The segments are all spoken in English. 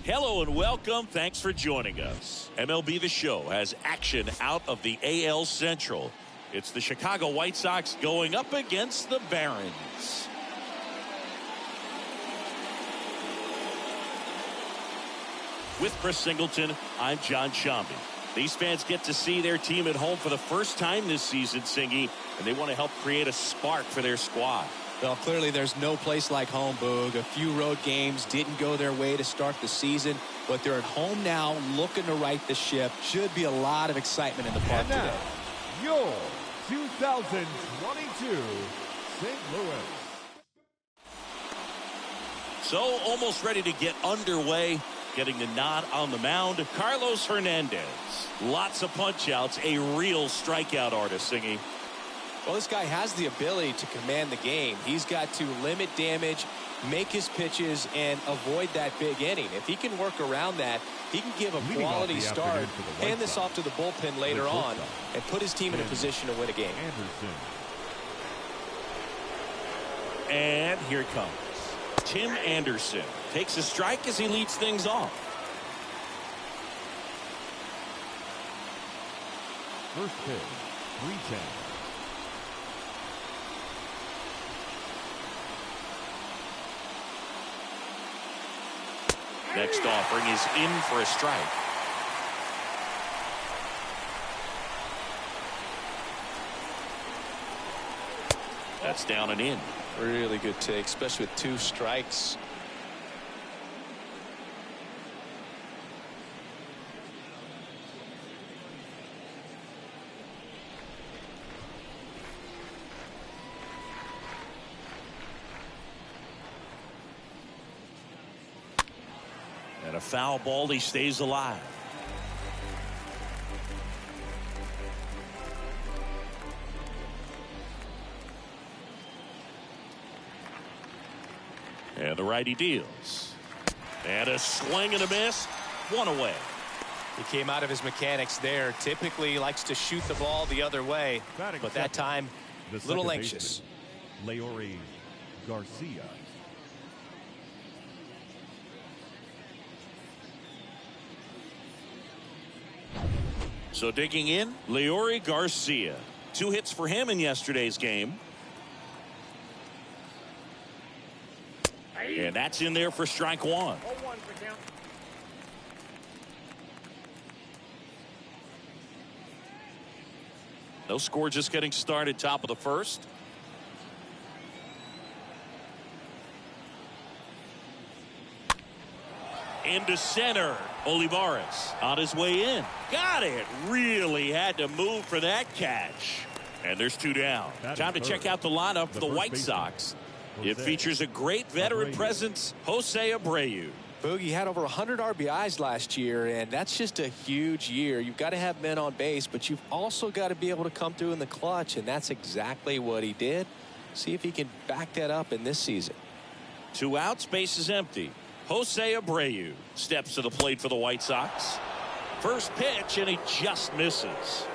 Hello and welcome. Thanks for joining us. MLB The Show has action out of the AL Central. It's the Chicago White Sox going up against the Barons. With Chris Singleton, I'm John Shambi. These fans get to see their team at home for the first time this season, Singy, and they want to help create a spark for their squad. Well, clearly there's no place like home, Boog. A few road games didn't go their way to start the season, but they're at home now looking to right the ship. Should be a lot of excitement in the park today. Your 2022 St. Louis. So almost ready to get underway. Getting the nod on the mound, Carlos Hernandez. Lots of punch-outs, a real strikeout artist, Singy. Well, this guy has the ability to command the game. He's got to limit damage, make his pitches, and avoid that big inning. If he can work around that, he can give a quality start, hand this off to the bullpen later on, and put his team in a position to win a game. And here it comes. Tim Anderson takes a strike as he leads things off. First pitch, 3-10. Next offering is in for a strike. That's down and in. Really good take, especially with 2 strikes. And a foul ball, he stays alive. And the righty deals. And a swing and a miss. 1 away. He came out of his mechanics there. Typically likes to shoot the ball the other way, but that time a little anxious. Leori Garcia. So digging in, Leori Garcia. 2 hits for him in yesterday's game. And that's in there for strike 1. No score, just getting started, top of the first. Into center. Olivares on his way in. Got it. Really had to move for that catch. And there's 2 down. Time to check out the lineup for the White Sox. It features a great veteran presence, Jose Abreu. Boogie had over 100 RBIs last year, and that's just a huge year. You've got to have men on base, but you've also got to be able to come through in the clutch, and that's exactly what he did. See if he can back that up in this season. 2 outs, base is empty. Jose Abreu steps to the plate for the White Sox. First pitch, and he just misses.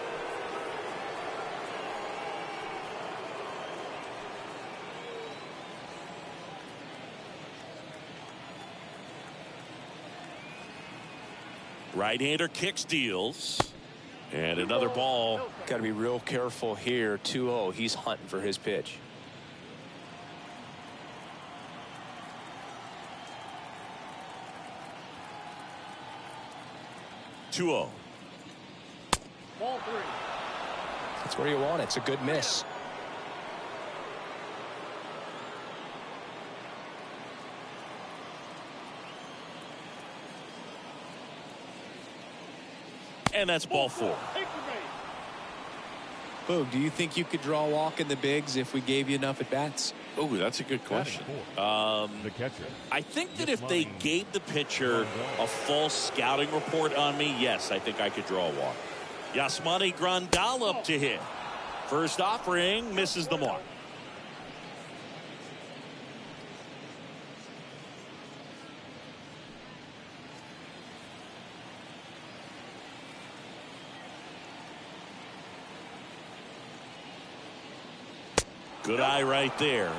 Right-hander kicks, deals. And another ball. Got to be real careful here. 2-0. He's hunting for his pitch. Ball 3. That's where you want it. It's a good miss. And that's ball 4. Boog, do you think you could draw a walk in the bigs if we gave you enough at-bats? Oh, that's a good question. The catcher. I think that if they gave the pitcher a false scouting report on me, yes, I think I could draw a walk. Yasmani Grandal up to hit. First offering misses the mark. Good eye right there.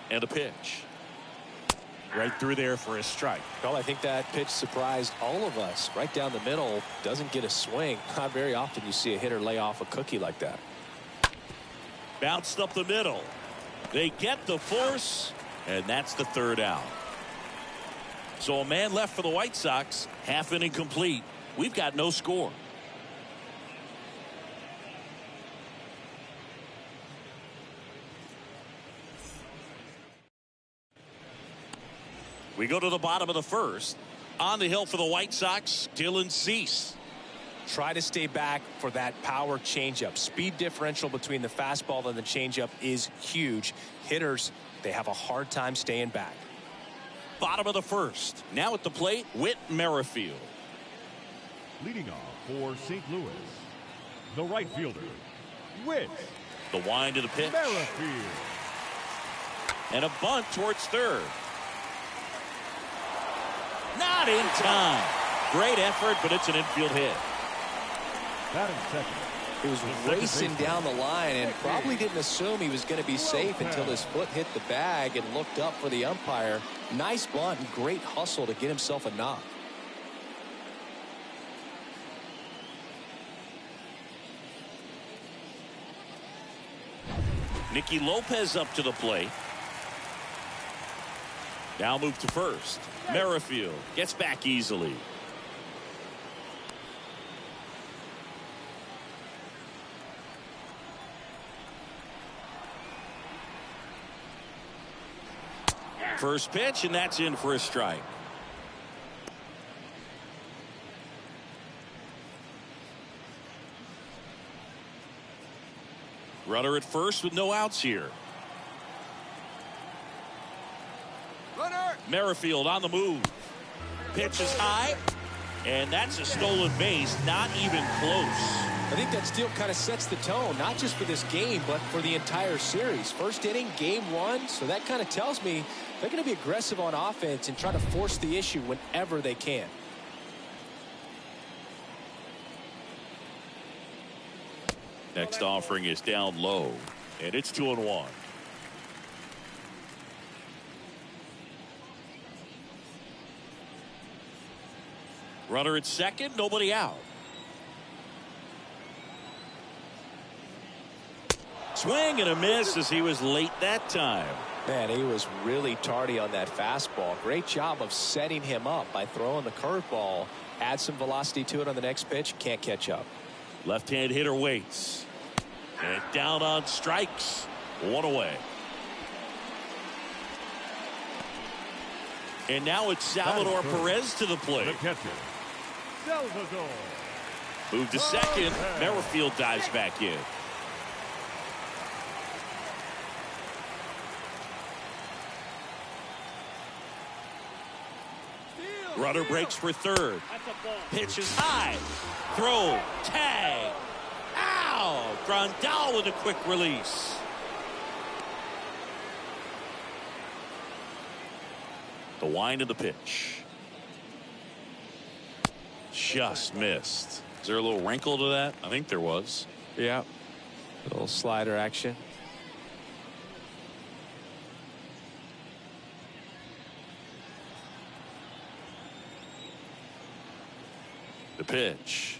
And a pitch. Right through there for a strike. Well, I think that pitch surprised all of us. Right down the middle, doesn't get a swing. Not very often you see a hitter lay off a cookie like that. Bounced up the middle. They get the force, and that's the 3rd out. So a man left for the White Sox. Half inning complete. We've got no score. We go to the bottom of the 1st. On the hill for the White Sox, Dylan Cease. Try to stay back for that power changeup. Speed differential between the fastball and the changeup is huge. Hitters, they have a hard time staying back. Bottom of the 1st. Now at the plate, Whit Merrifield. Leading off for St. Louis, the right fielder, Whit The wind of the pitch. Merrifield. And a bunt towards 3rd. Not in time. Great effort, but it's an infield hit. Batting second. He was racing down the line and probably didn't assume he was going to be safe until his foot hit the bag and looked up for the umpire. Nice bunt and great hustle to get himself a knock. Nicky Lopez up to the plate. Now move to 1st. Merrifield gets back easily. First pitch, and that's in for a strike. Runner at 1st with no outs here. Runner. Merrifield on the move. Pitch is high, and that's a stolen base. Not even close. I think that steal kind of sets the tone, not just for this game, but for the entire series. First inning, game 1, so that kind of tells me they're going to be aggressive on offense and try to force the issue whenever they can. Next offering is down low, and it's 2-1. Runner at 2nd, nobody out. Swing and a miss as he was late that time. Man, he was really tardy on that fastball. Great job of setting him up by throwing the curveball. Add some velocity to it on the next pitch. Can't catch up. Left-hand hitter waits. And down on strikes. 1 away. And now it's Salvador Perez to the plate. The catcher, Salvador. Move to 2nd. Merrifield dives back in. Runner breaks for 3rd. Pitch is high. Throw. Tag. Ow! Grandal with a quick release. The wind of the pitch. Just missed. Is there a little wrinkle to that? I think there was. Yeah. A little slider action. The pitch.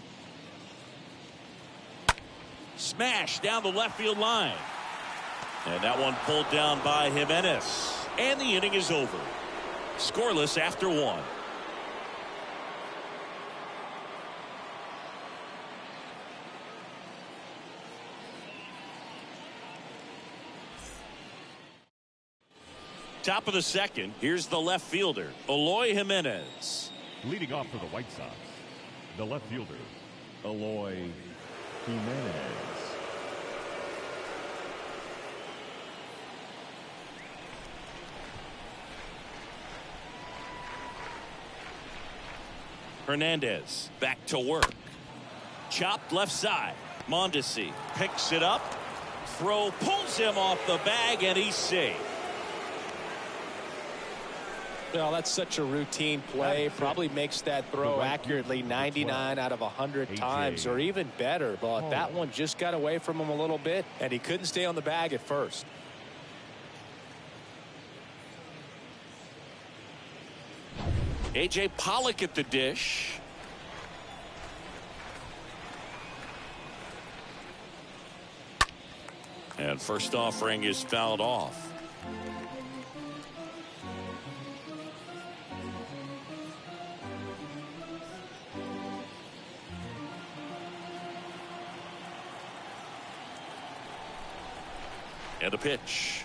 Smash down the left field line. And that one pulled down by Jimenez. And the inning is over. Scoreless after 1. Top of the second. Here's the left fielder, Eloy Jimenez. Leading off for the White Sox, the left fielder, Eloy Jimenez. Hernandez back to work. Chopped left side. Mondesi picks it up. Throw pulls him off the bag, and he's safe. Well, that's such a routine play. Probably makes that throw accurately 99 out of 100 times, or even better. But that one just got away from him a little bit, and he couldn't stay on the bag at first. A.J. Pollock at the dish. And first offering is fouled off. And a pitch.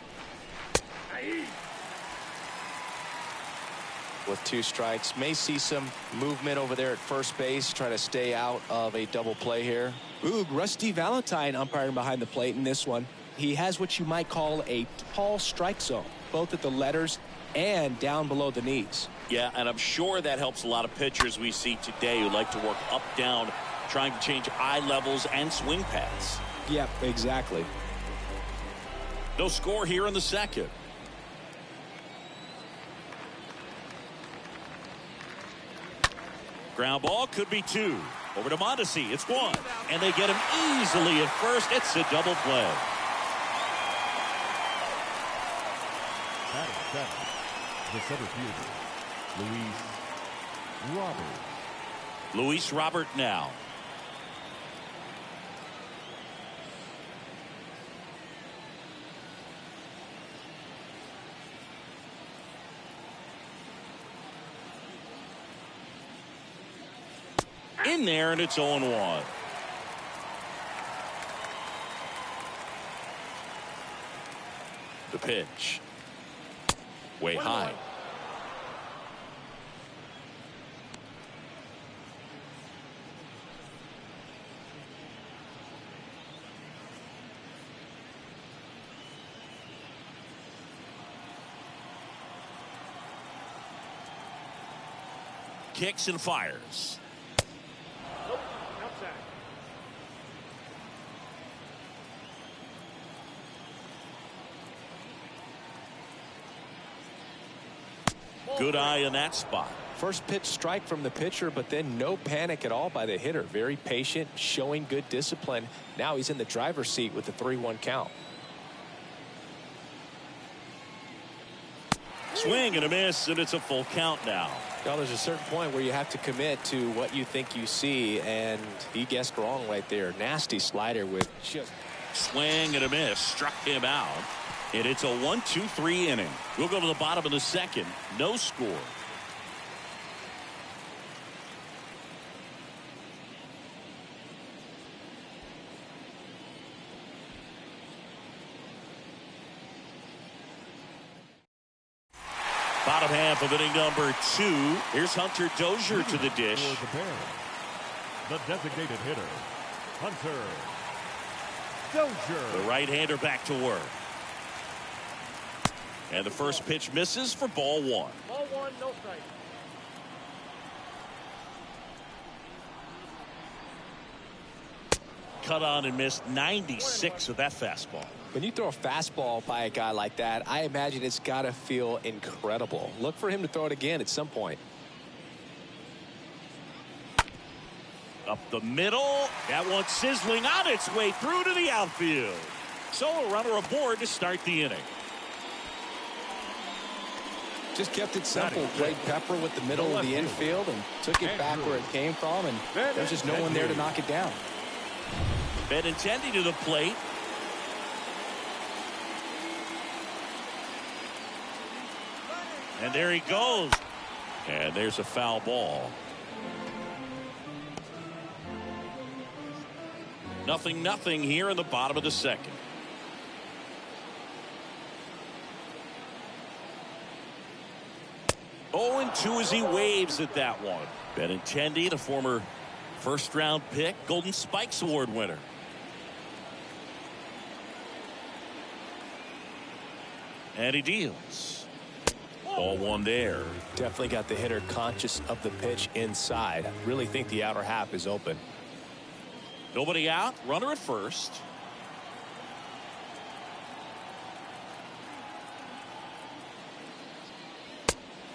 With 2 strikes, may see some movement over there at first base, try to stay out of a double play here. Ooh, Rusty Valentine umpiring behind the plate in this one. He has what you might call a tall strike zone, both at the letters and down below the knees. Yeah, and I'm sure that helps a lot of pitchers we see today who like to work up, down, trying to change eye levels and swing paths. Yep, exactly. No score here in the second. Ground ball could be 2. Over to Mondesi. It's 1. And they get him easily at first. It's a double play. Batting seven, the center fielder, Luis Robert. Luis Robert now. In there, and it's 0-1. The pitch. Way high. Kicks and fires. Good eye in that spot. First pitch strike from the pitcher, but then no panic at all by the hitter. Very patient, showing good discipline. Now he's in the driver's seat with the 3-1 count. Swing and a miss, and it's a full count now. Well, there's a certain point where you have to commit to what you think you see, and he guessed wrong right there. Nasty slider with just... Swing and a miss. Struck him out. And it's a 1-2-3 inning. We'll go to the bottom of the second. No score. Bottom half of inning number 2. Here's Hunter Dozier to the dish. The designated hitter, Hunter Dozier. The right-hander back to work. And the first pitch misses for ball 1. Ball 1, no strike. Cut on and missed 96 of that fastball. When you throw a fastball by a guy like that, I imagine it's got to feel incredible. Look for him to throw it again at some point. Up the middle. That one sizzling on its way through to the outfield. So a runner aboard to start the inning. Just kept it simple. Played pepper with the middle of the infield and took it back where it came from, and there's just no one there to knock it down. Benintendi to the plate. And there he goes. And there's a foul ball. 0-0 here in the bottom of the second. 0-2 as he waves at that one. Benintendi, the former first-round pick, Golden Spikes Award winner. And he deals. Ball one there. Definitely got the hitter conscious of the pitch inside. I really think the outer half is open. Nobody out. Runner at first.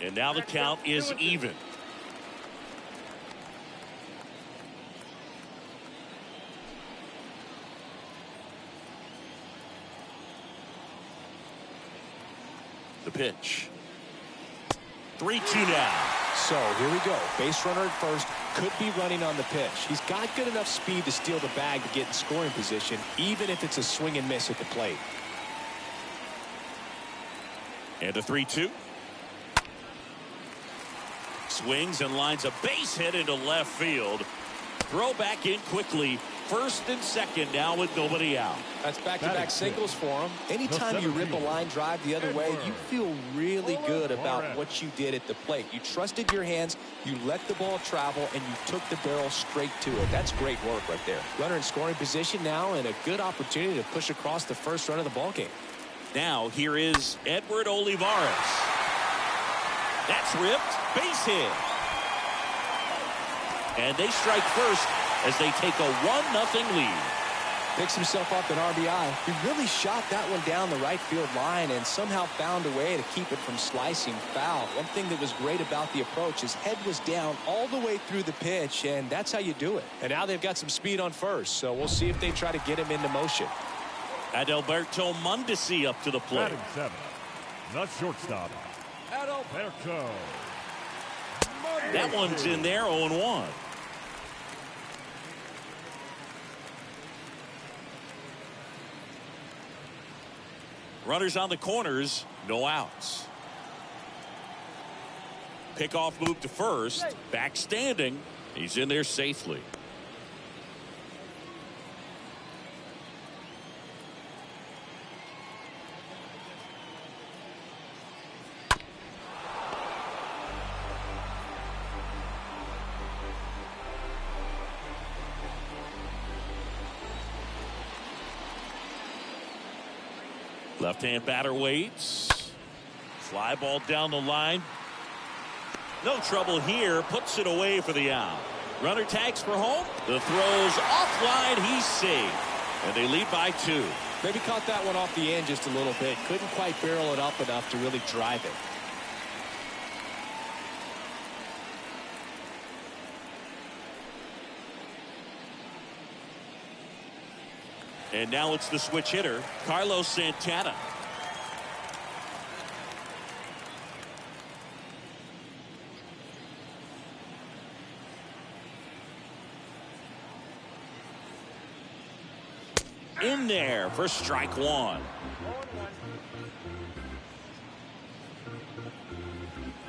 And now the count is even. The pitch. 3-2 now. So here we go. Base runner at first. Could be running on the pitch. He's got good enough speed to steal the bag to get in scoring position, even if it's a swing and miss at the plate. And a 3-2. Swings and lines a base hit into left field. Throw back in quickly. First and second now with nobody out. That's back-to-back singles for him. Anytime you rip a line drive the other way, you feel really good about what you did at the plate. You trusted your hands, you let the ball travel, and you took the barrel straight to it. That's great work right there. Runner in scoring position now, and a good opportunity to push across the first run of the ball game. Now here is Edward Olivares. That's ripped. Base hit. And they strike first as they take a 1-0 lead. Picks himself up an RBI. He really shot that one down the right field line and somehow found a way to keep it from slicing foul. One thing that was great about the approach, his head was down all the way through the pitch, and that's how you do it. And now they've got some speed on first, so we'll see if they try to get him into motion. Adalberto Mondesi up to the plate. Batting seven, the shortstop, Adalberto. That one's in there, 0-1. Runners on the corners, no outs. Pickoff move to first, back standing. He's in there safely. Left-hand batter waits. Fly ball down the line. No trouble here. Puts it away for the out. Runner tags for home. The throw's offline. He's safe. And they lead by 2. Maybe caught that one off the end just a little bit. Couldn't quite barrel it up enough to really drive it. And now it's the switch hitter, Carlos Santana. In there for strike one.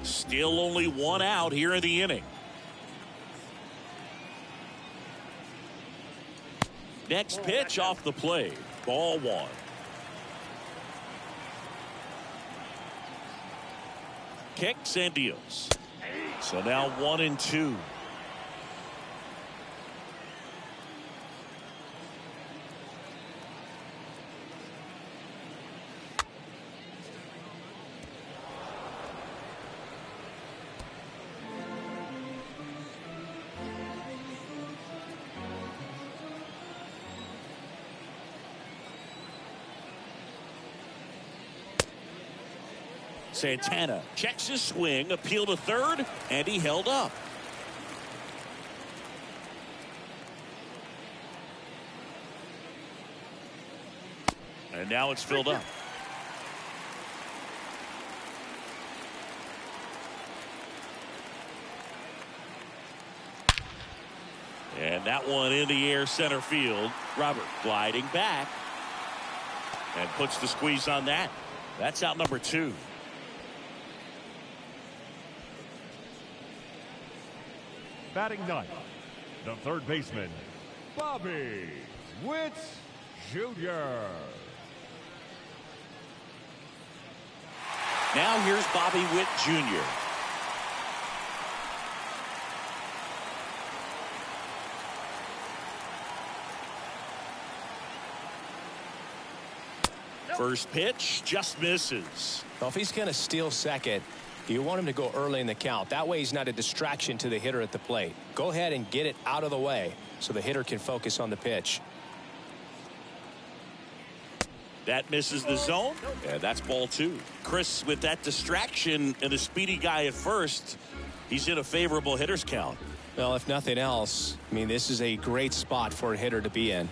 Still only one out here in the inning. Next pitch off the plate. Ball one. Kicks and deals. So now 1-2. Santana checks his swing, appeal to third, and he held up. And now it's filled up. And that one in the air center field. Robert gliding back and puts the squeeze on that. That's out number 2. Batting ninth, the third baseman, Bobby Witt Jr. Now here's Bobby Witt Jr. First pitch just misses. Well, if he's going to steal second, you want him to go early in the count. That way he's not a distraction to the hitter at the plate. Go ahead and get it out of the way so the hitter can focus on the pitch. That misses the zone. Yeah, that's ball 2. Chris, with that distraction and a speedy guy at first, he's in a favorable hitter's count. Well, if nothing else, I mean, this is a great spot for a hitter to be in.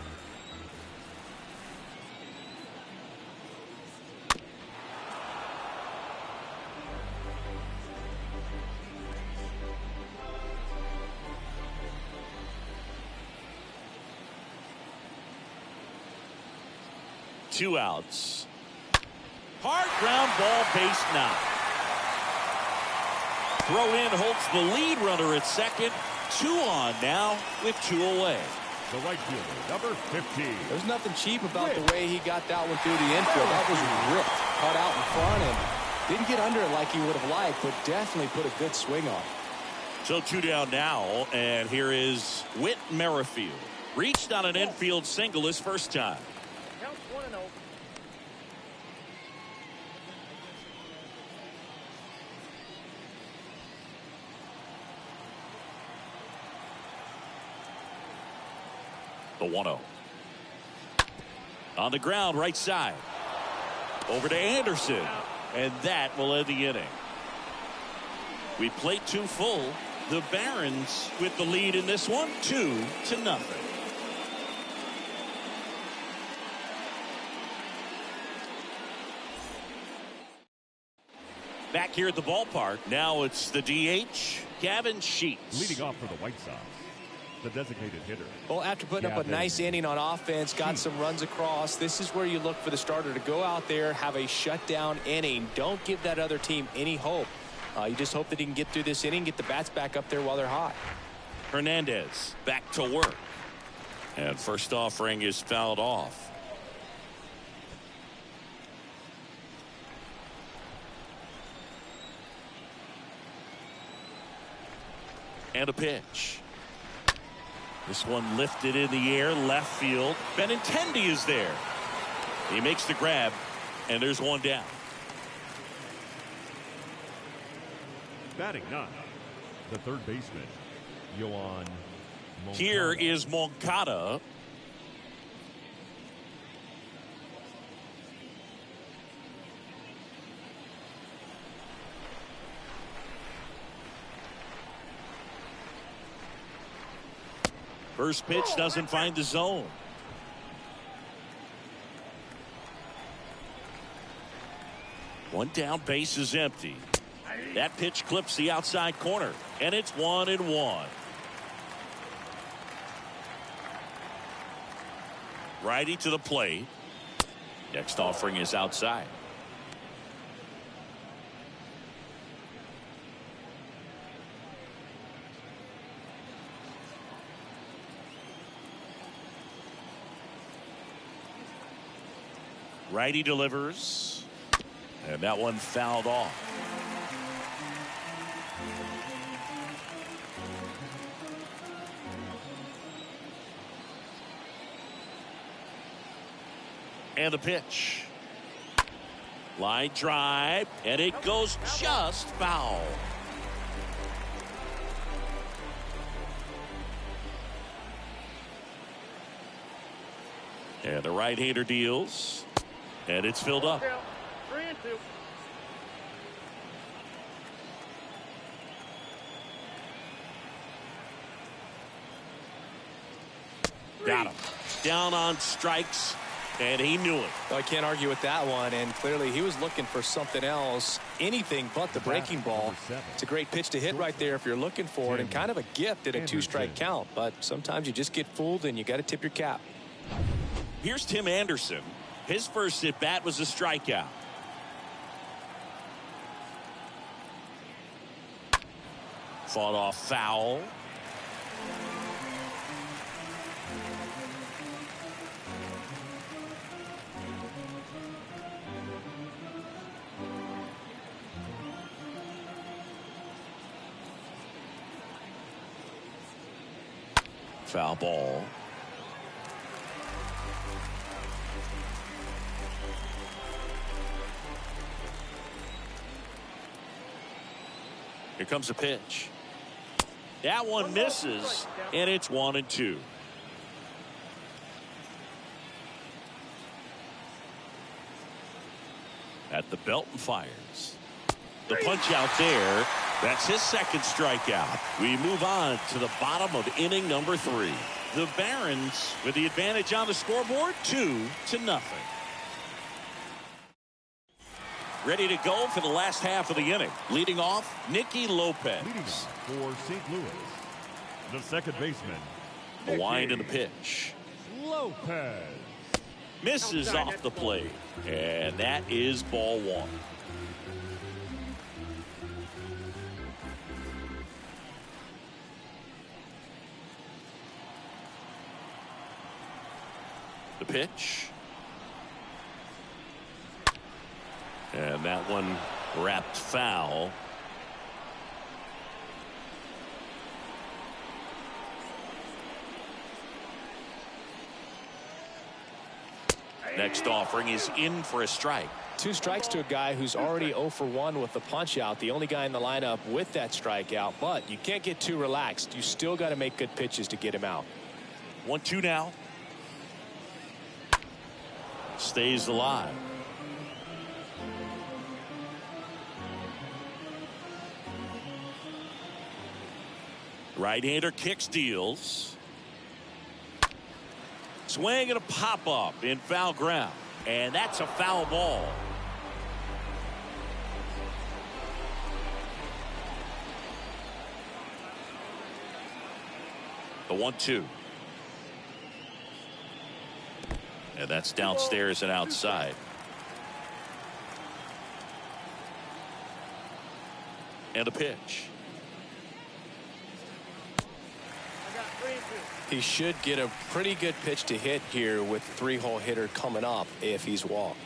Two outs. Hard ground ball, base knock. Throw in holds the lead runner at second. 2 on now with 2 away. The right fielder, number 15. There's nothing cheap about the way he got that one through the infield. That was ripped, cut out in front, and didn't get under it like he would have liked, but definitely put a good swing on. So 2 down now, and here is Whit Merrifield. Reached on an infield single his first time. Counts 1-0. The 1-0. On the ground, right side. Over to Anderson. And that will end the inning. We played 2 full. The Barons with the lead in this one, 2-0. Back here at the ballpark. Now it's the DH, Gavin Sheets. Leading off for the White Sox, the designated hitter. Well, after putting up a nice inning on offense, got some runs across, this is where you look for the starter to go out there, have a shutdown inning. Don't give that other team any hope. You just hope that he can get through this inning, get the bats back up there while they're hot. Hernandez back to work. And first offering is fouled off. And a pitch. This one lifted in the air, left field. Benintendi is there. He makes the grab, and there's 1 down. Batting 9, the third baseman, Yohan Moncada. Here is Moncada. First pitch doesn't find the zone. One down, base is empty. That pitch clips the outside corner, and it's 1-1. Righty to the plate. Next offering is outside. Righty delivers, and that one fouled off. And the pitch. Line drive, and it goes just foul. And the right-hander deals. And it's filled up. 3-2. Got him. Down on strikes, and he knew it. Well, I can't argue with that one, and clearly he was looking for something else, anything but the breaking ball. It's a great pitch to hit right there if you're looking for it, and kind of a gift at a 2-strike count, but sometimes you just get fooled and you got to tip your cap. Here's Tim Anderson. His first at bat was a strikeout. Fought off foul. Foul ball. Here comes the pitch. That one misses, and it's 1-2. At the belt and fires. The punch out there. That's his second strikeout. We move on to the bottom of inning number 3. The Barons with the advantage on the scoreboard, 2-0. Ready to go for the last half of the inning. Leading off, Nicky Lopez. Leading off for St. Louis, the second baseman. The wind and the pitch. Lopez. Misses off the plate. And that is ball 1. The pitch. And that one wrapped foul. Next offering is in for a strike. 2 strikes to a guy who's already 0 for 1 with the punch out. The only guy in the lineup with that strikeout. But you can't get too relaxed. You still got to make good pitches to get him out. 1-2 now. Stays alive. Right-hander kicks, deals. Swing and a pop-up in foul ground. And that's a foul ball. The 1-2. And that's downstairs and outside. And a pitch. He should get a pretty good pitch to hit here with 3-hole hitter coming up if he's walked.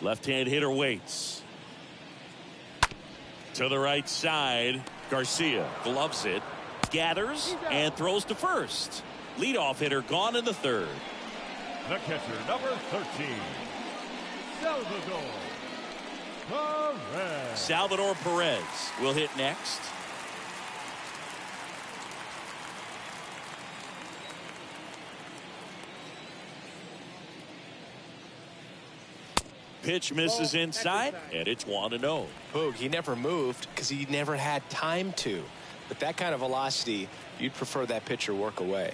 Left-hand hitter waits. To the right side. Garcia gloves it. Gathers and throws to first. Leadoff hitter gone in the 3rd. The catcher, number 13, Salvador Perez. Salvador Perez will hit next. Pitch misses inside, and it's 1-0. Boog, he never moved because he never had time to. With that kind of velocity, you'd prefer that pitcher work away.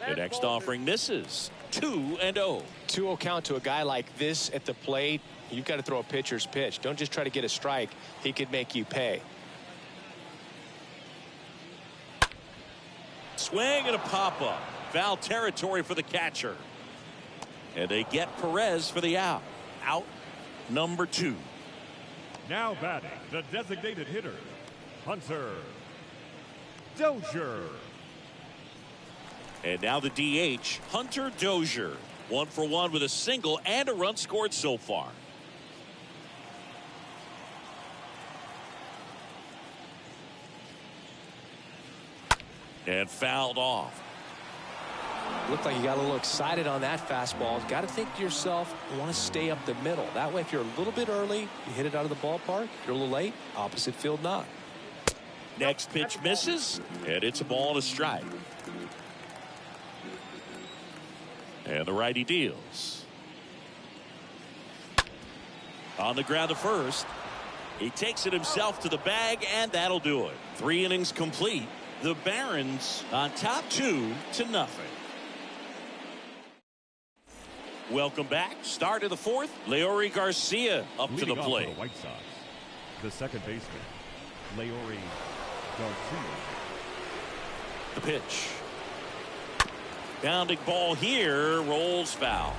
The next offering misses. 2-0. 2-0 count to a guy like this at the plate. You've got to throw a pitcher's pitch. Don't just try to get a strike. He could make you pay. Swing and a pop-up. Foul territory for the catcher. And they get Perez for the out. Out number 2. Now batting, the designated hitter, Hunter Dozier. And now the DH, Hunter Dozier. 1 for 1 with a single and a run scored so far. And fouled off. Looked like you got a little excited on that fastball. Got to think to yourself, you want to stay up the middle. That way, if you're a little bit early, you hit it out of the ballpark. If you're a little late, opposite field not. Next pitch misses, and it's a ball and a strike. And the righty deals. On the ground to first. He takes it himself to the bag, and that'll do it. 3 innings complete. The Barons on top 2-0. Welcome back. Start of the 4th. Leury Garcia up to the Leading off plate. for the White Sox, the second baseman, Leury Garcia. The pitch. Bounding ball here, rolls foul.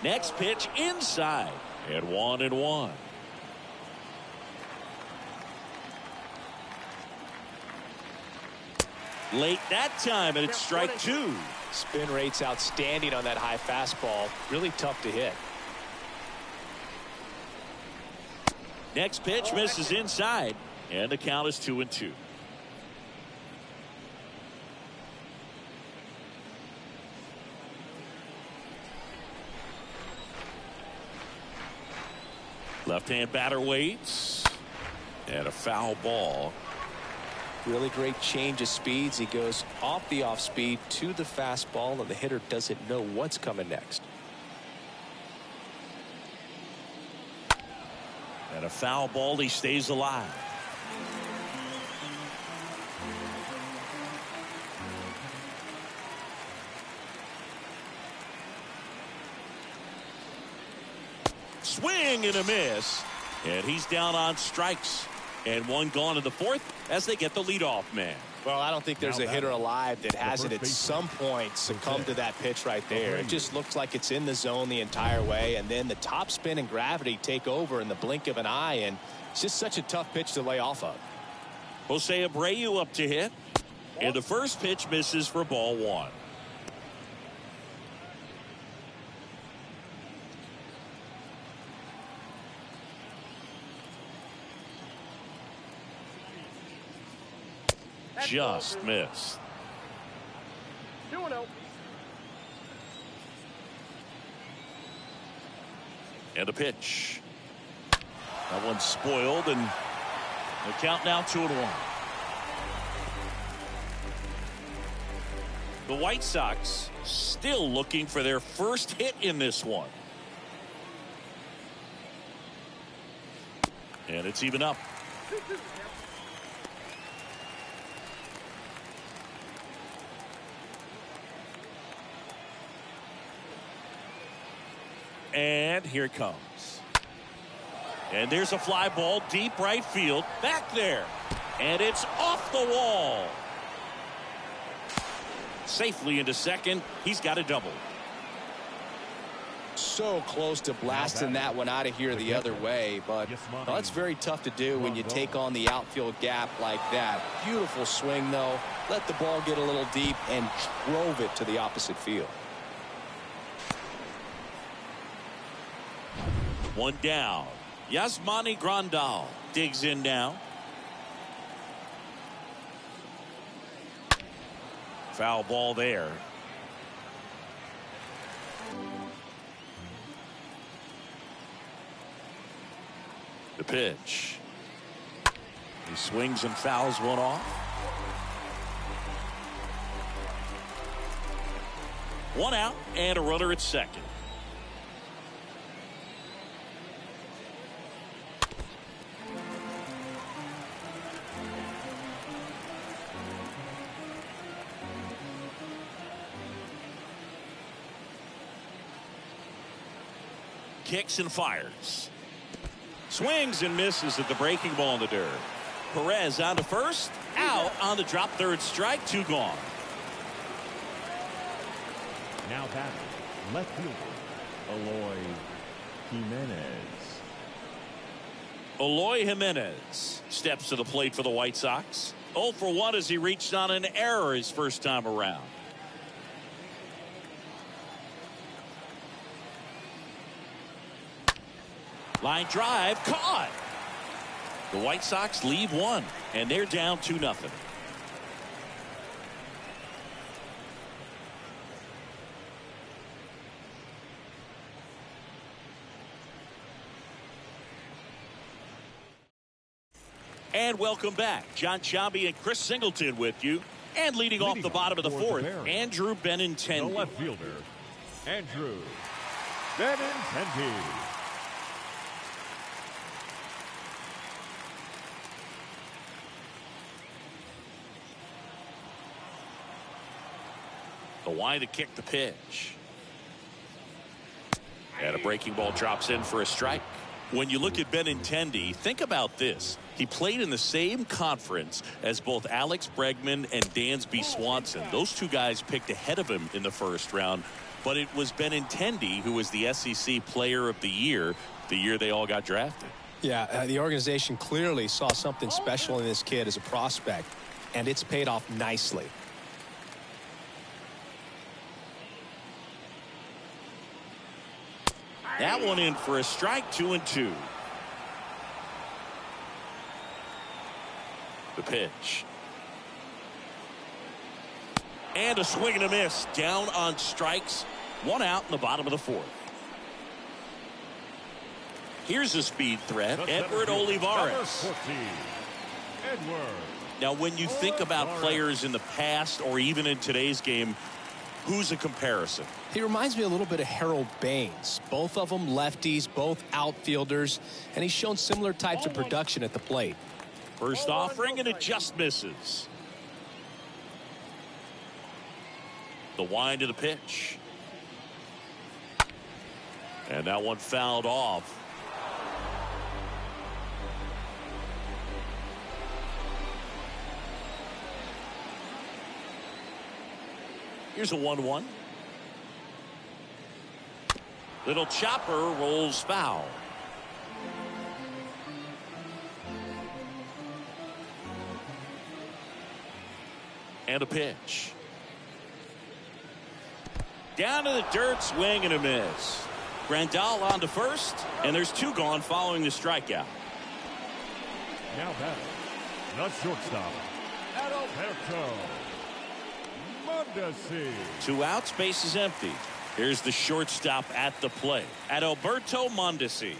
Next pitch inside, and 1-1. Late that time, and it's strike 2. Spin rate's outstanding on that high fastball. Really tough to hit. Next pitch misses inside, and the count is 2-2. Left-hand batter waits, and a foul ball. Really great change of speeds. He goes off the off speed to the fastball, and the hitter doesn't know what's coming next. And a foul ball. He stays alive. Swing and a miss, and he's down on strikes. And one gone in the fourth as they get the leadoff man. Well, I don't think there's a hitter alive that hasn't at some point succumbed to that pitch right there. It just looks like it's in the zone the entire way, and then the top spin and gravity take over in the blink of an eye, and it's just such a tough pitch to lay off of. Jose Abreu up to hit, and the first pitch misses for ball one. Just missed. 2-0. And a pitch. That one's spoiled, and the count now 2-1. The White Sox still looking for their first hit in this one. And it's even up. 2-2. And here it comes. And there's a fly ball deep right field. Back there. And it's off the wall. Safely into second. He's got a double. So close to blasting that one out of here the other way, but well, that's very tough to do when you take on the outfield gap like that. Beautiful swing, though. Let the ball get a little deep and drove it to the opposite field. One down. Yasmani Grandal digs in now. Foul ball there. The pitch. He swings and fouls one off. One out and a runner at second. Kicks and fires. Swings and misses at the breaking ball in the dirt. Perez on to first. Out on the drop third strike. Two gone. Now batting, left fielder, Eloy Jimenez. Eloy Jimenez steps to the plate for the White Sox. 0 for 1 as he reached on an error his first time around. Line drive caught. The White Sox leave one, and they're down 2-0. And welcome back. John Sciambi and Chris Singleton with you. And leading off the bottom of the fourth, Andrew Benintendi. The left fielder, Andrew Benintendi. The line to kick the pitch. And a breaking ball drops in for a strike. When you look at Benintendi, think about this. He played in the same conference as both Alex Bregman and Dansby Swanson. Those two guys picked ahead of him in the first round. But it was Benintendi who was the SEC Player of the Year the year they all got drafted. Yeah, the organization clearly saw something special in this kid as a prospect, and it's paid off nicely. That one in for a strike. 2-2. The pitch. And a swing and a miss. Down on strikes. 1 out in the bottom of the 4th. Here's a speed threat, Edward Olivares. Now, when you think about players in the past or even in today's game, who's a comparison? He reminds me a little bit of Harold Baines. Both of them lefties, both outfielders, and he's shown similar types of production at the plate. First offering, and it just misses. The wind of the pitch. And that one fouled off. Here's a 1-1. Little chopper rolls foul. And a pitch. Down to the dirt, swing and a miss. Grandal on to first, and there's 2 gone following the strikeout. Now batting, the shortstop, Alberto Mondesi. 2 outs, base is empty. Here's the shortstop at the plate, Alberto Mondesi.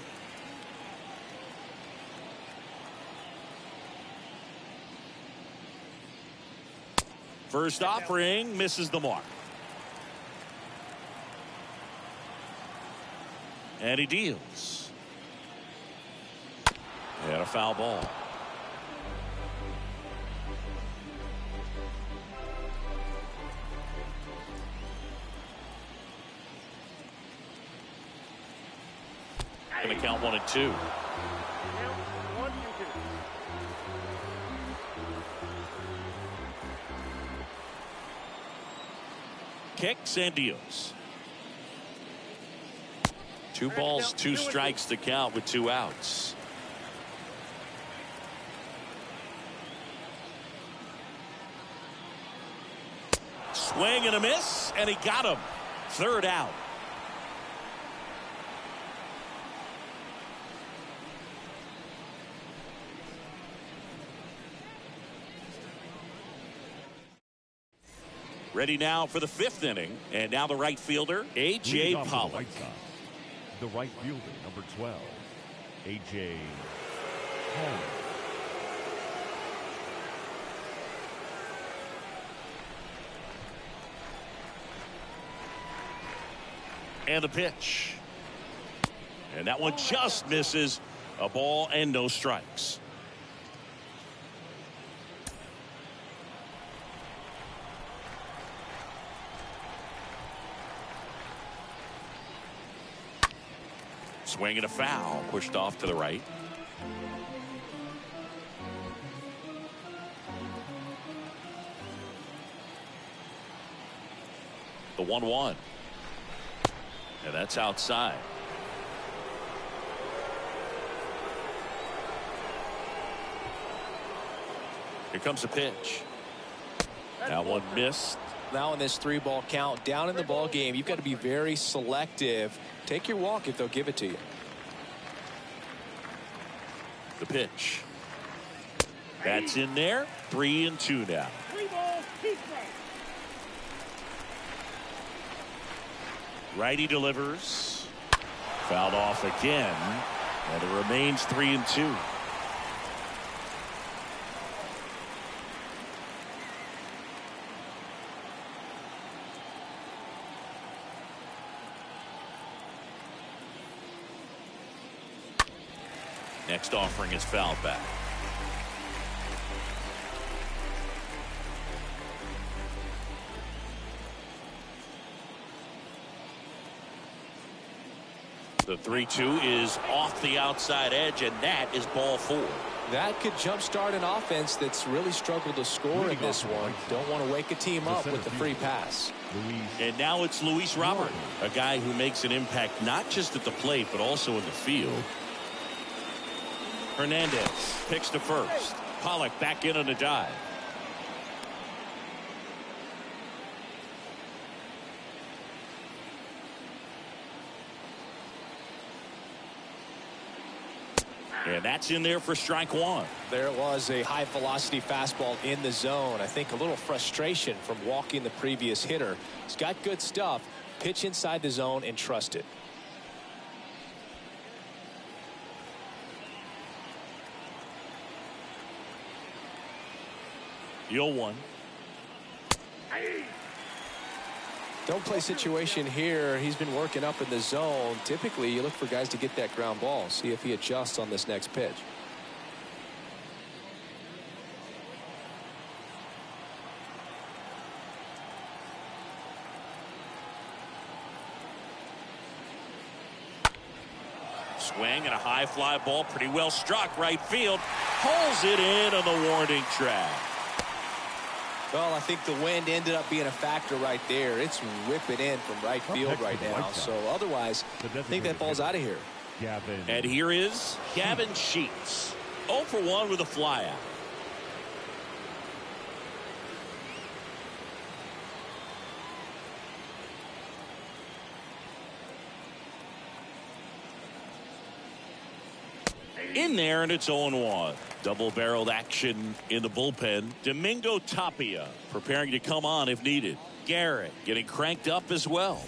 First offering misses the mark. And he deals. And a foul ball. Going to count 1-2. Kicks and deals. 2 balls, 2 strikes to count with 2 outs. Swing and a miss, and he got him. 3rd out. Ready now for the 5th inning, and now the right fielder, A.J. Pollock. The right fielder, number 12, A.J. Pollock. And the pitch. And that one just misses. A ball and no strikes. Swing and a foul, pushed off to the right. The 1-1. And that's outside. Here comes the pitch. That one missed. Now in this 3-ball count, down in the ball game, you've got to be very selective. Take your walk if they'll give it to you. The pitch. That's in there. 3-2 now. 3 balls, 2 strikes. Righty delivers. Fouled off again. And it remains 3-2. Next offering is fouled back. The 3-2 is off the outside edge, and that is ball 4. That could jumpstart an offense that's really struggled to score in this one. Don't want to wake a team up with the free pass. And now it's Luis Robert, a guy who makes an impact not just at the plate, but also in the field. Hernandez picks to first. Pollock back in on a dive. And that's in there for strike one. There was a high velocity fastball in the zone. I think a little frustration from walking the previous hitter. He's got good stuff. Pitch inside the zone and trust it. 0-1. Don't play situation here. He's been working up in the zone. Typically, you look for guys to get that ground ball. See if he adjusts on this next pitch. Swing and a high fly ball, pretty well struck right field. Pulls it in on the warning track. Well, I think the wind ended up being a factor right there. It's whipping in from right field right now. So otherwise, I think that ball's out of here. And here is Gavin Sheets. 0 for 1 with a flyout. In there, and it's 0-1. Double-barreled action in the bullpen. Domingo Tapia preparing to come on if needed. Garrett getting cranked up as well.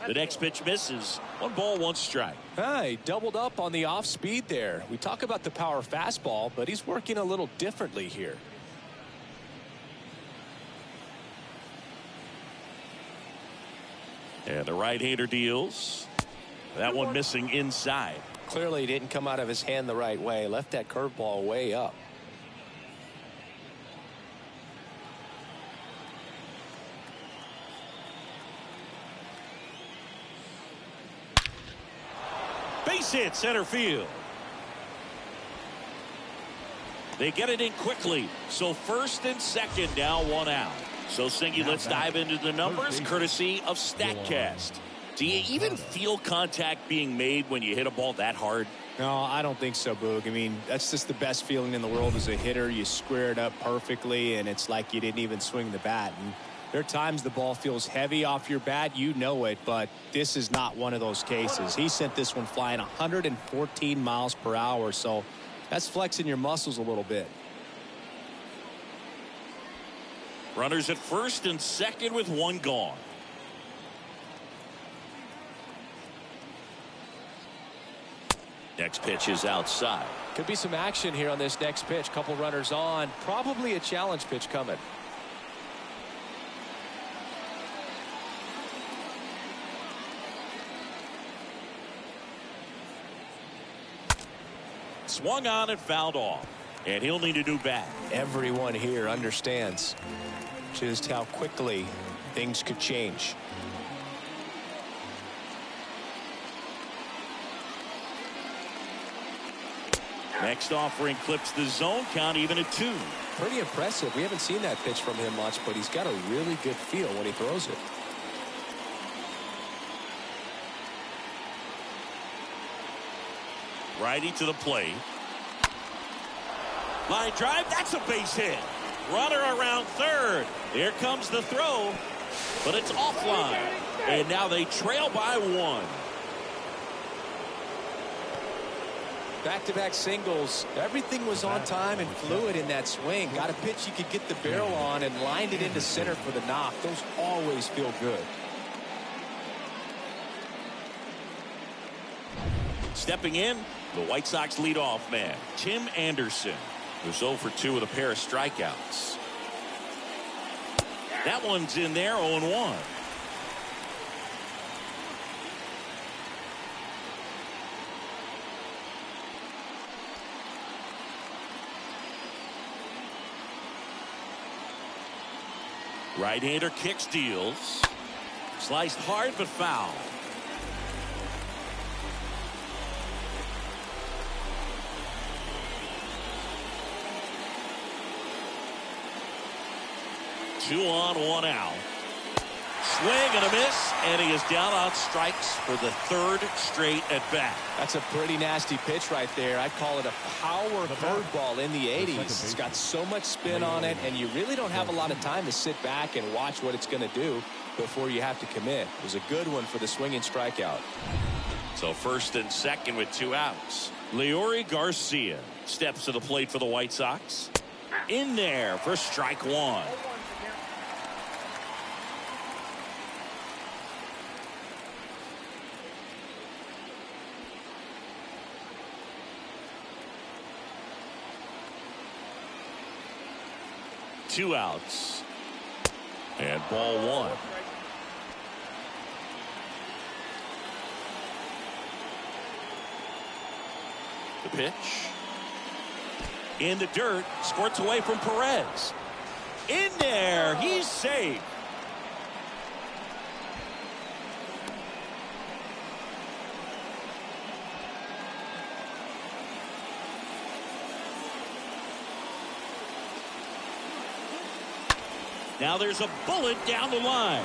The next pitch misses. 1 ball, 1 strike. He doubled up on the off speed there. We talk about the power fastball, but he's working a little differently here. And the right-hander deals. That one missing inside. Clearly didn't come out of his hand the right way. Left that curveball way up. Base hit center field. They get it in quickly. So first and second now 1 out. So, Singy, let's dive into the numbers, courtesy of StatCast. Do you even feel contact being made when you hit a ball that hard? No, I don't think so, Boog. I mean, that's just the best feeling in the world as a hitter. You square it up perfectly, and it's like you didn't even swing the bat. And there are times the ball feels heavy off your bat. You know it, but this is not one of those cases. He sent this one flying 114 miles per hour, so that's flexing your muscles a little bit. Runners at first and second with 1 gone. Next pitch is outside. Could be some action here on this next pitch. Couple runners on. Probably a challenge pitch coming. Swung on and fouled off. And he'll need a new bat. Everyone here understands just how quickly things could change. Next offering clips the zone count even at 2. Pretty impressive. We haven't seen that pitch from him much, but he's got a really good feel when he throws it. Righty to the plate. Line drive, that's a base hit. Runner around third. Here comes the throw, but it's offline. And now they trail by 1. Back-to-back singles. Everything was on time and fluid in that swing. Got a pitch you could get the barrel on and lined it into center for the knock. Those always feel good. Stepping in, the White Sox leadoff man, Tim Anderson, who's 0 for 2 with a pair of strikeouts. That one's in there, 0-1. Right-hander kicks, deals. Sliced hard but foul. Two on, 1 out. Swing and a miss, and he is down on strikes for the third straight at bat. That's a pretty nasty pitch right there. I'd call it a power curveball in the 80s. It's got so much spin on it, and you really don't have a lot of time to sit back and watch what it's going to do before you have to commit. It was a good one for the swinging strikeout. So first and second with 2 outs. Leori Garcia steps to the plate for the White Sox. In there for strike 1. 2 outs. And ball 1. The pitch. In the dirt. Squirts away from Perez. In there. He's safe. Now there's a bullet down the line.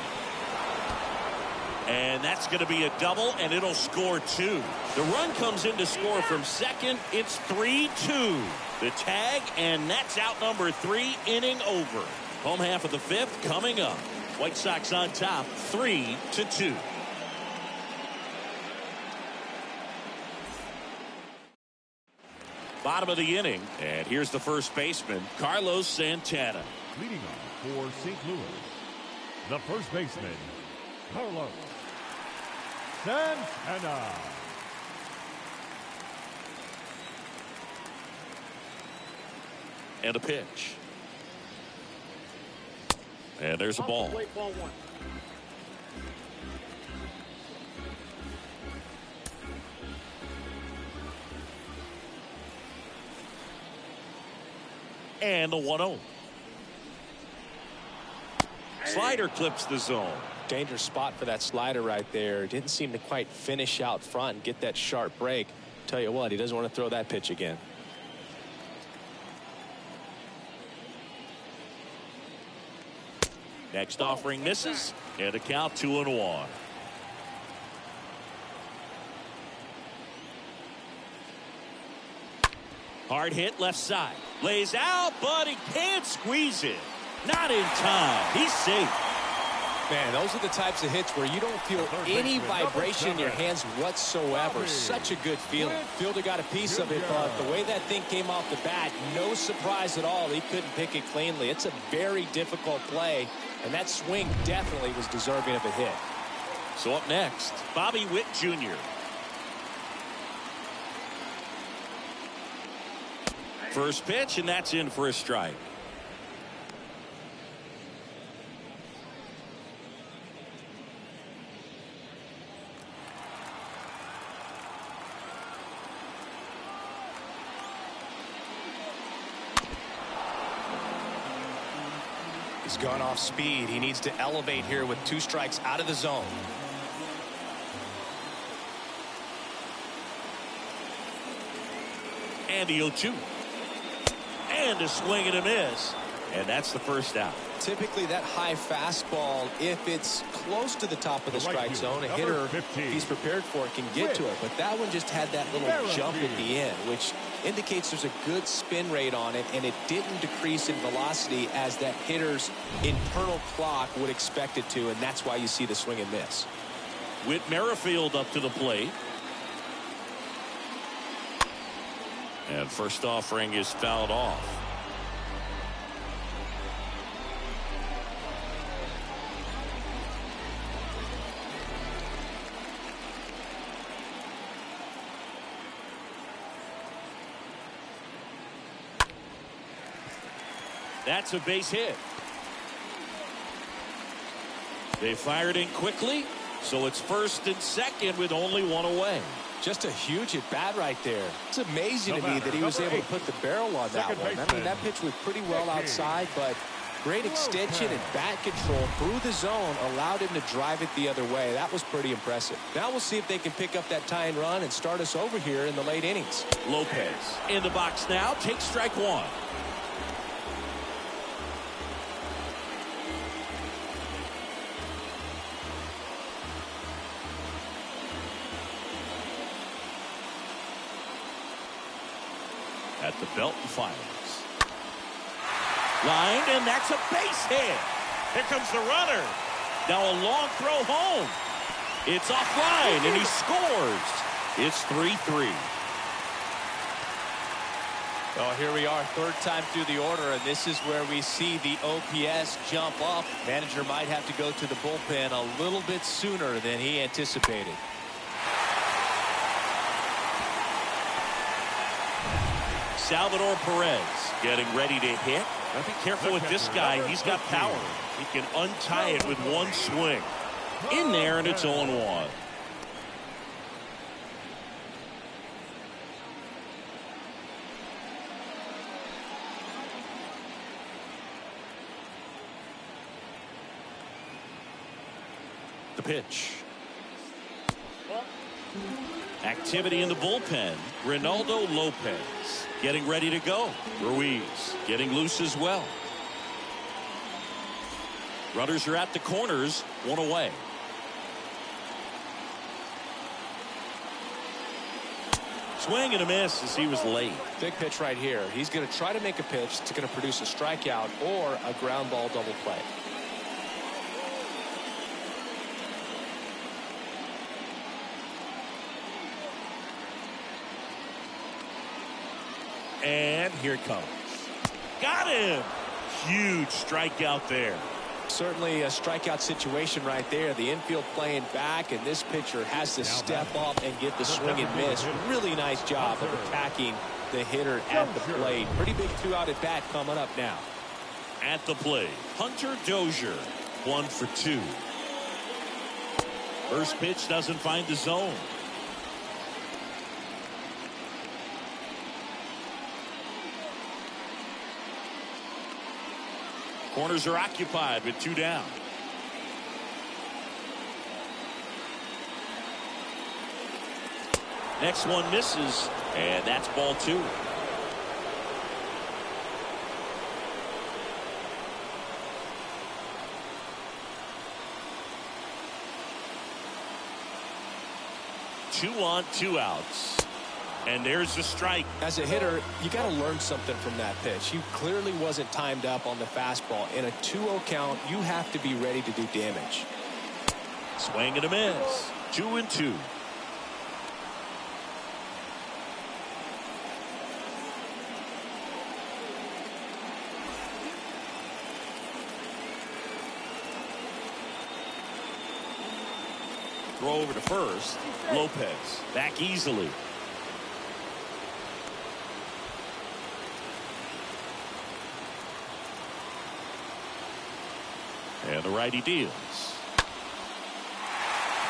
And that's going to be a double, and it'll score 2. The run comes in to score from second. It's 3-2. The tag, and that's out number 3, inning over. Home half of the 5th coming up. White Sox on top, 3-2. Bottom of the inning, and here's the first baseman, Carlos Santana. Leading off for St. Louis, the first baseman, Carlos Santana. And a pitch. And there's a ball. Ball 1. And the 1-0. Slider clips the zone. Dangerous spot for that slider right there. Didn't seem to quite finish out front and get that sharp break. Tell you what, he doesn't want to throw that pitch again. Next offering misses, and a count 2-1. Hard hit left side. Lays out, but he can't squeeze it. Not in time. He's safe. Man, those are the types of hits where you don't feel any vibration in your hands whatsoever. Such a good feeling. Fielder got a piece of it, but the way that thing came off the bat, no surprise at all. He couldn't pick it cleanly. It's a very difficult play, and that swing definitely was deserving of a hit. So up next, Bobby Witt Jr. First pitch, and that's in for a strike. He's gone off speed. He needs to elevate here with 2 strikes out of the zone. And the 0-2. And a swing and a miss. And that's the first out. Typically that high fastball, if it's close to the top of the strike zone, a hitter, if he's prepared for it, can get to it. But that one just had that little jump at the end, which indicates there's a good spin rate on it, and it didn't decrease in velocity as that hitter's internal clock would expect it to, and that's why you see the swing and miss. Whit Merrifield up to the plate. And first offering is fouled off. That's a base hit. They fired in quickly, so it's first and second with only 1 away. Just a huge at bat right there. It's amazing to me that he was able to put the barrel on that one. I mean, that pitch was pretty well outside, but great extension and bat control through the zone allowed him to drive it the other way. That was pretty impressive. Now we'll see if they can pick up that tying run and start us over here in the late innings. Lopez in the box now, takes strike 1. The belt and fires. Line, and that's a base hit. Here comes the runner. Now a long throw home. It's offline, and he scores. It's 3-3. Well, here we are, third time through the order, and this is where we see the OPS jump up. Manager might have to go to the bullpen a little bit sooner than he anticipated. Salvador Perez getting ready to hit. Now be careful with this guy. He's got power. He can untie it with one swing. In there, and it's 0-1. The pitch. Activity in the bullpen. Ronaldo Lopez getting ready to go. Ruiz getting loose as well. Runners are at the corners, one away. Swing and a miss as he was late. Big pitch right here. He's going to try to make a pitch that's going to produce a strikeout or a ground ball double play. And here it comes. Got him. Huge strikeout there. Certainly a strikeout situation right there. The infield playing back, and this pitcher has to step up and get the swing and miss. Really nice job of attacking the hitter at the plate. Pretty big two-out at bat coming up now. At the plate, Hunter Dozier, 1 for 2. First pitch doesn't find the zone. Corners are occupied with 2 down. Next one misses, and that's ball 2. Two on, 2 outs. And there's the strike. As a hitter, you got to learn something from that pitch. He clearly wasn't timed up on the fastball. In a 2-0 count, you have to be ready to do damage. Swing and a miss. 2-2. Throw over to first. Lopez back easily. And the righty deals.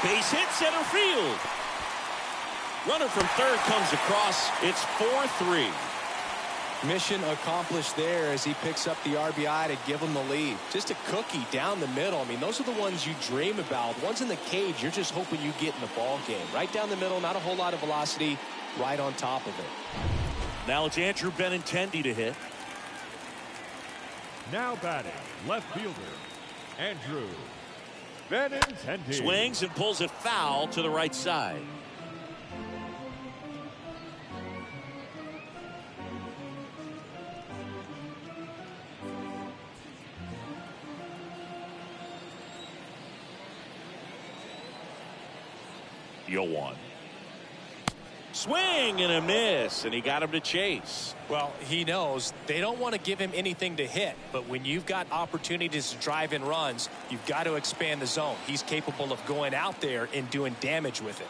Base hit, center field. Runner from third comes across. It's 4-3. Mission accomplished there as he picks up the RBI to give him the lead. Just a cookie down the middle. I mean, those are the ones you dream about. Ones in the cage, you're just hoping you get in the ball game. Right down the middle, not a whole lot of velocity, right on top of it. Now it's Andrew Benintendi to hit. Now batting, left fielder, Andrew Benintendi. Swings and pulls it foul to the right side. Yo one. Swing and a miss, and he got him to chase. Well, he knows they don't want to give him anything to hit, but when you've got opportunities to drive in runs, you've got to expand the zone. He's capable of going out there and doing damage with it.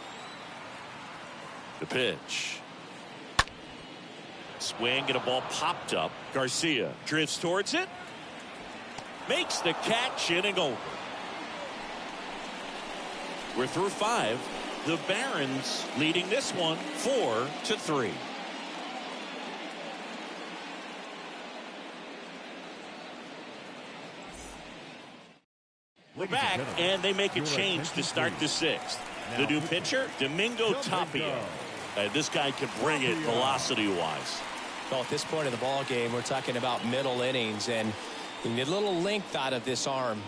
The pitch. Swing and a ball popped up. Garcia drifts towards it. Makes the catch, inning over. We're through 5. The Barons leading this one 4-3. We're back, and they make a change to start the 6th. The new pitcher, Domingo Tapia. This guy can bring it velocity-wise. Well, at this point in the ball game, we're talking about middle innings, and you need a little length out of this arm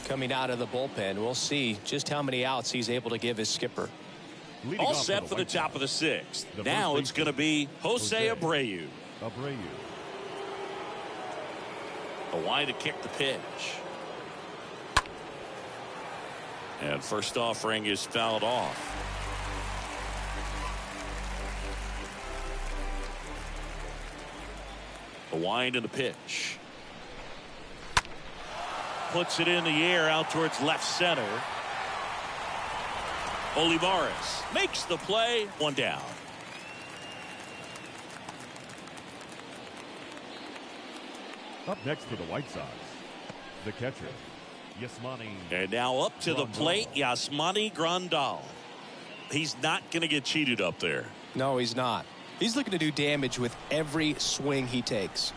coming out of the bullpen. We'll see just how many outs he's able to give his skipper. All set for the top of the 6th. Now it's going to be Jose Abreu. Abreu. A wide to kick the pitch. And first offering is fouled off. A wind in the pitch. Puts it in the air out towards left center. Olivares makes the play. One down. Up next for the White Sox, the catcher, Yasmani. And now up to the Grandal. plate, Yasmani Grandal. He's not going to get cheated up there. No, he's not. He's looking to do damage with every swing he takes.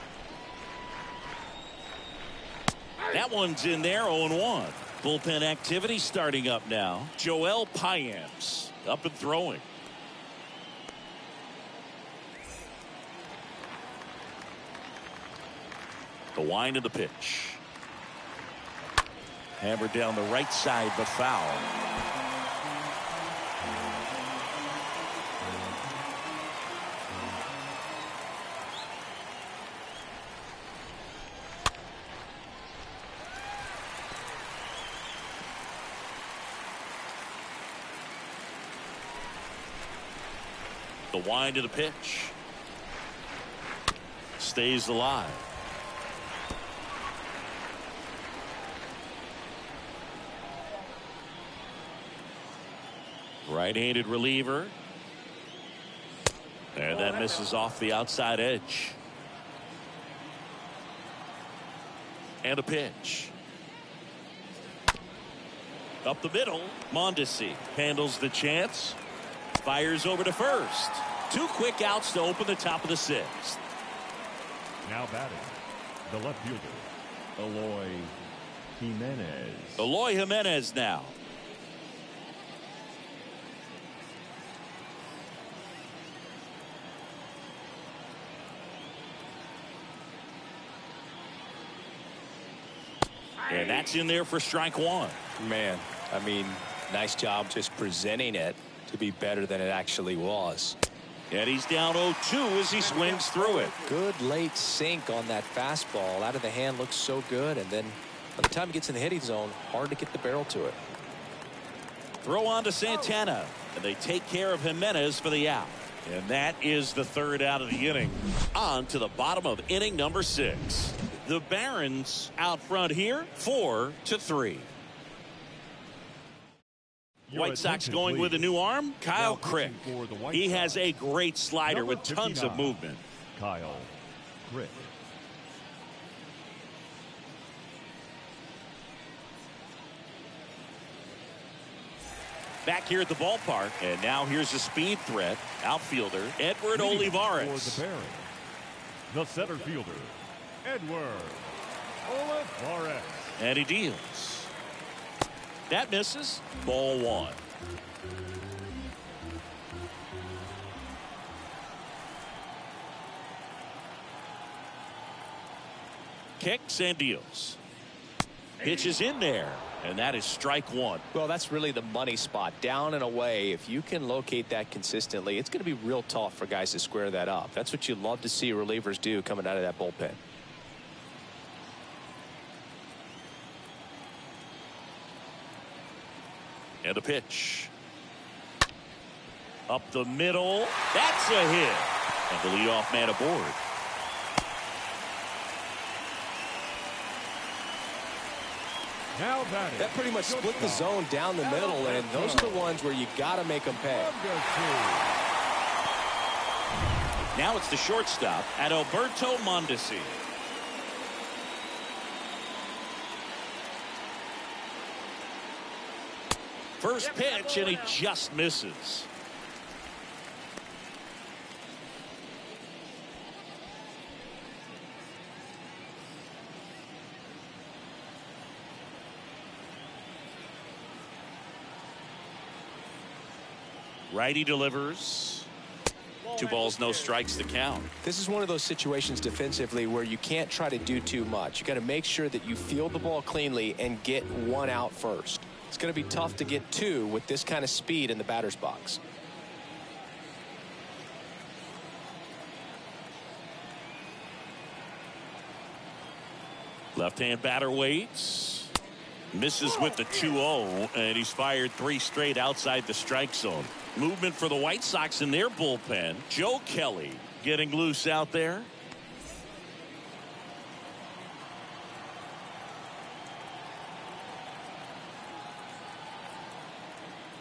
That one's in there, 0-1. Bullpen activity starting up now. Joel Payamps up and throwing. The wind of the pitch. Hammered down the right side, but foul. The wind of the pitch. Stays alive. Right-handed reliever. And that misses off the outside edge. And a pitch. Up the middle. Mondesi handles the chance. Fires over to first. 2 quick outs to open the top of the 6th. Now batting, the left fielder, Eloy Jimenez. Eloy Jimenez now. And that's in there for strike 1. Man, I mean, nice job just presenting it to be better than it actually was. And he's down 0-2 as he swings through it. Good late sink on that fastball. Out of the hand looks so good, and then by the time he gets in the hitting zone, hard to get the barrel to it. Throw on to Santana, and they take care of Jimenez for the out. And that is the 3rd out of the inning. On to the bottom of inning number 6. The Barons out front here, 4-3. White Sox going with a new arm, Kyle Crick. He has a great slider with tons of movement. Kyle Crick. Back here at the ballpark, and now here's a speed threat. Outfielder Edward Olivares. For the Barons, the center fielder, Edward Olivares. And he deals. That misses. Ball 1. Kicks and deals. Pitches in there. And that is strike 1. Well, that's really the money spot. Down and away. If you can locate that consistently, it's going to be real tough for guys to square that up. That's what you love to see relievers do coming out of that bullpen. And a pitch. Up the middle. That's a hit. And the leadoff man aboard. Now batting. That pretty much split the zone down the middle, and those are the ones where you got to make them pay. Now it's the shortstop at Alberto Mondesi. First pitch, and he just misses. Righty delivers. 2 balls, no strikes to count. This is one of those situations defensively where you can't try to do too much. You got to make sure that you field the ball cleanly and get 1 out first. It's going to be tough to get 2 with this kind of speed in the batter's box. Left-hand batter waits. Misses with the 2-0, and he's fired 3 straight outside the strike zone. Movement for the White Sox in their bullpen. Joe Kelly getting loose out there.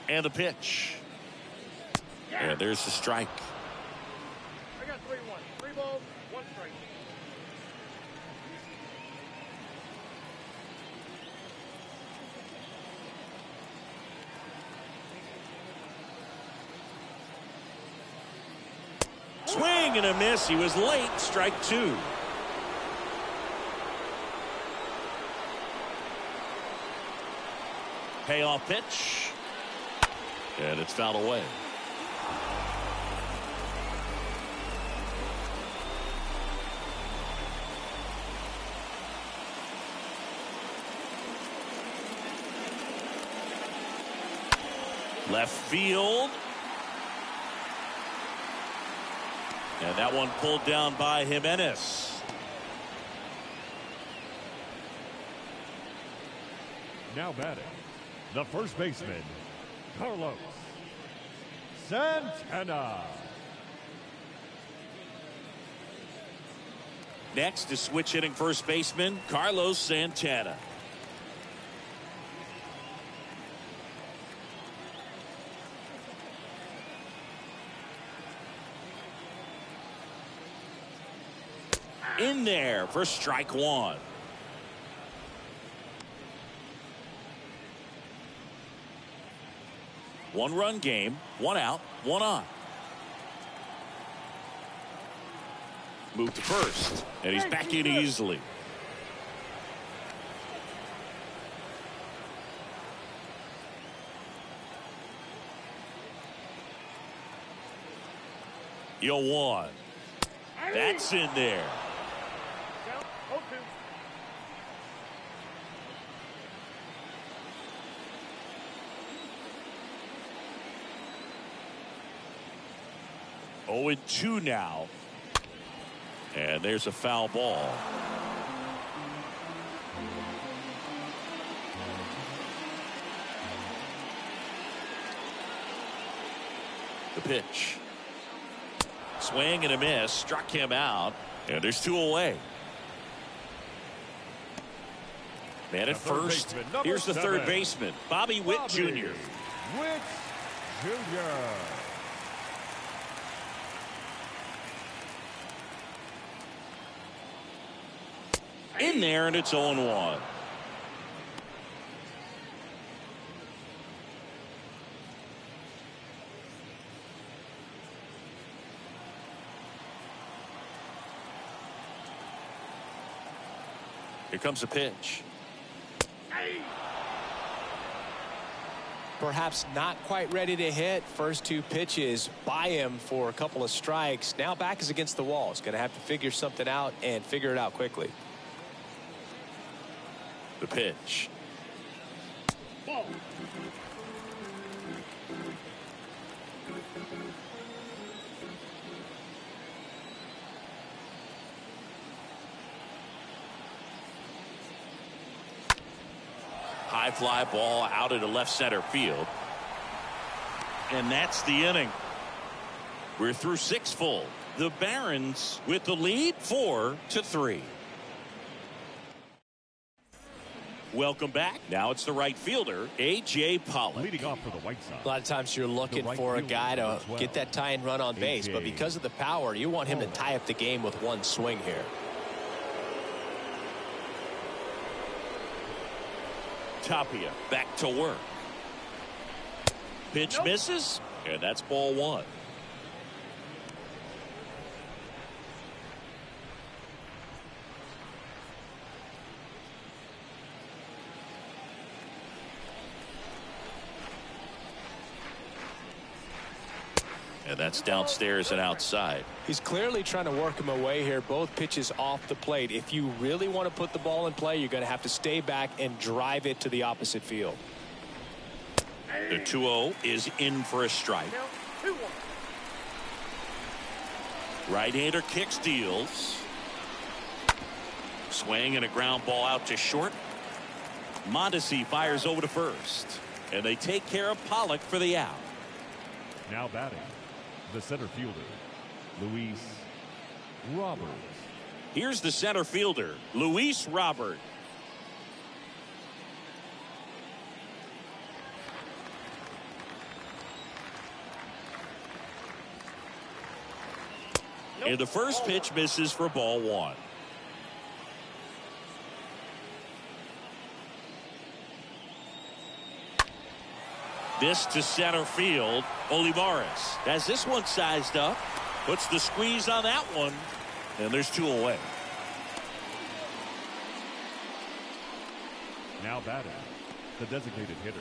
And the pitch. And there's the strike. I got 3-1. 3 balls, 1 strike. Swing and a miss. He was late. Strike 2. Payoff pitch. And it's fouled away. Left field. And that one pulled down by Jimenez. Now batting, the first baseman, Carlos Santana. Next is switch hitting first baseman Carlos Santana. In there for strike 1. One-run game, 1 out, 1 on. Move to first, and he's back in easily. Yo, 1. That's in there. Count 0-2. 0-2 now. And there's a foul ball. The pitch. Swing and a miss. Struck him out. And there's 2 away. Man at first. Here's the third baseman, Bobby Witt Jr. Witt Jr. In there, and it's 0-1. Here comes a pitch. Perhaps not quite ready to hit. First 2 pitches by him for a couple of strikes. Now back is against the wall. He's going to have to figure something out and figure it out quickly. The pitch. Ball. High fly ball out into left center field. And that's the inning. We're through 6 full. The Barons with the lead 4-3. Welcome back. Now it's the right fielder, A.J. Pollock. Leading off for the White Sox. A lot of times you're looking for a guy to get that tying run on base, but because of the power, you want him to tie up the game with 1 swing here. Tapia back to work. Pitch misses, and that's ball 1. And that's downstairs and outside. He's clearly trying to work him away here. Both pitches off the plate. If you really want to put the ball in play, you're going to have to stay back and drive it to the opposite field. The 2-0 is in for a strike. Count 2-1. Right-hander kick steals. Swing and a ground ball out to short. Mondesi fires over to first. And they take care of Pollock for the out. Now batting, the center fielder, Luis Roberts. Here's the center fielder, Luis Robert. And the first pitch misses for ball one. This to center field. Olivares has this one sized up. Puts the squeeze on that one. And there's two away. Now batting, the designated hitter,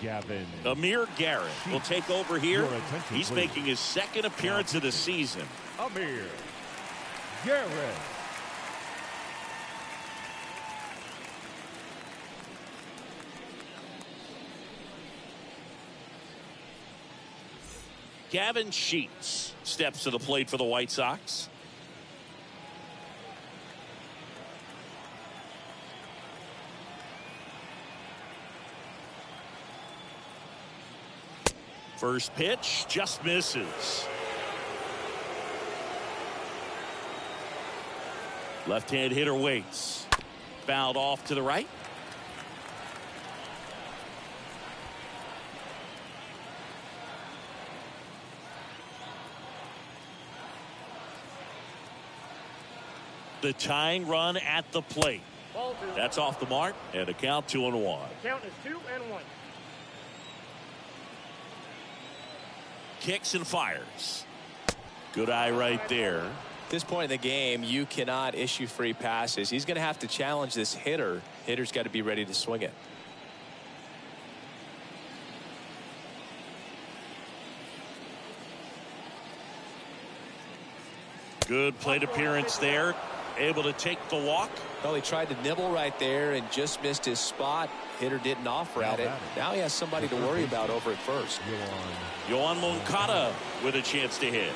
Gavin. Amir Garrett will take over here. He's please. making his second appearance of the season. Amir Garrett. Gavin Sheets steps to the plate for the White Sox. First pitch just misses. Left-hand hitter waits. Fouled off to the right. The tying run at the plate. Ball two. That's off the mark, and a count 2-1. Count is 2-1. Kicks and fires. Good eye right there. At this point in the game, you cannot issue free passes. He's going to have to challenge this hitter. Hitter's got to be ready to swing it. Good plate appearance there. Able to take the walk. Well, he tried to nibble right there and just missed his spot. Hitter didn't offer at it. Now he has somebody to worry about over at first. Yohan Moncada with a chance to hit.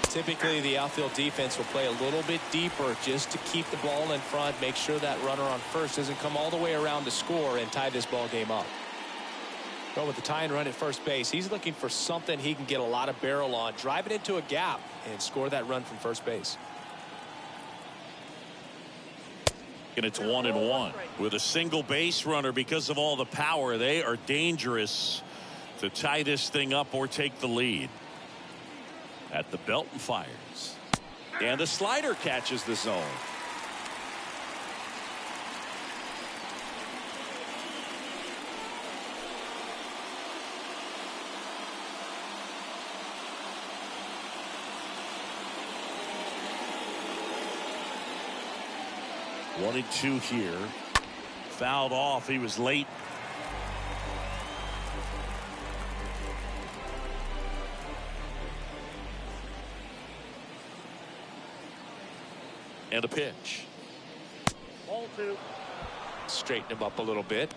Typically, the outfield defense will play a little bit deeper just to keep the ball in front, make sure that runner on first doesn't come all the way around to score and tie this ball game up. But with the tying run at first base, he's looking for something he can get a lot of barrel on, drive it into a gap, and score that run from first base. And it's 1-1 with a single base runner. Because of all the power, they are dangerous to tie this thing up or take the lead. At the belt and fires. And the slider catches the zone. One and two here. Fouled off. He was late. And a pitch. Ball two. Straighten him up a little bit.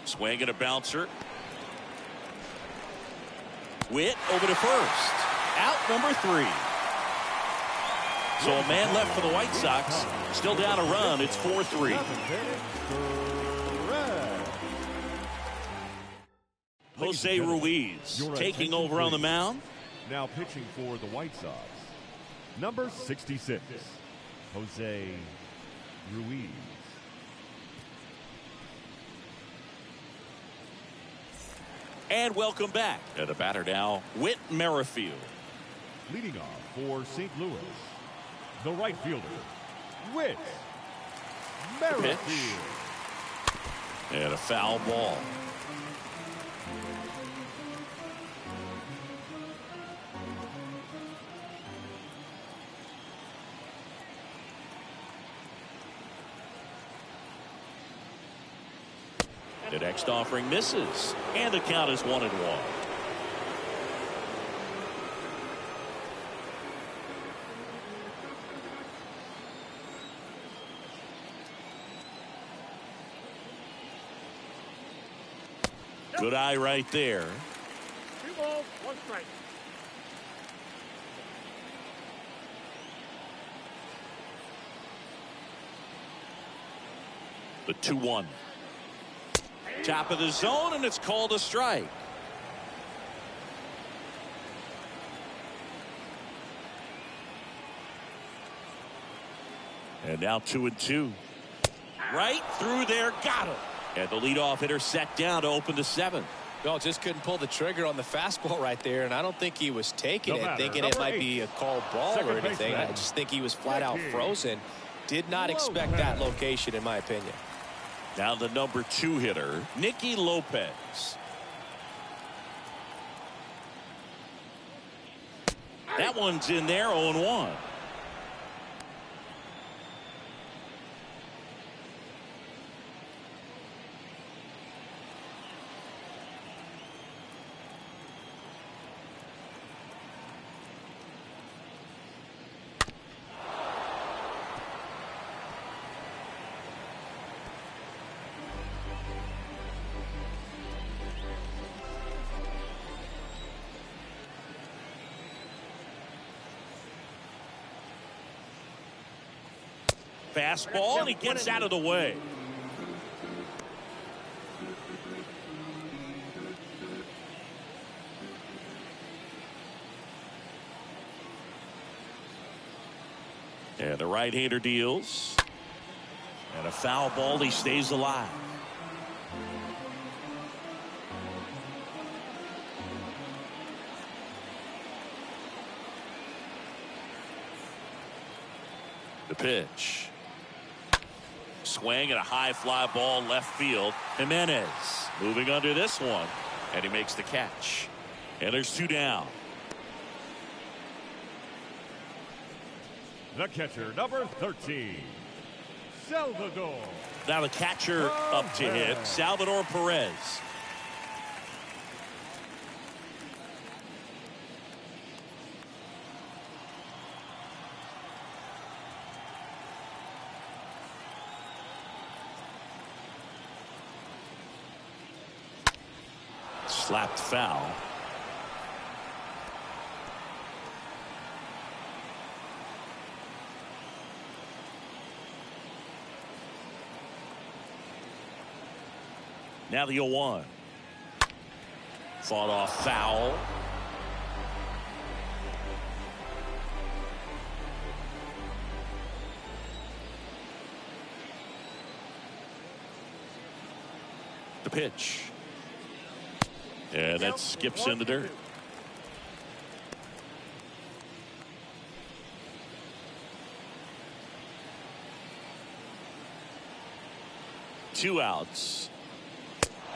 Swing and a bouncer. Witt over to first. Out number 3. So a man left for the White Sox. Still down a run. It's 4-3. Jose Ruiz taking over on the mound. Now pitching for the White Sox, number 66, Jose Ruiz. And welcome back. And a batter now, Whit Merrifield. Leading off for St. Louis, the right fielder, Whit Merrifield. And a foul ball. The next offering misses, and the count is 1-1. Good eye right there. 2 balls, 1 strike. The 2-1. Top of the zone, and it's called a strike. And now 2-2. Right through there, got him. And the leadoff hitter set down to open the 7th. Well, just couldn't pull the trigger on the fastball right there, and I don't think he was taking it, thinking it might be a called ball or anything. I just think he was flat out frozen. Did not expect that location, in my opinion. Now the number 2 hitter, Nicky Lopez. That one's in there, 0-1. Fastball, and he gets out of the way. And the right-hander deals. And a foul ball, he stays alive. The pitch. Swing and a high fly ball left field. Jimenez moving under this one, and he makes the catch. And there's 2 down. The catcher, number 13, Salvador. Now the catcher up to hit, Salvador Perez. Slapped foul. Now the 0-1. Fought off foul. The pitch. Yeah, that skips in the dirt. Two outs.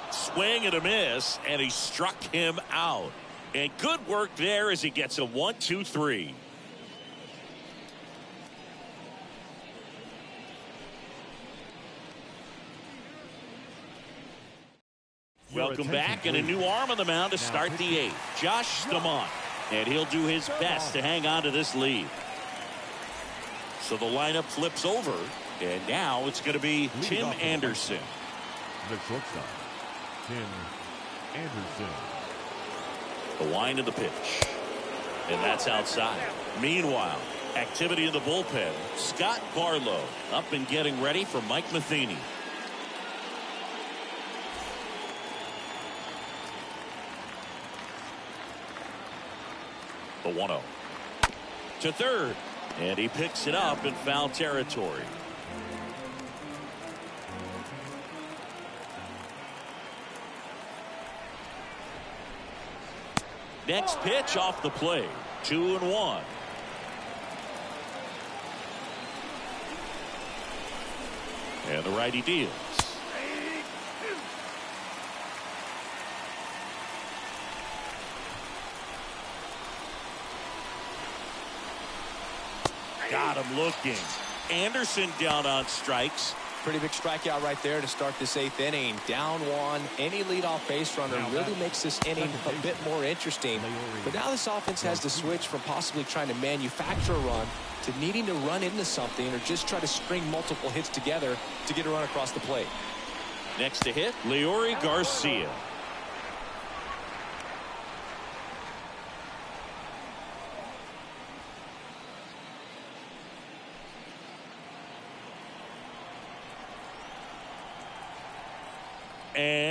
Swing and a miss, and he struck him out. And good work there as he gets a 1-2-3. Welcome back, and a new arm on the mound to start the 8th. Josh Stamont, and he'll do his best to hang on to this lead. So the lineup flips over, and now it's going to be Tim Anderson. The shortstop, Tim Anderson. The wind of the pitch, and that's outside. Meanwhile, activity in the bullpen. Scott Barlow up and getting ready for Mike Matheny. The 1-0 to third, and he picks it up in foul territory. Next pitch off the plate. 2-1. And the righty deals. Got him looking. Anderson down on strikes. Pretty big strikeout right there to start this 8th inning. Down 1. Any leadoff base runner really makes this inning a bit more interesting. But now this offense has to switch from possibly trying to manufacture a run to needing to run into something or just try to string multiple hits together to get a run across the plate. Next to hit, Leori Garcia.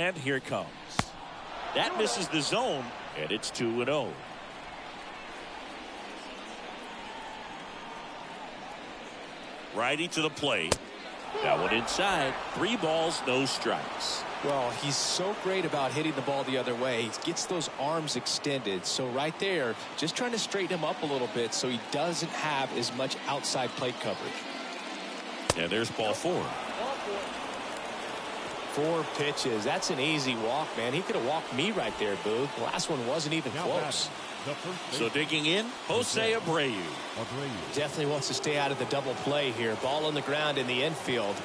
And here it comes. That misses the zone, and it's 2-0. Righty to the plate. That one inside. 3 balls, no strikes. Well, he's so great about hitting the ball the other way. He gets those arms extended. So right there, just trying to straighten him up a little bit so he doesn't have as much outside plate coverage. And there's ball 4. 4 pitches. That's an easy walk, man. He could have walked me right there, Boo. The last one wasn't even close. So digging in, Jose Abreu. Definitely wants to stay out of the double play here. Ball on the ground in the infield.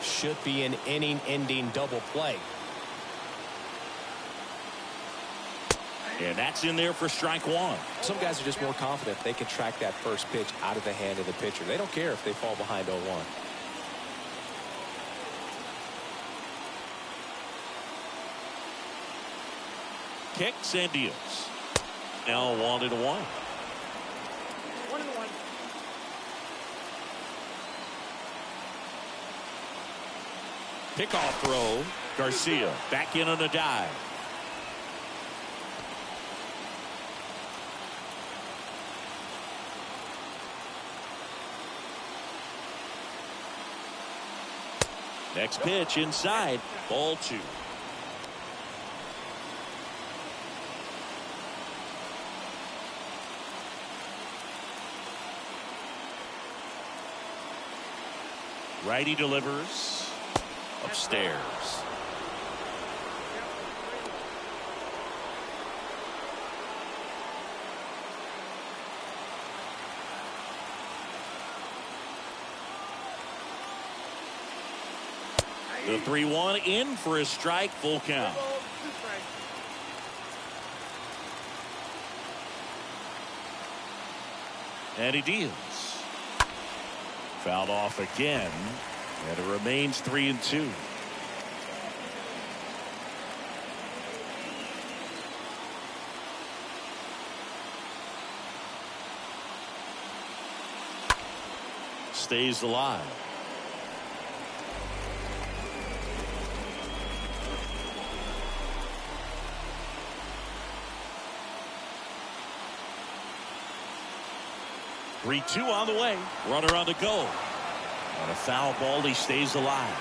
Should be an inning-ending double play. And that's in there for strike 1. Some guys are just more confident they can track that first pitch out of the hand of the pitcher. They don't care if they fall behind 0-1. Kicks and deals. Now 1-1. 1-1. Pickoff throw. Garcia back in on a dive. Next pitch inside. Ball 2. Righty delivers upstairs. The 3-1 in for a strike, full count. And he deals. Fouled off again, and it remains 3-2. Stays alive. Three-two on the way. Runner on the go. On a foul ball, he stays alive.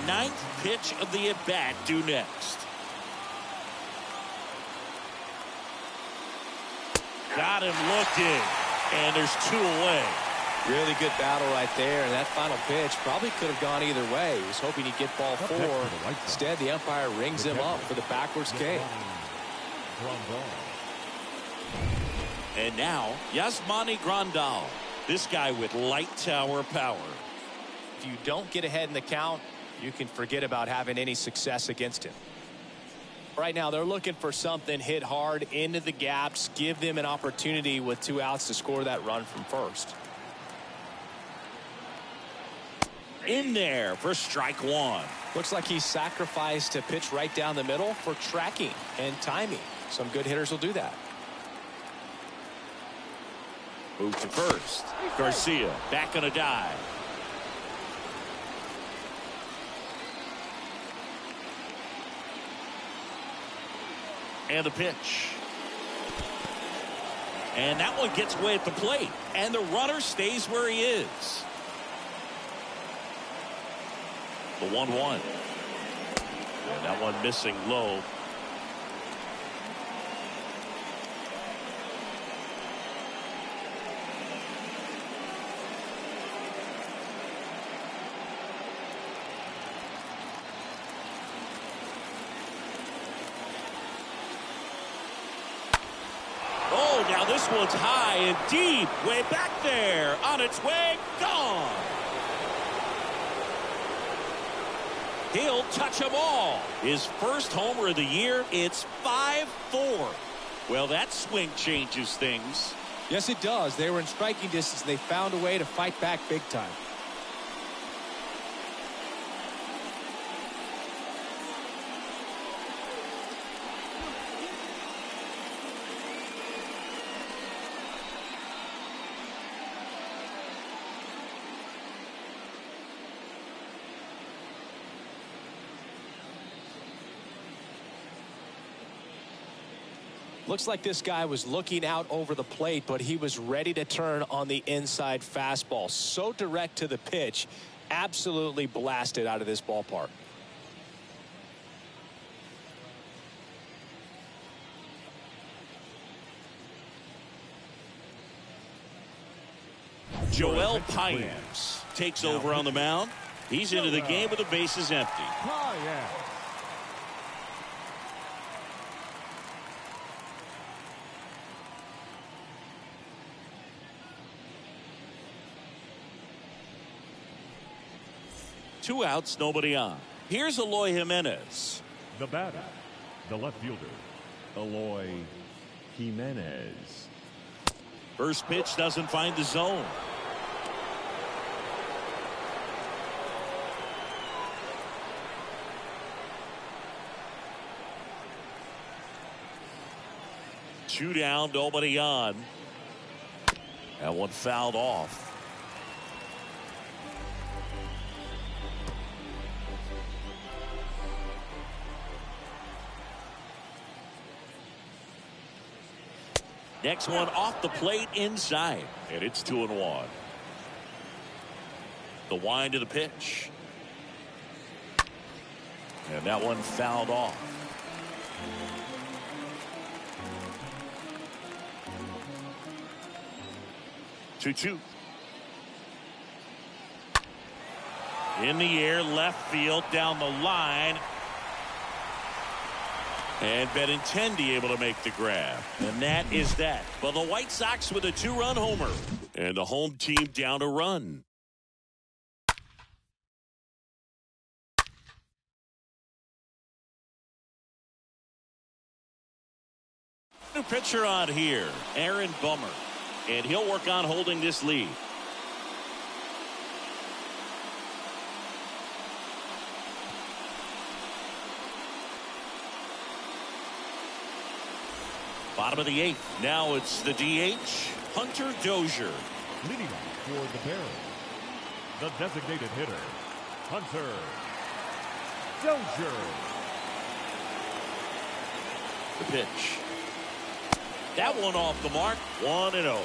Ninth pitch of the at-bat due next. Got him looking, and there's 2 away. Really good battle right there, and that final pitch probably could have gone either way. He was hoping he'd get ball 4. Instead, the umpire rings him up for the backwards K. And now, Yasmani Grandal. This guy with light tower power. If you don't get ahead in the count, you can forget about having any success against him. Right now, they're looking for something hit hard into the gaps, give them an opportunity with 2 outs to score that run from first. In there for strike 1. Looks like he sacrificed a pitch right down the middle for tracking and timing. Some good hitters will do that. Move to first. Garcia back on a dive. And the pitch. And that one gets away at the plate. And the runner stays where he is. The 1-1. And that one missing low. Oh, now this one's high and deep. Way back there. On its way. Gone. He'll touch them all. His first homer of the year. It's 5-4. Well, that swing changes things. Yes, it does. They were in striking distance. They found a way to fight back big time. Looks like this guy was looking out over the plate, but he was ready to turn on the inside fastball. So direct to the pitch, absolutely blasted out of this ballpark. Joel Paynes takes over on the mound. He's into the game with the bases empty. Two outs, nobody on. Here's Eloy Jimenez. The batter, the left fielder, Eloy Jimenez. First pitch doesn't find the zone. Two down, nobody on. That one fouled off. Next one off the plate inside, and it's 2-1. The wind to the pitch. And that one fouled off. Two. In the air, left field, down the line. And Benintendi able to make the grab. And that is that. But the White Sox with a 2-run homer. And the home team down a run. New pitcher on here, Aaron Bummer. And he'll work on holding this lead. Bottom of the 8th. Now it's the DH, Hunter Dozier. Leading off for the Barons, the designated hitter, Hunter Dozier. The pitch. That one off the mark. 1-0.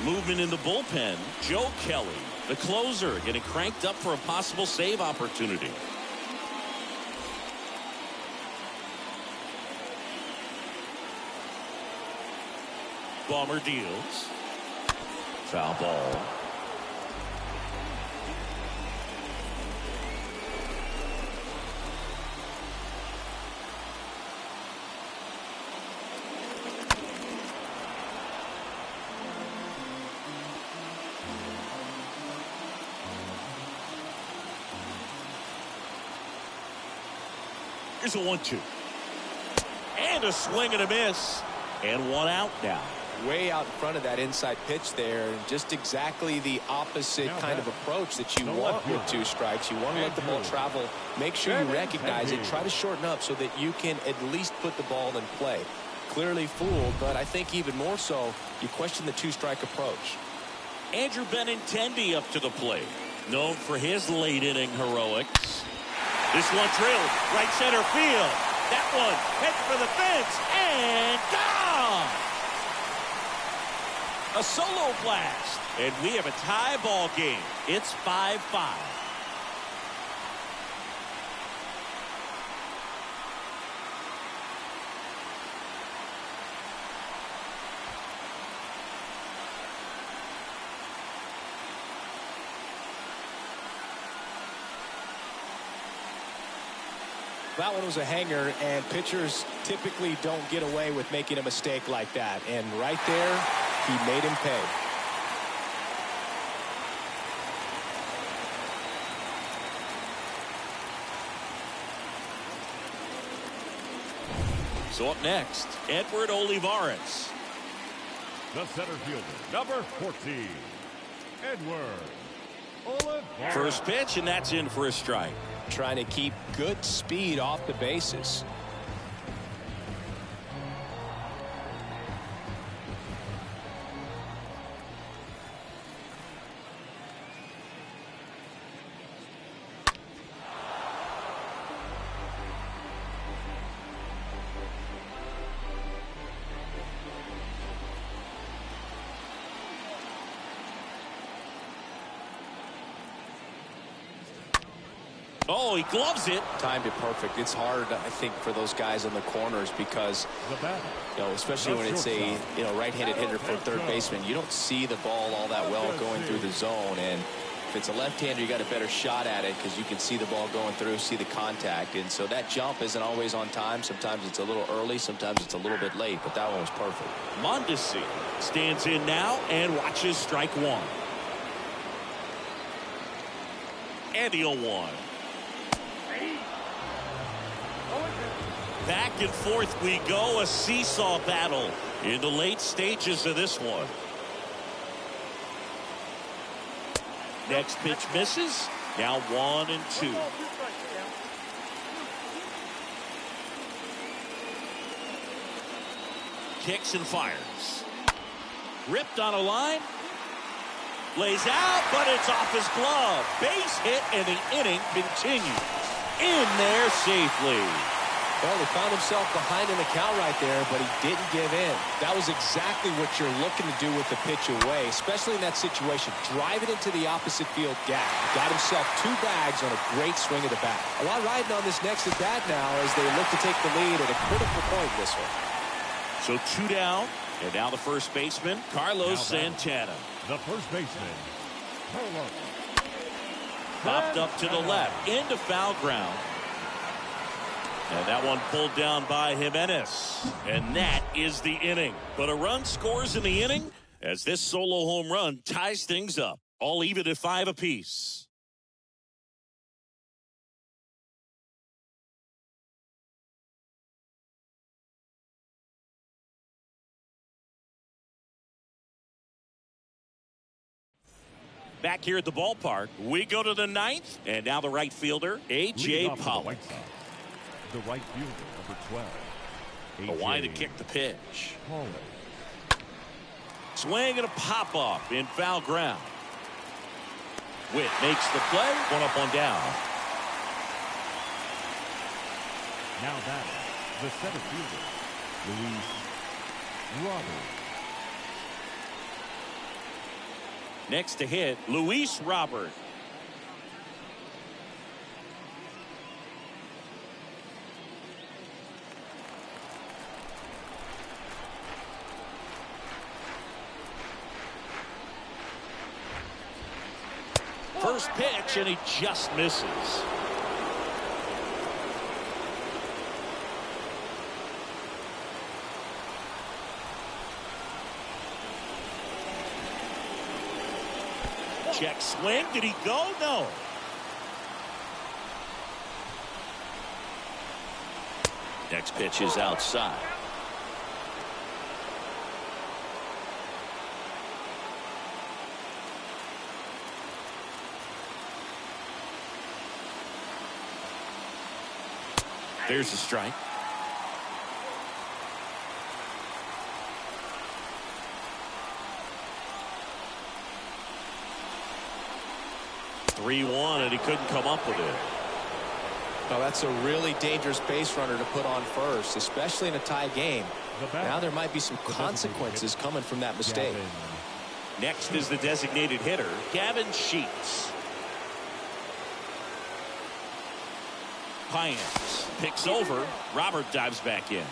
Movement in the bullpen. Joe Kelly, the closer, getting cranked up for a possible save opportunity. Bomber deals. Foul ball. Here's a 1-2. And a swing and a miss. And one out now. Way out in front of that inside pitch there, and just exactly the opposite kind of approach that you want with 2 strikes. You want to let the ball travel, make sure you recognize it, try to shorten up so that you can at least put the ball in play. Clearly fooled, but I think even more so, you question the 2-strike approach. Andrew Benintendi up to the plate, known for his late inning heroics. This one drilled right center field. That one heading for the fence and gone. A solo blast, and we have a tie ball game. It's 5-5. That one was a hanger, and pitchers typically don't get away with making a mistake like that. And right there, he made him pay. So up next, Edward Olivares. The center fielder, number 14, Edward Olivares. First pitch, and that's in for a strike. Trying to keep good speed off the bases. Oh, he gloves it. Timed it perfect. It's hard, I think, for those guys in the corners because, especially when it's a, right-handed hitter for third baseman, you don't see the ball all that well going through the zone. And if it's a left-hander, you got a better shot at it because you can see the ball going through, see the contact. And so that jump isn't always on time. Sometimes it's a little early. Sometimes it's a little bit late. But that one was perfect. Mondesi stands in now and watches strike one. And the 0-1. Back and forth we go, a seesaw battle in the late stages of this one. Next pitch misses. Now 1-2. Kicks and fires. Ripped on a line. Lays out, but it's off his glove. Base hit, and the inning continues. In there safely. Well, he found himself behind in the count right there, but he didn't give in. That was exactly what you're looking to do with the pitch away, especially in that situation. Drive it into the opposite field gap. Got himself 2 bags on a great swing of the bat. A lot riding on this next at bat now as they look to take the lead at a critical point in this one. So 2 down, and now the first baseman, Carlos Santana. The first baseman, Carlos. Popped up to the left, into foul ground. And that one pulled down by Jimenez. And that is the inning. But a run scores in the inning as this solo home run ties things up. All even at 5 apiece. Back here at the ballpark, we go to the 9th. And now the right fielder, A.J. Pollock. The right fielder, number 12. Hawaii to kick the pitch. Pollock. Swing and a pop-off in foul ground. Witt makes the play. 1 up, 1 down. Now that the center fielder, Luis Robert. Next to hit, Luis Robert. First pitch, and he just misses. Check swing. Did he go? No. Next pitch is outside. There's a strike. (3-1), and he couldn't come up with it. Well, that's a really dangerous base runner to put on first, especially in a tie game. Now there might be some consequences coming from that mistake. Next is the designated hitter, Gavin Sheets. Pines picks over. Robert dives back in.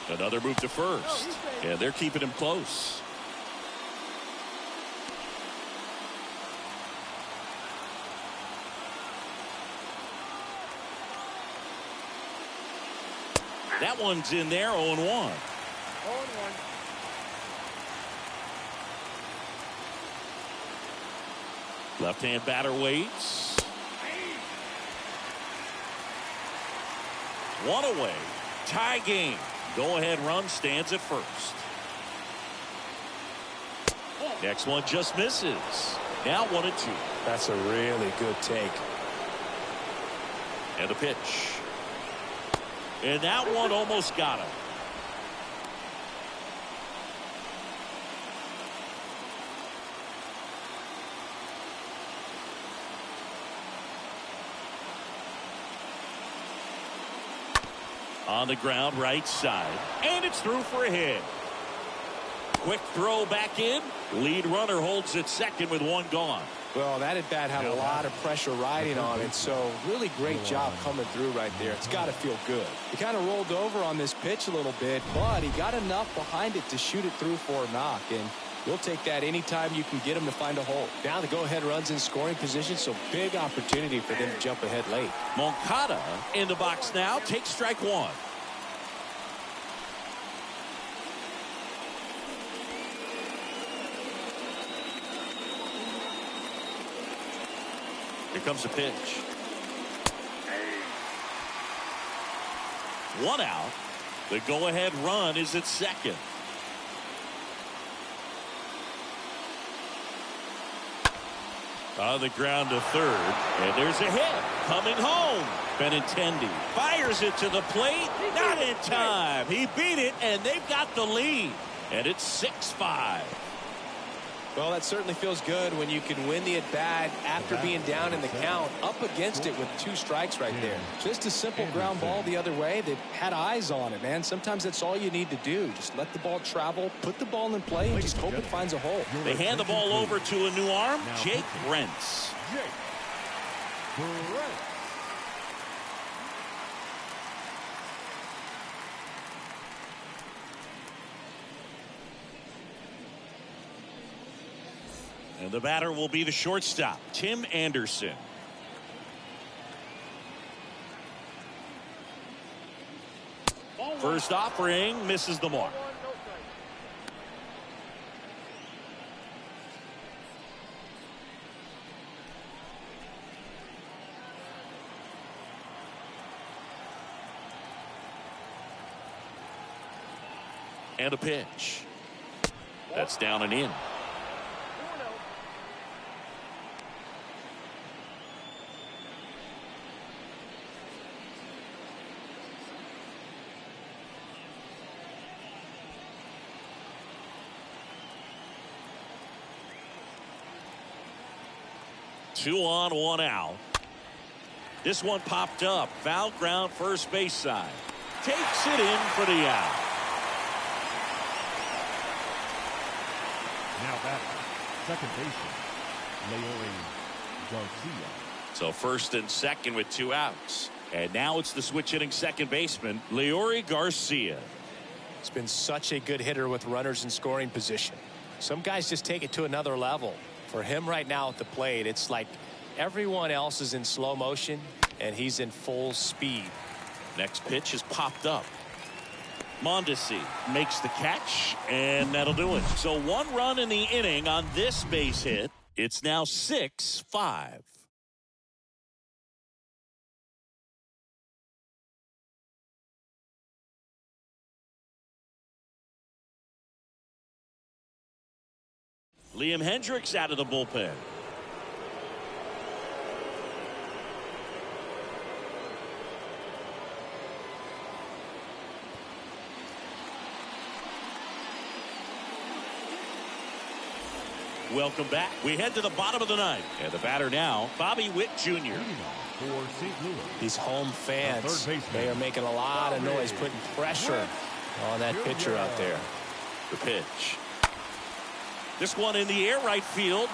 Another move to first, and they're keeping him close. That one's in there, 0-1. 0-1. Left-hand batter waits. 1 away. Tie game. Go-ahead run stands at first. Next one just misses. Now 1-2. That's a really good take. And the pitch. And that one almost got him. On the ground, right side. And it's through for a hit. Quick throw back in. Lead runner holds at second with one gone. Well, that at bat had a lot of pressure riding on it, so really great job coming through right there. It's got to feel good. He kind of rolled over on this pitch a little bit, but he got enough behind it to shoot it through for a knock, and you'll take that anytime you can get him to find a hole. Now the go-ahead runs in scoring position, so big opportunity for them to jump ahead late. Moncada in the box now. Takes strike one. Here comes a pitch. One out. The go-ahead run is at second. On the ground to third. And there's a hit. Coming home. Benintendi fires it to the plate. Not in time. He beat it, and they've got the lead. And it's 6-5. Well, that certainly feels good when you can win the at-bat after being down in the count, up against it with 2 strikes right there. Just a simple ground ball the other way that had eyes on it, man. Sometimes that's all you need to do. Just let the ball travel, put the ball in play, and just hope it finds a hole. They hand the ball over to a new arm, Jake Brentz. And the batter will be the shortstop, Tim Anderson. First offering misses the mark. And a pitch. That's down and in. Two on, one out. This one popped up. Foul ground, first base side. Takes it in for the out. Now back, second baseman, Leori Garcia. So first and second with 2 outs. And now it's the switch hitting second baseman, Leori Garcia. It's been such a good hitter with runners in scoring position. Some guys just take it to another level. For him right now at the plate, it's like everyone else is in slow motion and he's in full speed. Next pitch is popped up. Mondesi makes the catch, and that'll do it. So 1 run in the inning on this base hit. It's now 6-5. Liam Hendricks out of the bullpen. Welcome back. We head to the bottom of the ninth. And the batter now, Bobby Witt Jr. For St. Louis. These home fans, they are making a lot of noise, putting pressure on that pitcher out there. The pitch. This one in the air, right field.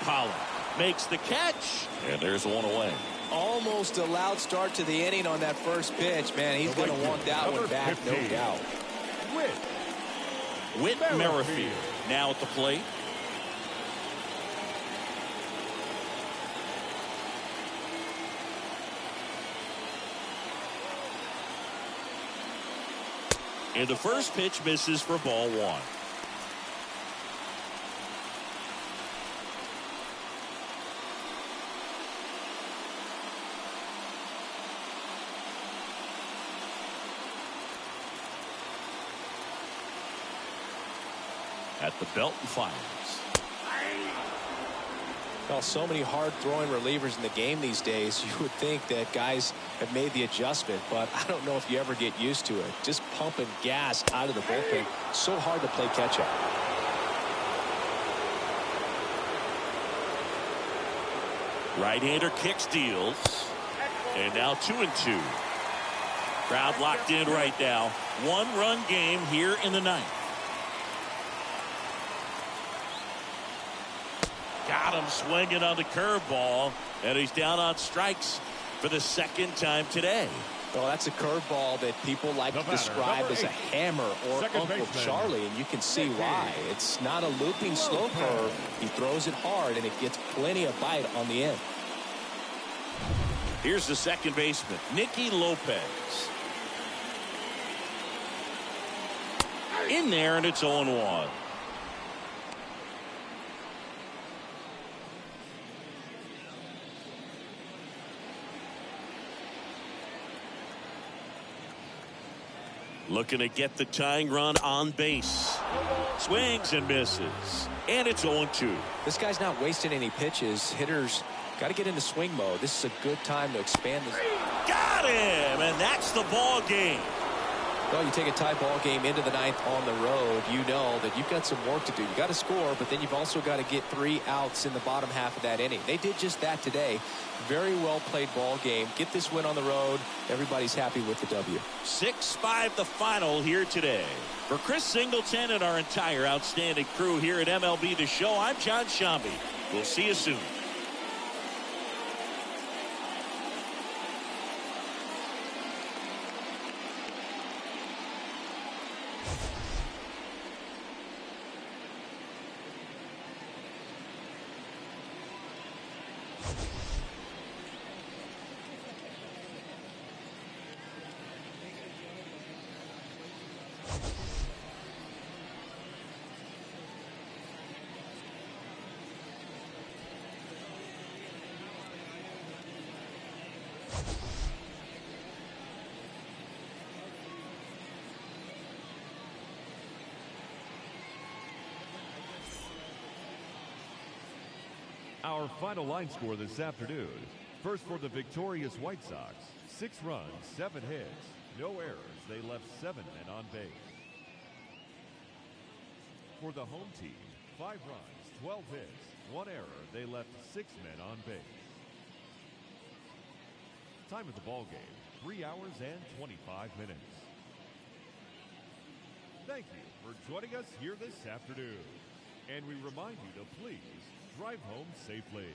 Pollock makes the catch, and there's one away. Almost a loud start to the inning on that first pitch, man. He's going to want that one back, no doubt. Whit Merrifield now at the plate. And the first pitch misses for ball 1. At the belt and fires. Well, so many hard-throwing relievers in the game these days, you would think that guys have made the adjustment, but I don't know if you ever get used to it. Just pumping gas out of the bullpen, so hard to play catch-up. Right-hander kicks, deals. And now 2-2. Crowd locked in right now. 1-run game here in the ninth. him swinging on the curveball, and he's down on strikes for the second time today. Well, that's a curveball that people like to describe as a hammer or Uncle Charlie, and you can see why. It's not a looping slow curve. He throws it hard, and it gets plenty of bite on the end. Here's the second baseman, Nicky Lopez. In there, and it's 0-1. Looking to get the tying run on base. Swings and misses. And it's 0-2. This guy's not wasting any pitches. Hitters got to get into swing mode. This is a good time to expand this. Got him! And that's the ball game. Well, you take a tie ball game into the ninth on the road, you know that you've got some work to do. You got to score, but then you've also got to get 3 outs in the bottom half of that inning. They did just that today. Very well played ball game. Get this win on the road. Everybody's happy with the W. 6-5 the final here today. For Chris Singleton and our entire outstanding crew here at MLB The Show, I'm John Shambi. We'll see you soon. Our final line score this afternoon. First for the victorious White Sox, 6 runs, 7 hits, no errors. They left 7 men on base. For the home team, 5 runs, 12 hits, 1 error. They left 6 men on base. Time of the ball game, 3 hours and 25 minutes. Thank you for joining us here this afternoon. And we remind you to please drive home safely.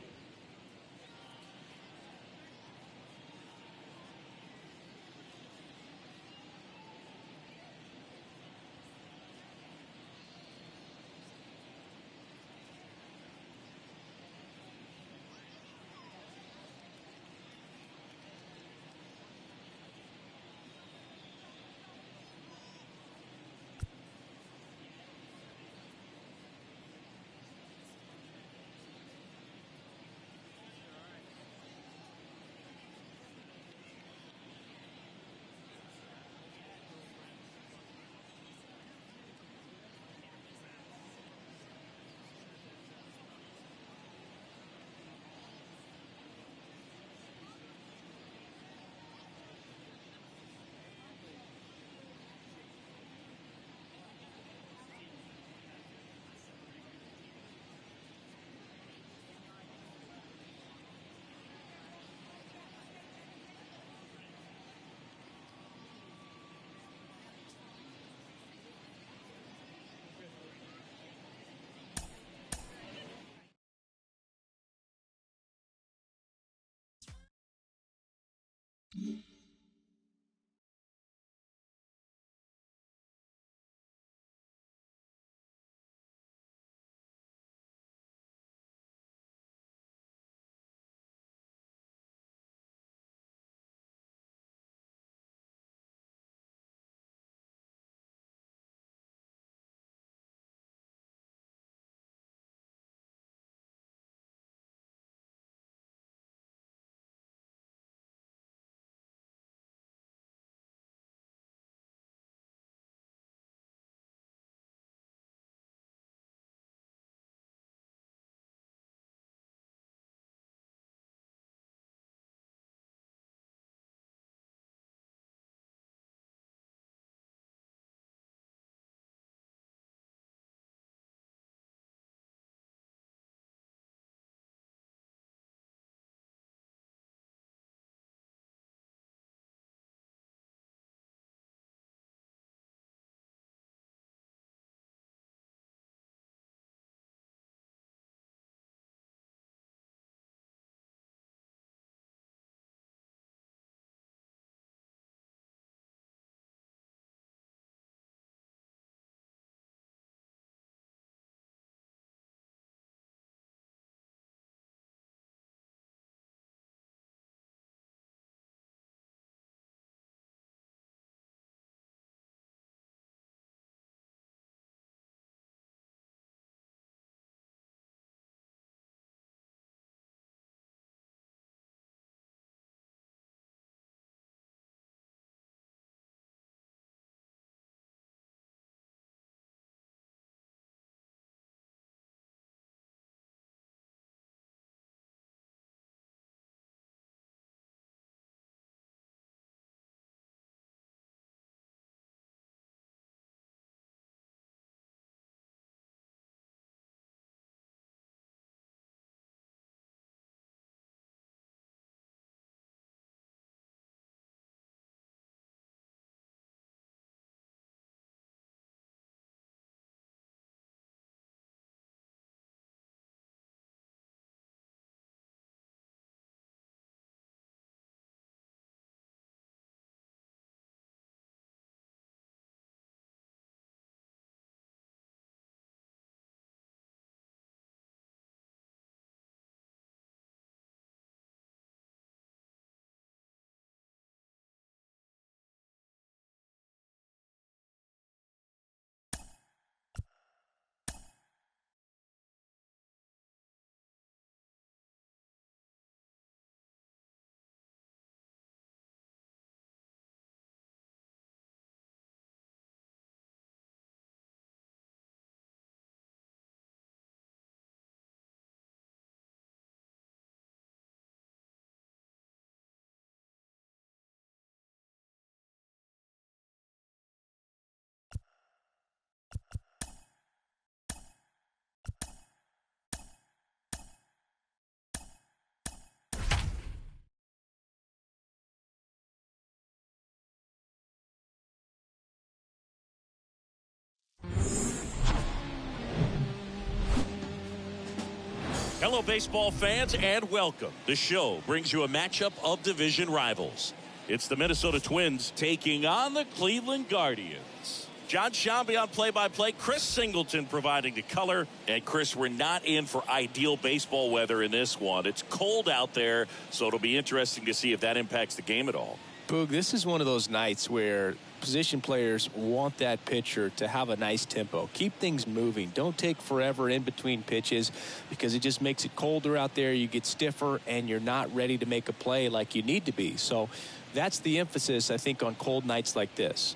Hello, baseball fans, and welcome. The show brings you a matchup of division rivals. It's the Minnesota Twins taking on the Cleveland Guardians. John Shambi on play-by-play, Chris Singleton providing the color. And Chris, we're not in for ideal baseball weather in this one. It's cold out there, so it'll be interesting to see if that impacts the game at all. Boog, this is one of those nights where position players want that pitcher to have a nice tempo. Keep things moving. Don't take forever in between pitches because it just makes it colder out there. You get stiffer and you're not ready to make a play like you need to be. So that's the emphasis, I think, on cold nights like this.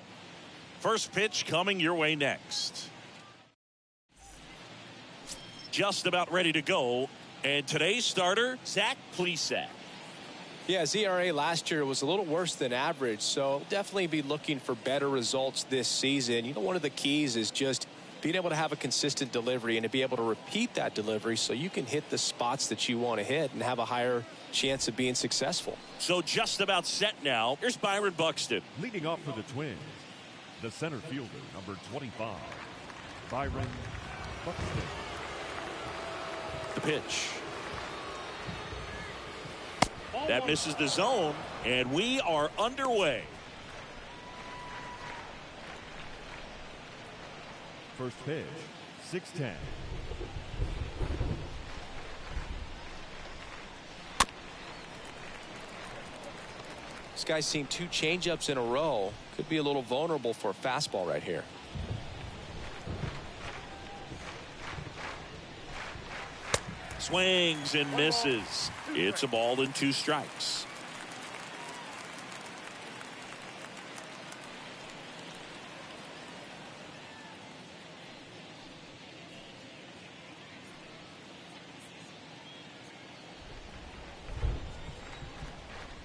First pitch coming your way next. Just about ready to go. And today's starter, Zach Plesac. Yeah, his ERA last year was a little worse than average, so definitely be looking for better results this season. You know, one of the keys is just being able to have a consistent delivery and to be able to repeat that delivery so you can hit the spots that you want to hit and have a higher chance of being successful. So just about set now. Here's Byron Buxton. Leading off for the Twins, the center fielder, number 25, Byron Buxton. The pitch. That misses the zone, and we are underway. First pitch, 6-10. This guy's seen 2 changeups in a row. Could be a little vulnerable for a fastball right here. Swings and misses. It's a ball and 2 strikes.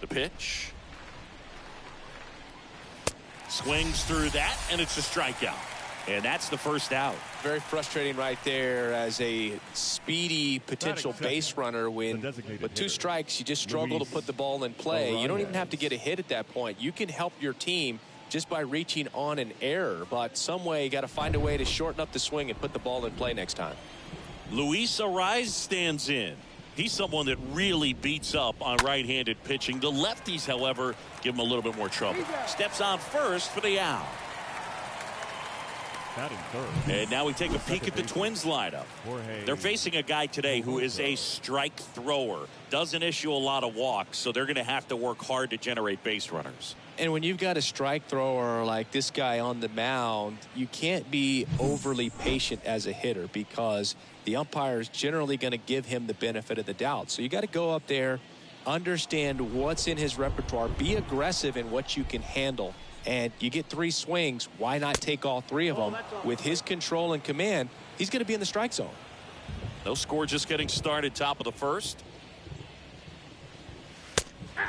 The pitch. Swings through that, and it's a strikeout. And that's the first out. Very frustrating right there as a speedy potential base runner when with 2 strikes you just struggle to put the ball in play. You don't even have to get a hit at that point. You can help your team just by reaching on an error, but some way you got to find a way to shorten up the swing and put the ball in play next time. Luis Arraez stands in. He's someone that really beats up on right-handed pitching. The lefties, however, give him a little bit more trouble. Steps on first for the out. And now we take a peek at the Twins lineup. They're facing a guy today who is a strike thrower. Doesn't issue a lot of walks, so they're going to have to work hard to generate base runners. And when you've got a strike thrower like this guy on the mound, you can't be overly patient as a hitter because the umpire is generally going to give him the benefit of the doubt. So you got to go up there, understand what's in his repertoire, be aggressive in what you can handle. And you get 3 swings, why not take all 3 of them? With his control and command, he's going to be in the strike zone. No score, just getting started, top of the first.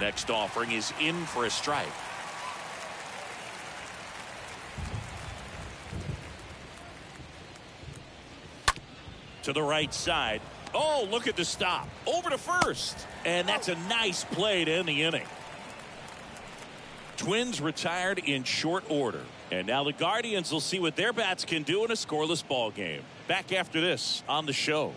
Next offering is in for a strike. To the right side. Oh, look at the stop. Over to first. And that's a nice play to end the inning. Twins retired in short order. And now the Guardians will see what their bats can do in a scoreless ball game. Back after this on the show.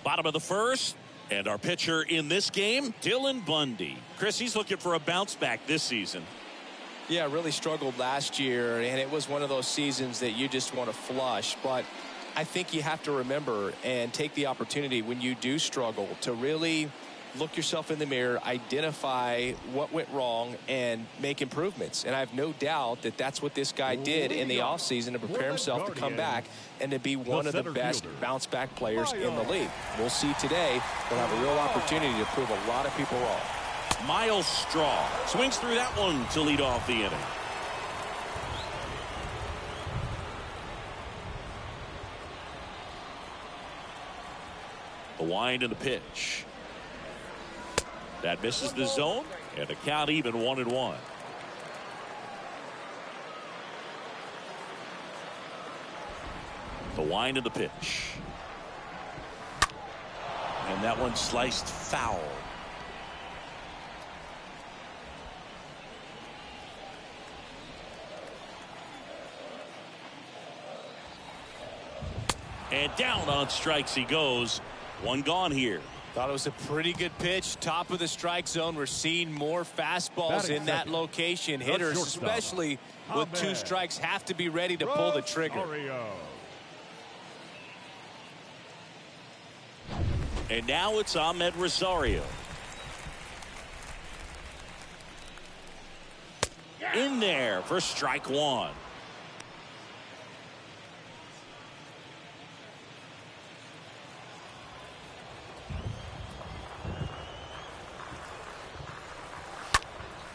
Bottom of the first. And our pitcher in this game, Dylan Bundy. Chris, he's looking for a bounce back this season. Yeah, really struggled last year, and it was one of those seasons that you just want to flush. But I think you have to remember and take the opportunity when you do struggle to really look yourself in the mirror, identify what went wrong, and make improvements. And I have no doubt that that's what this guy did in the offseason to prepare himself to come back and to be one of the best bounce-back players in the league. We'll see today. We'll have a real opportunity to prove a lot of people wrong. Miles Straw swings through that one to lead off the inning. The wind and the pitch. That misses the zone, and the count even 1-1. The wind and the pitch. And that one sliced foul. And down on strikes he goes. One gone here. Thought it was a pretty good pitch. Top of the strike zone. We're seeing more fastballs in that location. Hitters, especially with 2 strikes, have to be ready to pull the trigger. And now it's Ahmed Rosario. In there for strike 1.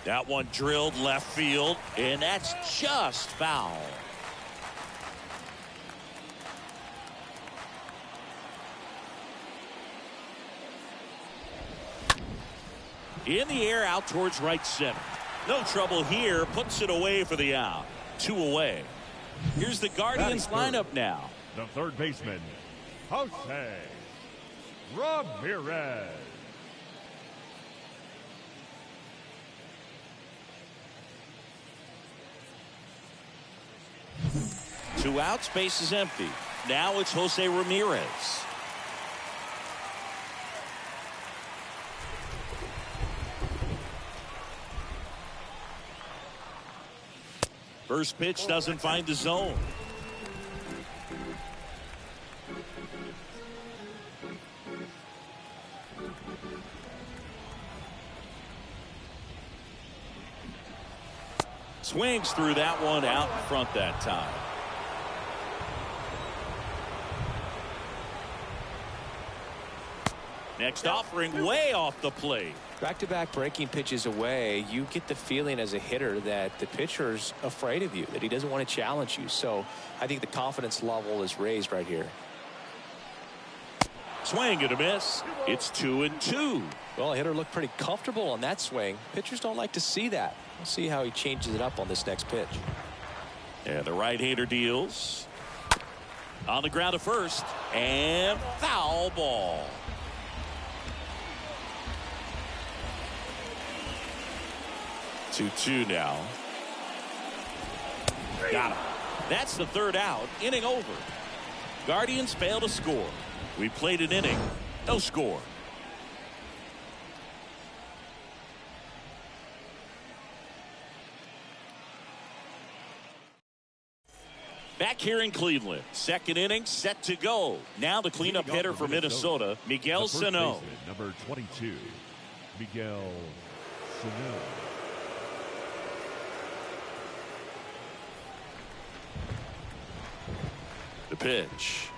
That one drilled left field, and that's just foul. In the air out towards right center. No trouble here. Puts it away for the out. 2 away. Here's the Guardians lineup now. The third baseman, Jose Ramirez. 2 outs, base is empty. Now it's Jose Ramirez. First pitch doesn't find the zone. Swings through that one out in front that time. Next offering way off the plate. Back-to-back breaking pitches away, you get the feeling as a hitter that the pitcher's afraid of you, that he doesn't want to challenge you. So I think the confidence level is raised right here. Swing and a miss. It's 2-2. Well, a hitter looked pretty comfortable on that swing. Pitchers don't like to see that. We'll see how he changes it up on this next pitch. And the right-hander deals. On the ground to first. And foul ball. 2-2 now. Got him. That's the third out. Inning over. Guardians fail to score. We played an inning. No score. Back here in Cleveland. Second inning set to go. Now the cleanup hitter for Minnesota, Miguel Sano. Number 22, Miguel Sano. The pitch.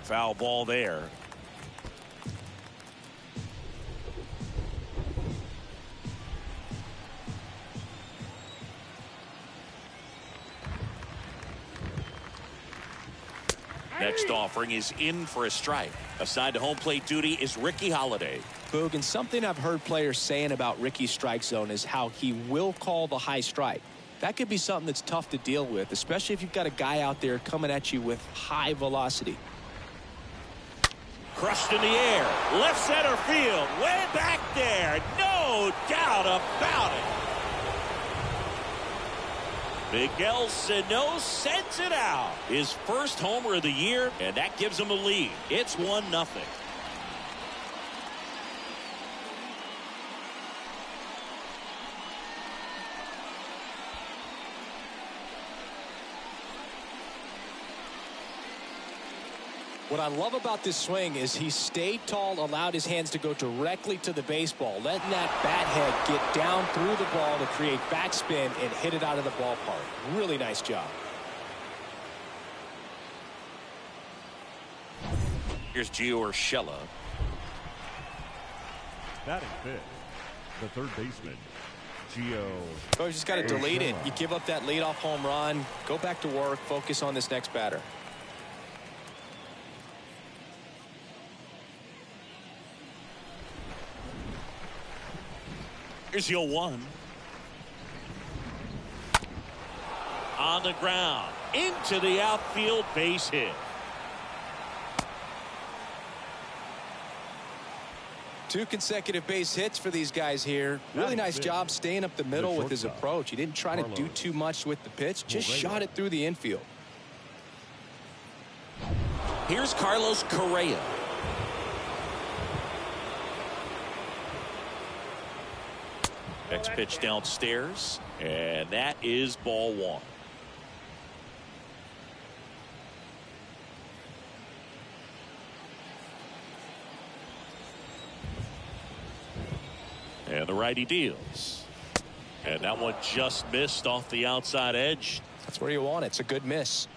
Foul ball there. Next offering is in for a strike. Assigned to home plate duty is Ricky Holiday. Boog, and something I've heard players saying about Ricky's strike zone is how he will call the high strike. That could be something that's tough to deal with, especially if you've got a guy out there coming at you with high velocity. Crushed in the air. Left center field. Way back there. No doubt about it. Miguel Sano sends it out. His first homer of the year, and that gives him a lead. It's 1-0. What I love about this swing is he stayed tall, allowed his hands to go directly to the baseball, letting that bat head get down through the ball to create backspin and hit it out of the ballpark. Really nice job. Here's Gio Urshela. Batting fifth, the third baseman, Gio. Oh, you just got to delete it. You give up that leadoff home run, go back to work, focus on this next batter. Here's the 0-1. On the ground. Into the outfield, base hit. Two consecutive base hits for these guys here. Really nice job staying up the middle with his approach. He didn't try to do too much with the pitch, just shot it through the infield. Here's Carlos Correa. Next pitch downstairs, and that is ball one. And the righty deals. And that one just missed off the outside edge. That's where you want it. It's a good miss.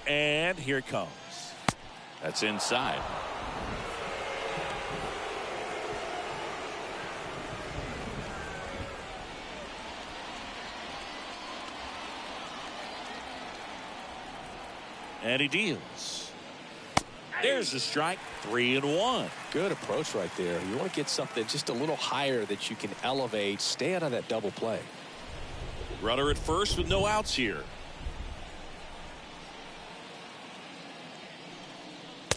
And here it comes. That's inside. And he deals. There's the strike. 3-1. Good approach right there. You want to get something just a little higher that you can elevate. Stay out of that double play. Runner at first with no outs here.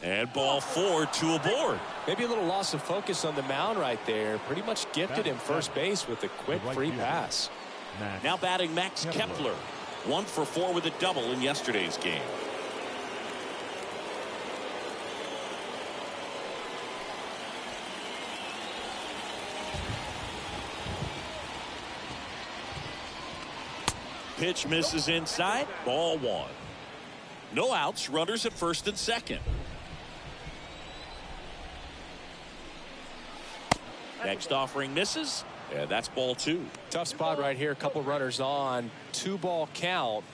And ball four, 2 aboard. Maybe a little loss of focus on the mound right there. Pretty much gifted him first base with a quick free pass. Now batting Max Kepler. 1 for 4 with a double in yesterday's game. Pitch misses inside. Ball 1. No outs. Runners at first and second. Next offering misses. And that's ball 2. Tough spot right here. A couple runners on. 2-ball count.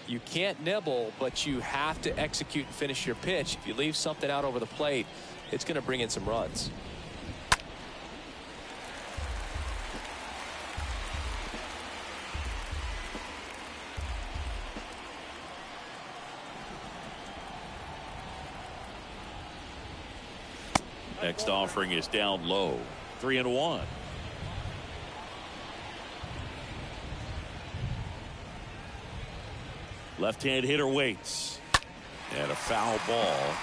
You can't nibble, but you have to execute and finish your pitch. If you leave something out over the plate, it's going to bring in some runs. Next offering is down low. 3-1. Left-hand hitter waits. And a foul ball.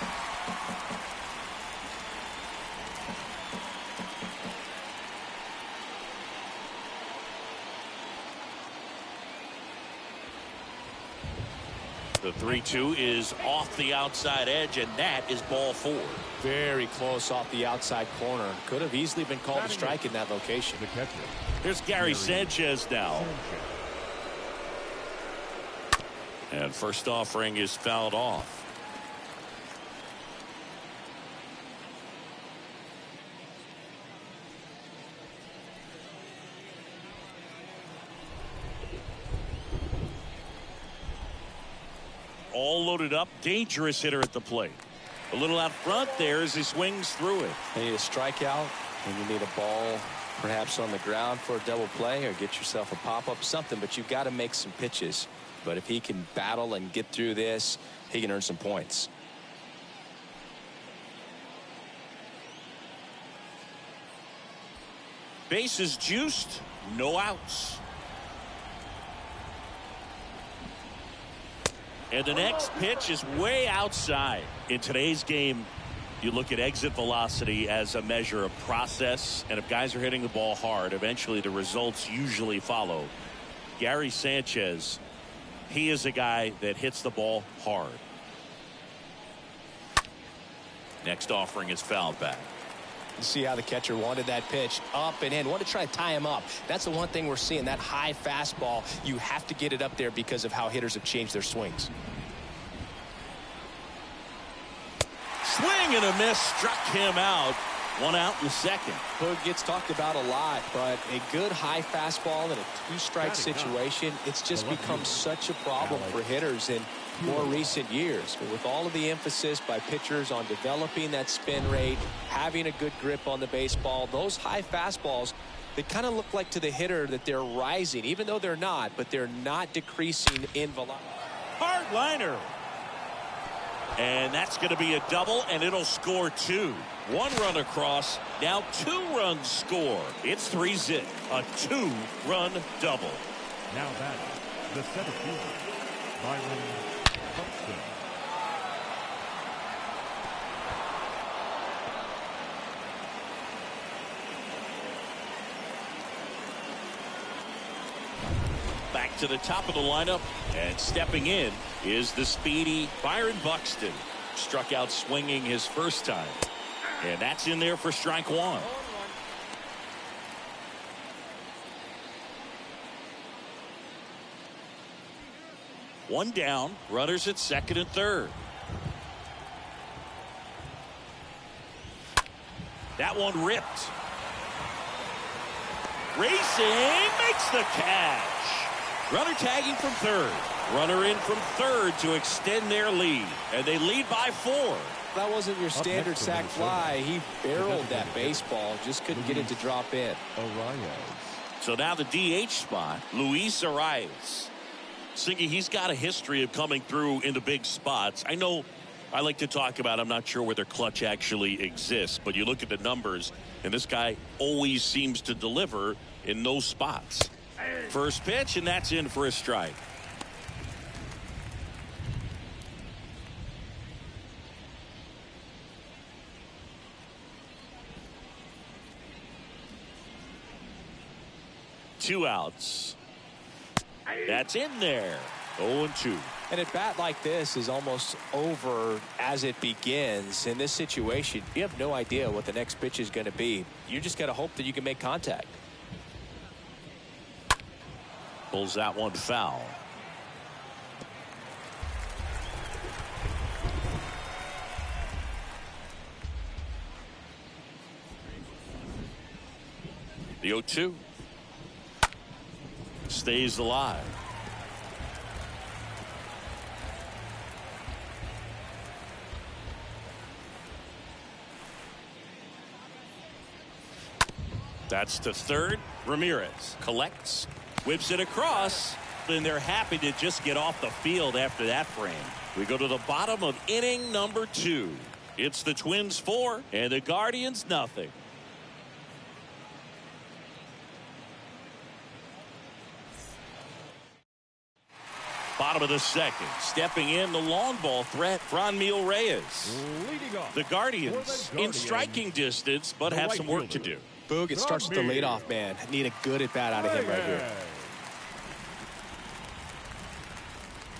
The 3-2 is off the outside edge, and that is ball 4. Very close off the outside corner. Could have easily been called a strike in that location. Here's Gary Sanchez now. And first offering is fouled off. All loaded up. Dangerous hitter at the plate. A little out front there as he swings through it. You need a strikeout, and you need a ball perhaps on the ground for a double play, or get yourself a pop-up, something, but you've got to make some pitches. But if he can battle and get through this, he can earn some points. Bases juiced, no outs. And the next pitch is way outside. In today's game, you look at exit velocity as a measure of process, and if guys are hitting the ball hard, eventually the results usually follow. Gary Sanchez, he is a guy that hits the ball hard. Next offering is fouled back. You see how the catcher wanted that pitch up and in. Wanted to try to tie him up. That's the one thing we're seeing, that high fastball. You have to get it up there because of how hitters have changed their swings. Swing and a miss, struck him out. 1 out in the second. Hood gets talked about a lot, but a good high fastball in a 2-strike situation, it's just become such a problem for hitters in more recent years. But with all of the emphasis by pitchers on developing that spin rate, having a good grip on the baseball, those high fastballs, they kind of look like to the hitter that they're rising, even though they're not, but they're not decreasing in velocity. Hard liner. And that's going to be a double, and it'll score 2. 1 run across, now 2 runs score. It's 3-zip, a 2-run double. Now batting, the center fielder, Byron Buxton. to the top of the lineup, and stepping in is the speedy Byron Buxton. Struck out swinging his first time, and that's in there for strike one. One down, runners at second and third. That one ripped. Racing, makes the catch. Runner tagging from third. Runner in from third to extend their lead. And they lead by 4. That wasn't your standard sac fly. He barreled that baseball. Just couldn't get it to drop in. So now the DH spot, Luis Arias. Singy, he's got a history of coming through in the big spots. I know I like to talk about, I'm not sure where their clutch actually exists, but you look at the numbers, and this guy always seems to deliver in those spots. First pitch, and that's in for a strike. Two outs. That's in there. 0-2. And at bat like this is almost over as it begins. In this situation, you have no idea what the next pitch is going to be. You just got to hope that you can make contact. Pulls that one foul. The 0-2 stays alive. That's to third. Ramirez collects, whips it across, and they're happy to just get off the field after that frame. We go to the bottom of inning number 2. It's the Twins 4 and the Guardians nothing. Bottom of the second. Stepping in, the long ball threat, Franmil Reyes. Leading off The Guardians in striking distance, but have some work to do. Boog, it starts with the leadoff man. Need a good at bat out of him right here.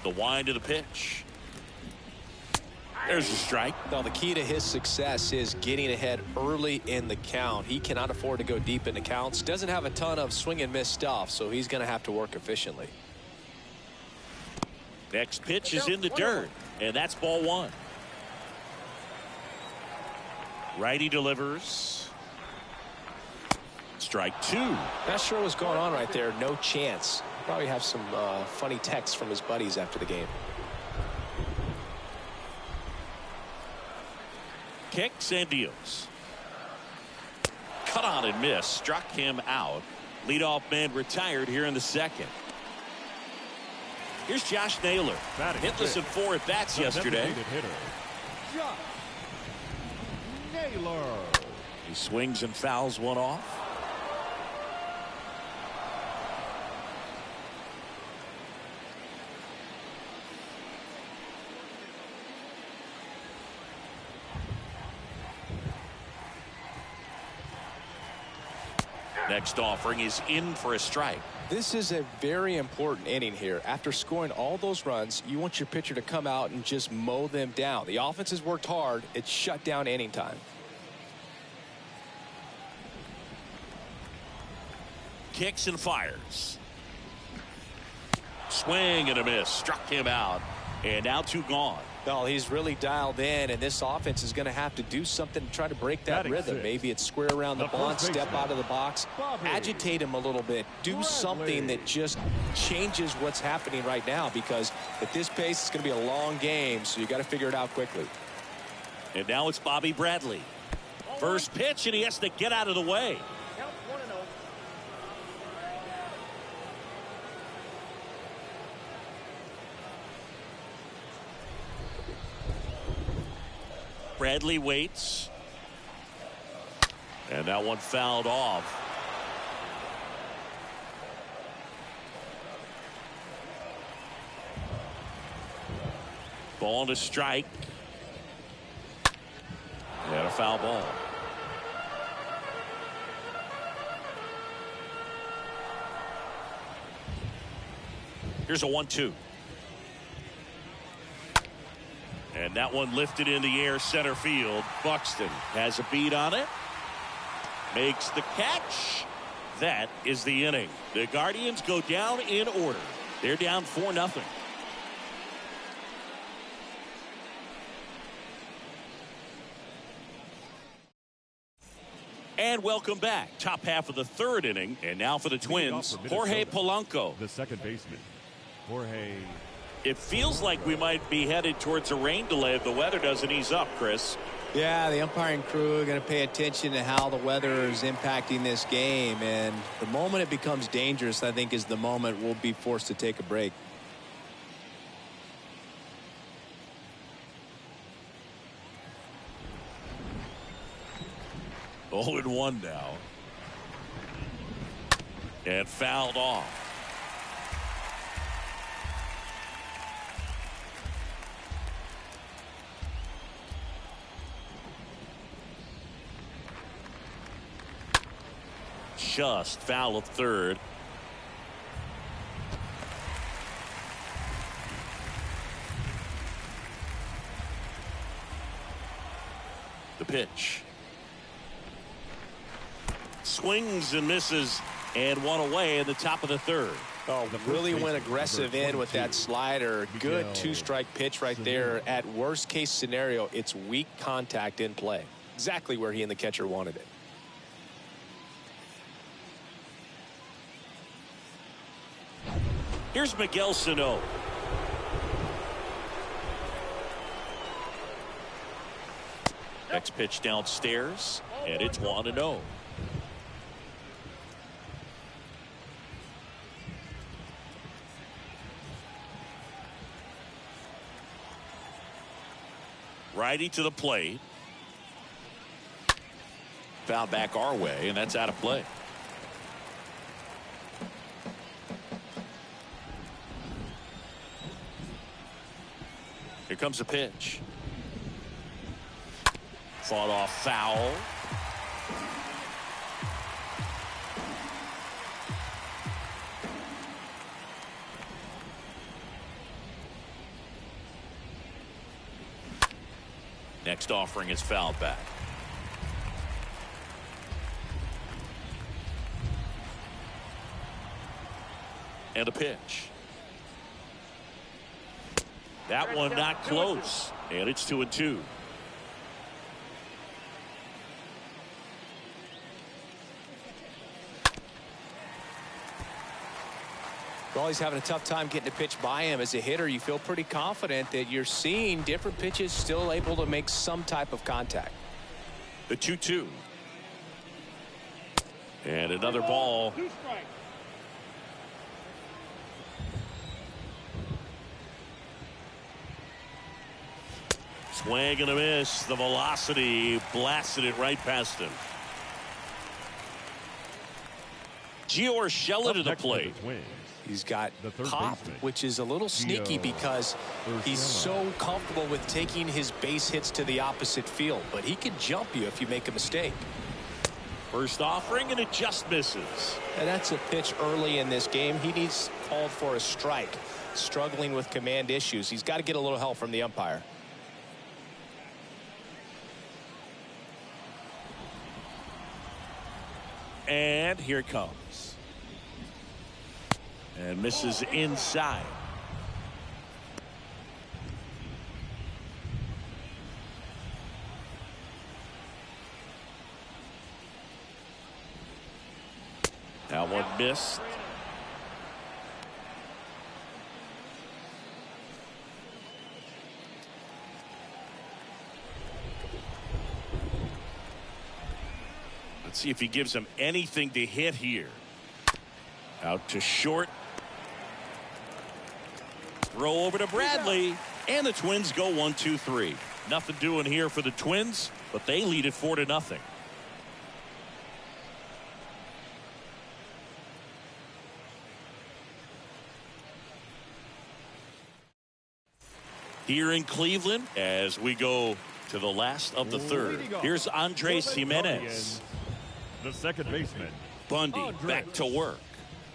The wind of the pitch. There's a strike. Now, the key to his success is getting ahead early in the count. He cannot afford to go deep in the counts. Doesn't have a ton of swing and miss stuff, so he's going to have to work efficiently. Next pitch is in the dirt, and that's ball 1. Righty delivers. Strike 2. Not sure what's going on right there. No chance. Probably have some funny texts from his buddies after the game. Kicks and deals. Cut on and miss. Struck him out. Leadoff man retired here in the second. Here's Josh Naylor. Hitless in 4 at bats yesterday. Josh Naylor. He swings and fouls one off. Next offering is in for a strike. This is a very important inning here. After scoring all those runs, you want your pitcher to come out and just mow them down. The offense has worked hard. It's shut down inning time. Kicks and fires. Swing and a miss. Struck him out. And now 2 gone. Well, he's really dialed in, and this offense is going to have to do something to try to break that rhythm. Maybe it's square around the bunt, step out of the box, agitate him a little bit, do something that just changes what's happening right now, because at this pace, it's going to be a long game, so you got to figure it out quickly. And now it's Bobby Bradley. First pitch, and he has to get out of the way. Bradley waits. And that one fouled off. Ball to strike. And a foul ball. Here's a 1-2. And that one lifted in the air center field. Buxton has a beat on it. Makes the catch. That is the inning. The Guardians go down in order. They're down 4-0. And welcome back. Top half of the third inning. And now for the Twins, Jorge Polanco. The second baseman, Jorge. It feels like we might be headed towards a rain delay if the weather doesn't ease up, Chris. Yeah, the umpiring crew are going to pay attention to how the weather is impacting this game. And the moment it becomes dangerous, I think, is the moment we'll be forced to take a break. Oh, and 1 now. And fouled off. Just foul of third. The pitch. Swings and misses, and 1 away in the top of the third. Oh, really went aggressive in with that slider. Good 2-strike pitch right there. At worst case scenario, it's weak contact in play. Exactly where he and the catcher wanted it. Here's Miguel Sano. Next pitch downstairs, and it's 1-0. Righty to the plate. Foul back our way, and that's out of play. Here comes a pitch. Fought off foul. Next offering is fouled back. And a pitch. That one not close. And it's 2-2. Well, he's having a tough time getting a pitch by him. As a hitter, you feel pretty confident that you're seeing different pitches still able to make some type of contact. The 2-2. And another ball. Swing and a miss. The velocity blasted it right past him. Gio Urshela to the plate. He's got pop, which is a little sneaky because he's so comfortable with taking his base hits to the opposite field. But he can jump you if you make a mistake. First offering, and it just misses. And that's a pitch early in this game. He needs called for a strike. Struggling with command issues. He's got to get a little help from the umpire. And here it comes. And misses inside. That one missed. Let's see if he gives him anything to hit here. Out to short. Throw over to Bradley. And the Twins go 1-2-3. Nothing doing here for the Twins, but they lead it 4-0. Here in Cleveland, as we go to the last of the third. Here's Andres Jimenez. The second baseman, Bundy back to work.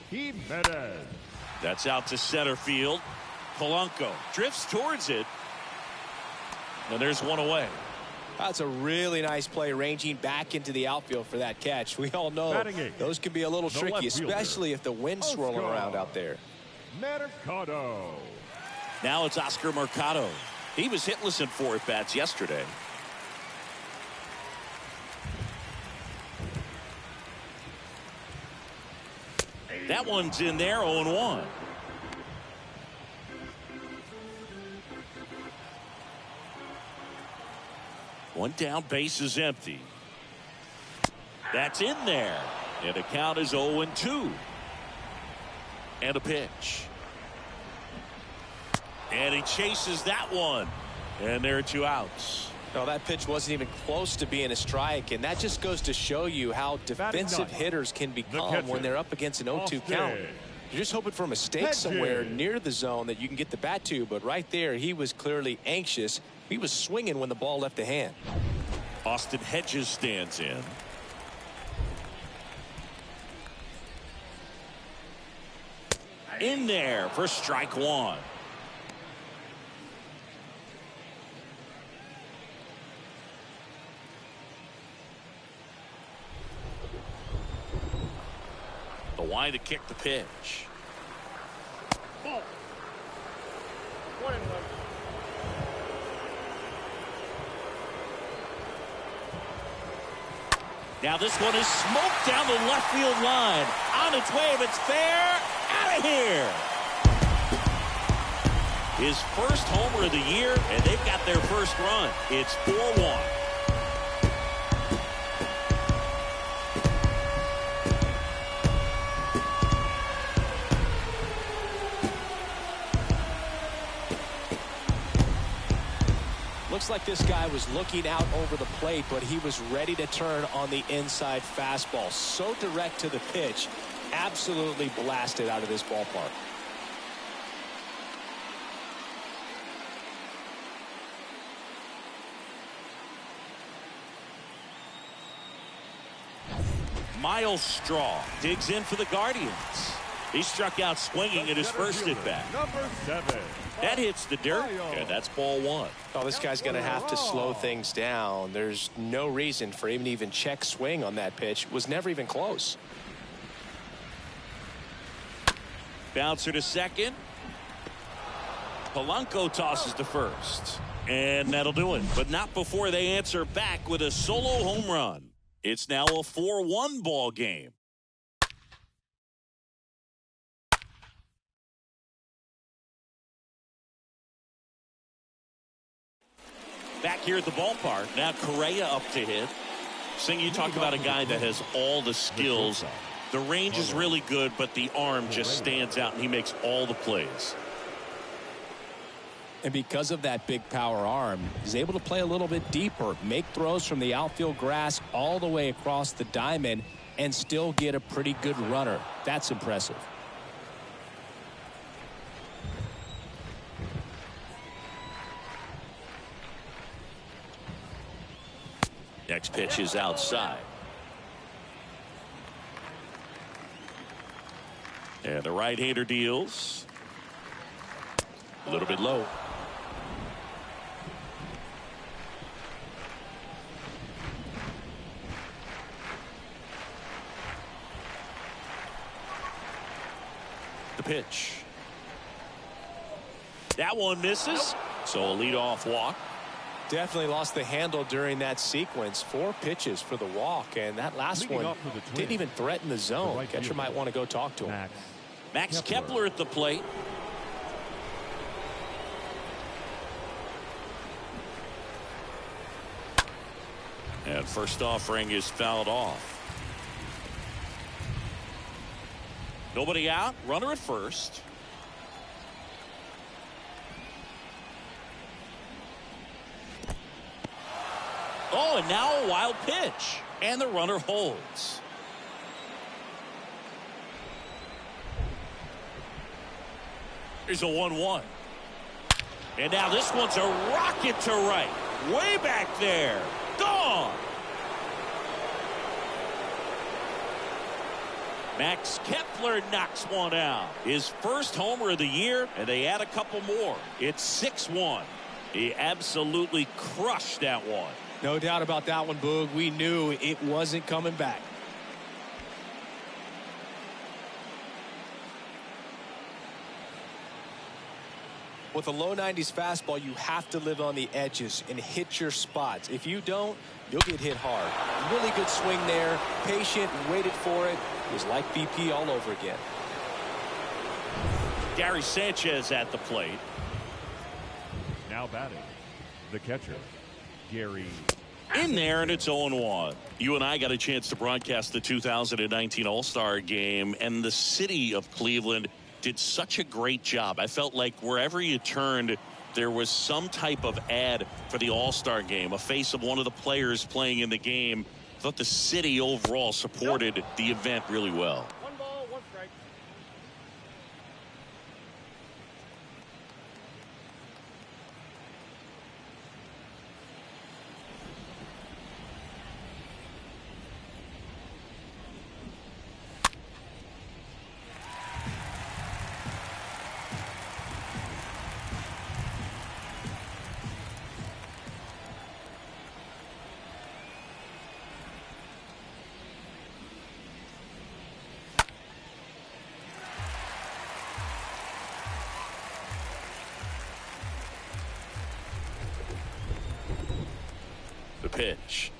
Jimenez. That's out to center field. Polanco drifts towards it. And there's one away. That's a really nice play, ranging back into the outfield for that catch. We all know those can be a little tricky, especially if the wind's swirling around out there. Mercado. Now it's Oscar Mercado. He was hitless in 4 at-bats yesterday. That one's in there, 0-1. One down, base is empty. That's in there. And the count is 0-2. And a pitch. And he chases that one. And there are 2 outs. No, that pitch wasn't even close to being a strike, and that just goes to show you how defensive hitters can become when they're up against an 0-2 count. You're just hoping for a mistake somewhere near the zone that you can get the bat to, but right there, he was clearly anxious. He was swinging when the ball left the hand. Austin Hedges stands in. In there for strike 1. The wide to kick the pitch. Ball. 1-1. Now this one is smoked down the left field line. On its way, if it's fair, out of here. His first homer of the year, and they've got their first run. It's 4-1. Looks like this guy was looking out over the plate, but he was ready to turn on the inside fastball. So direct to the pitch, absolutely blasted out of this ballpark. Miles Straw digs in for the Guardians. He struck out swinging at his first at-bat. Number 7. That hits the dirt, and that's ball 1. Oh, this guy's going to have to slow things down. There's no reason for him to even check swing on that pitch. It was never even close. Bouncer to second. Polanco tosses to first. And that'll do it. But not before they answer back with a solo home run. It's now a 4-1 ball game. Back here at the ballpark. Now Correa up to hit. Sing, you talk about a guy that has all the skills. The range is really good, but the arm just stands out, and he makes all the plays. And because of that big power arm, he's able to play a little bit deeper, make throws from the outfield grass all the way across the diamond, and still get a pretty good runner. That's impressive. Next pitch is outside. And the right-hander deals. A little bit low. The pitch. That one misses. So a leadoff walk. Definitely lost the handle during that sequence. 4 pitches for the walk, and that last one didn't even threaten the zone. Catcher might want to go talk to him. Max Kepler at the plate. And first offering is fouled off. Nobody out. Runner at first. Oh, and now a wild pitch. And the runner holds. Here's a 1-1. And now this one's a rocket to right. Way back there. Gone. Max Kepler knocks one out. His first homer of the year, and they add a couple more. It's 6-1. He absolutely crushed that one. No doubt about that one, Boog. We knew it wasn't coming back. With a low 90s fastball, you have to live on the edges and hit your spots. If you don't, you'll get hit hard. Really good swing there. Patient, waited for it. It was like BP all over again. Gary Sanchez at the plate. Now batting, the catcher, Gary. In there, and it's 0-1. You and I got a chance to broadcast the 2019 All-Star Game, and the city of Cleveland did such a great job. I felt like wherever you turned, there was some type of ad for the All-Star Game, a face of one of the players playing in the game. I thought the city overall supported the event really well. 1 ball, 1 strike. Pitch.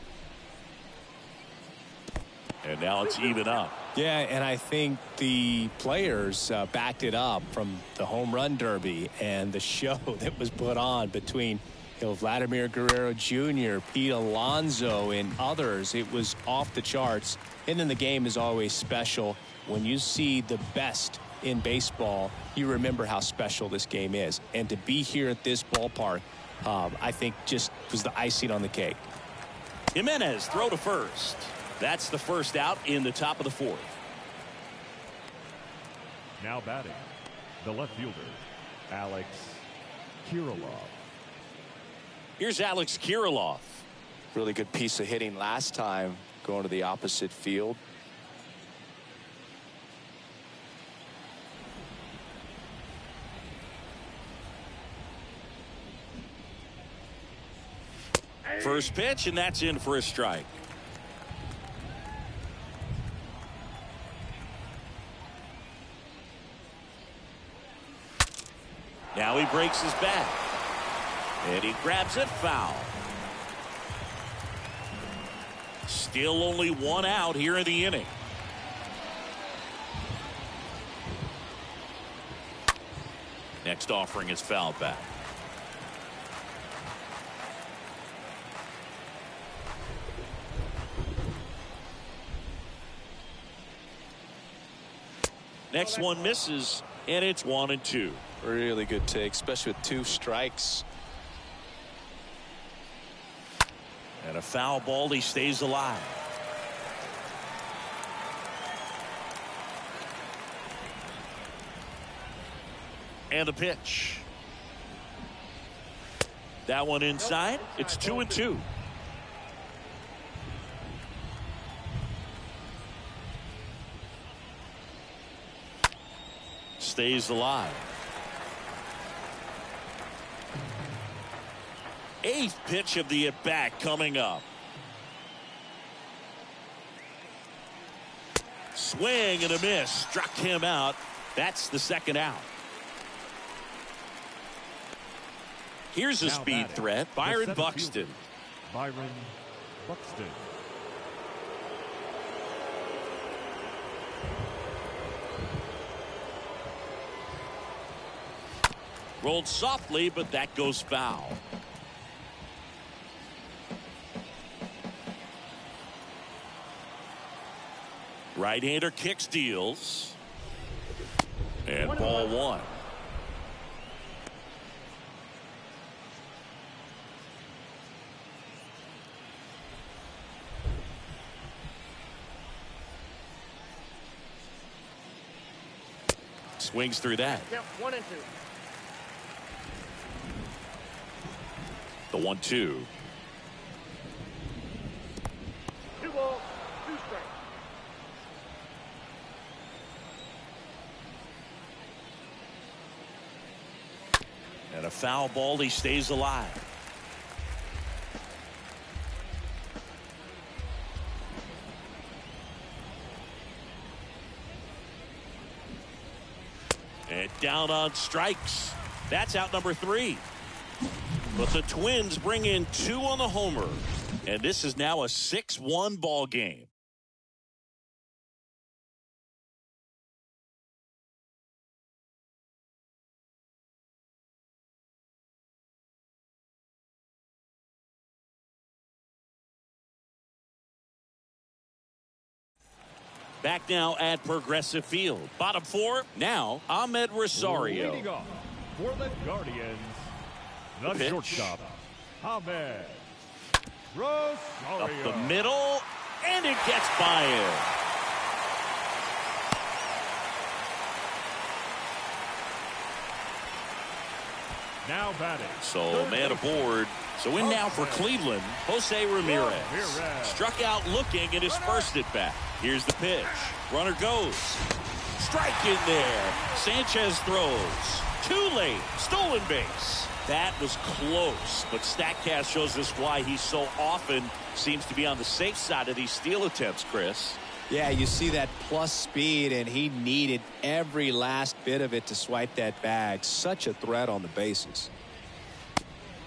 And now it's even up. Yeah, and I think the players backed it up from the home run derby and the show that was put on between Vladimir Guerrero Jr., Pete Alonso, and others. It was off the charts. And then the game is always special. When you see the best in baseball, you remember how special this game is. And to be here at this ballpark, I think just was the icing on the cake. Jimenez throw to first. That's the first out in the top of the 4th. Now batting, the left fielder, Alex Kirilloff. Here's Alex Kirilloff. Really good piece of hitting last time, going to the opposite field. First pitch, and that's in for a strike. Now he breaks his back. And he grabs it foul. Still only 1 out here in the inning. Next offering is fouled back. Next one misses, and it's 1-2. Really good take, especially with 2 strikes. And a foul ball, he stays alive. And a pitch. That one inside. It's 2-2. Stays alive. 8th pitch of the at-bat coming up. Swing and a miss. Struck him out. That's the 2nd out. Here's a Now speed batting, threat. Byron Buxton. Byron Buxton. Rolled softly, but that goes foul. Right-hander kick steals. And ball 1. Swings through that. Yep, 1-2. The 1-2. 2 balls, 2 strikes. foul ball. He stays alive. And down on strikes. That's out number 3. But the Twins bring in 2 on the homer. And this is now a 6-1 ball game. Back now at Progressive Field. Bottom 4, now Ahmed Rosario. Leading off for the Guardians, the Pitch. shortstop, Ahmed Rosario. Up the middle, and it gets by him. Now batting. So man aboard. So in now for Cleveland, Jose Ramirez. Struck out looking at his first at bat. Here's the pitch. Runner goes. Strike in there. Sanchez throws. Too late. Stolen base. That was close, but StatCast shows us why he so often seems to be on the safe side of these steal attempts, Chris. Yeah, you see that plus speed, and he needed every last bit of it to swipe that bag. Such a threat on the bases.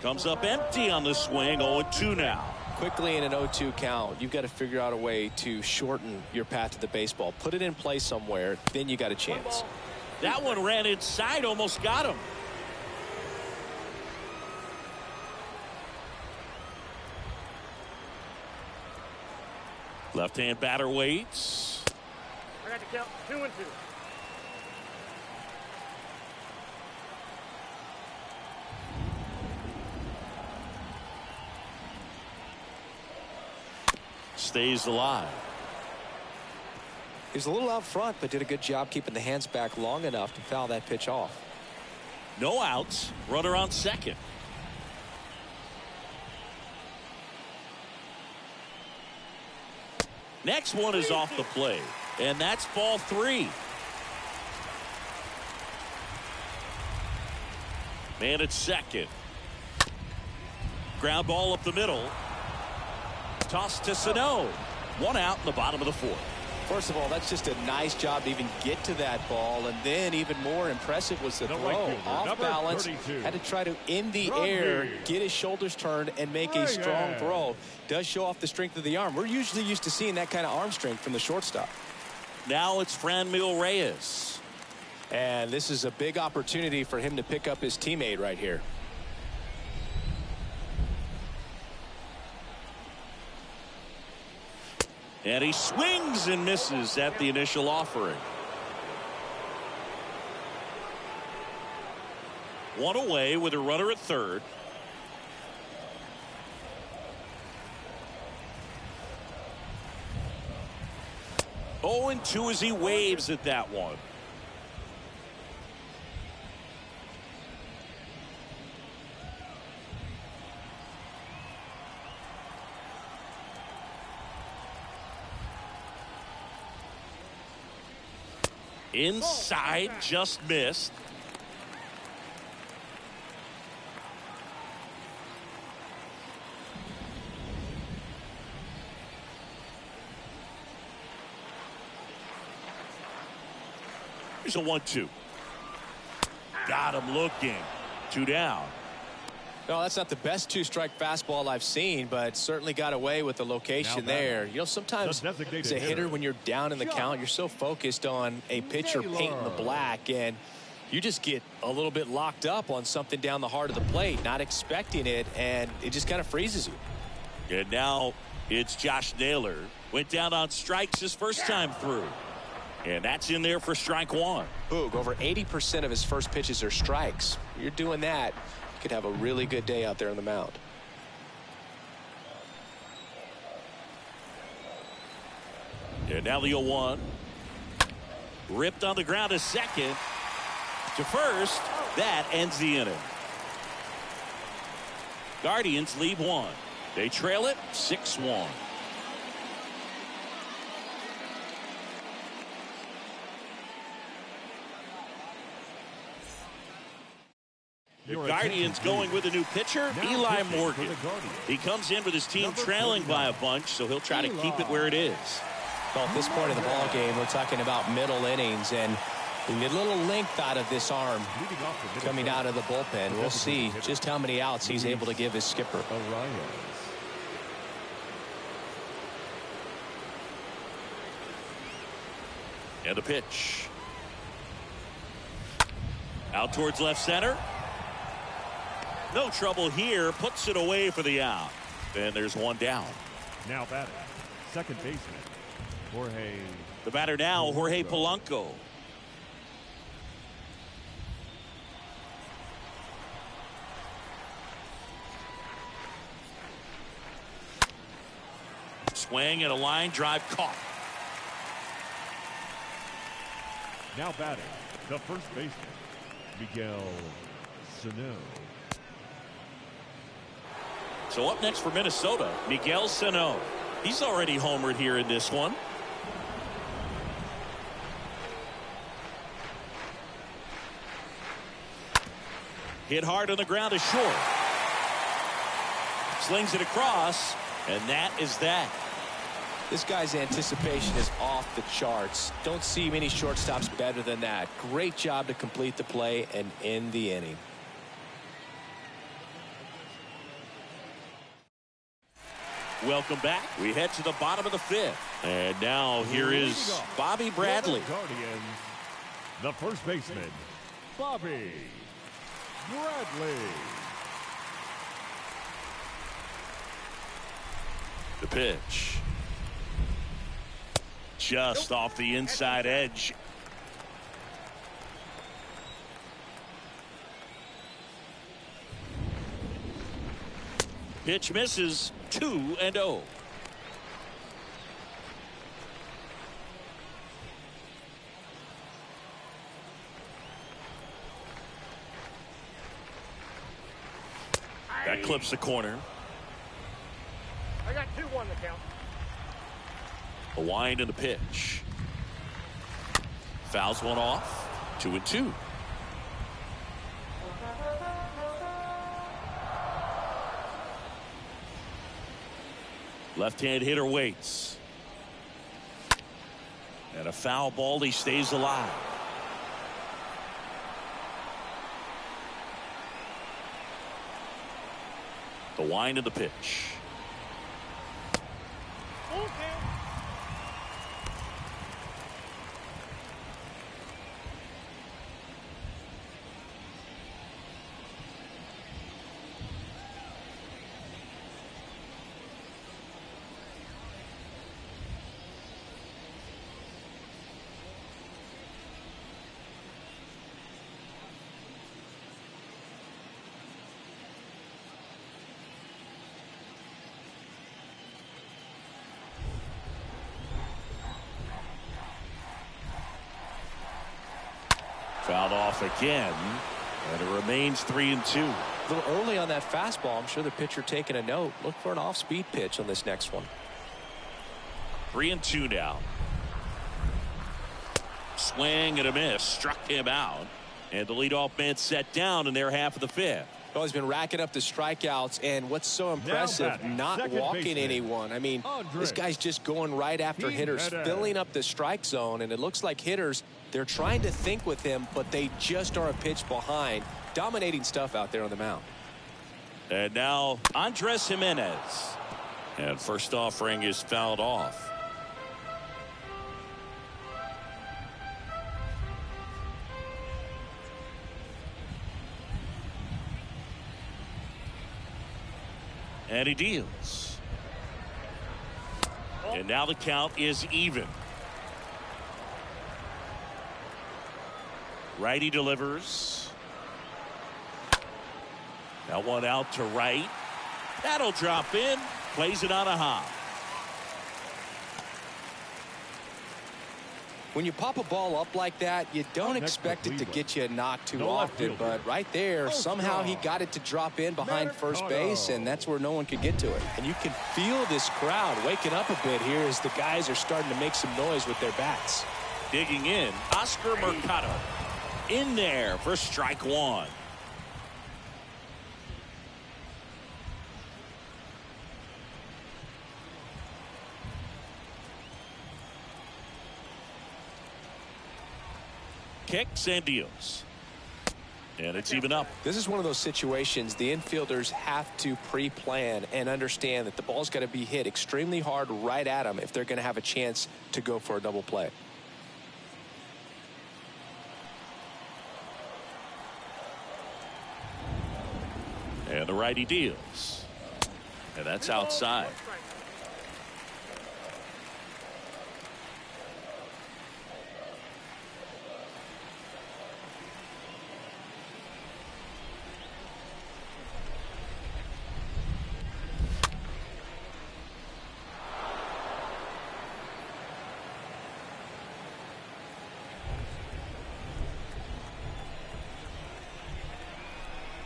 Comes up empty on the swing. 0-2 now. Quickly in an 0-2 count, you've got to figure out a way to shorten your path to the baseball. Put it in play somewhere, then you got a chance. That one ran inside, almost got him. Left-hand batter waits. I got to count 2-2. Stays alive. He was a little out front, but did a good job keeping the hands back long enough to foul that pitch off. No outs. Runner on second. Next one is off the plate, and that's ball 3. Man at second. Ground ball up the middle. Toss to Sano. 1 out in the bottom of the 4th. First of all, that's just a nice job to even get to that ball, and then even more impressive was the throw. Off balance, 32. had to try to in the air, get his shoulders turned, and make a strong throw. Does show off the strength of the arm. We're usually used to seeing that kind of arm strength from the shortstop. Now it's Franmil Reyes. And this is a big opportunity for him to pick up his teammate right here. And he swings and misses at the initial offering. 1 away with a runner at third. Oh, and 2 as he waves at that one. Inside, just missed. Here's a 1-2. Got him looking. 2 down. No, that's not the best 2-strike fastball I've seen, but certainly got away with the location there. You know, sometimes as a hitter, when you're down in the count, you're so focused on a pitcher painting the black, and you just get a little bit locked up on something down the heart of the plate, not expecting it, and it just kind of freezes you. And now it's Josh Naylor. Went down on strikes his first time through. And that's in there for strike 1. Boog, over 80% of his first pitches are strikes. You're doing that, you could have a really good day out there on the mound. And now the 0-1. Ripped on the ground to second. To first. That ends the inning. Guardians lead 1. They trail it 6-1. Guardians going with a new pitcher, Eli Morgan. He comes in with his team trailing by a bunch, so he'll try to keep it where it is. Well, at this point of the ball game, we're talking about middle innings, and we get a little length out of this arm coming out of the bullpen. We'll see just how many outs he's able to give his skipper. And the pitch. Out towards left center. No trouble here. Puts it away for the out. And there's one down. Now batting, second baseman, Jorge. The batter now, Jorge Polanco. Swing and a line drive caught. Now batting, the first baseman, Miguel Sano. So up next for Minnesota, Miguel Sano. He's already homered here in this one. Hit hard on the ground is short. Slings it across, and that is that. This guy's anticipation is off the charts. Don't see many shortstops better than that. Great job to complete the play and end the inning. Welcome back. We head to the bottom of the fifth. And now here is Bobby Bradley. Guardians, the first baseman, Bobby Bradley. The pitch. Just off the inside edge. Pitch misses. 2-0. That clips the corner. I got 2-1 to count. A wind in the pitch. Fouls one off. 2-2. Left-hand hitter waits. And a foul ball. He stays alive. The wind of the pitch. Okay. Fouled off again, and it remains 3-2. A little early on that fastball. I'm sure the pitcher taking a note. Look for an off-speed pitch on this next one. 3-2 now. Swing and a miss. Struck him out. And the leadoff man set down in their half of the fifth. Well, he's been racking up the strikeouts, and what's so impressive, not walking anyone. I mean, this guy's just going right after hitters, filling up the strike zone, and it looks like hitters, they're trying to think with him, but they just are a pitch behind. Dominating stuff out there on the mound. And now Andres Jimenez. And first offering is fouled off. And he deals. And now the count is even. Righty delivers. Now one out to right. That'll drop in. Plays it on a hop. When you pop a ball up like that, you don't expect it to get you knocked too often, but right there, somehow he got it to drop in behind first base, and that's where no one could get to it. And you can feel this crowd waking up a bit here as the guys are starting to make some noise with their bats. Digging in, Oscar Mercado in there for strike one. Kicks and deals. And it's even up. This is one of those situations the infielders have to pre-plan and understand that the ball's got to be hit extremely hard right at them if they're going to have a chance to go for a double play. And the righty deals. And that's outside.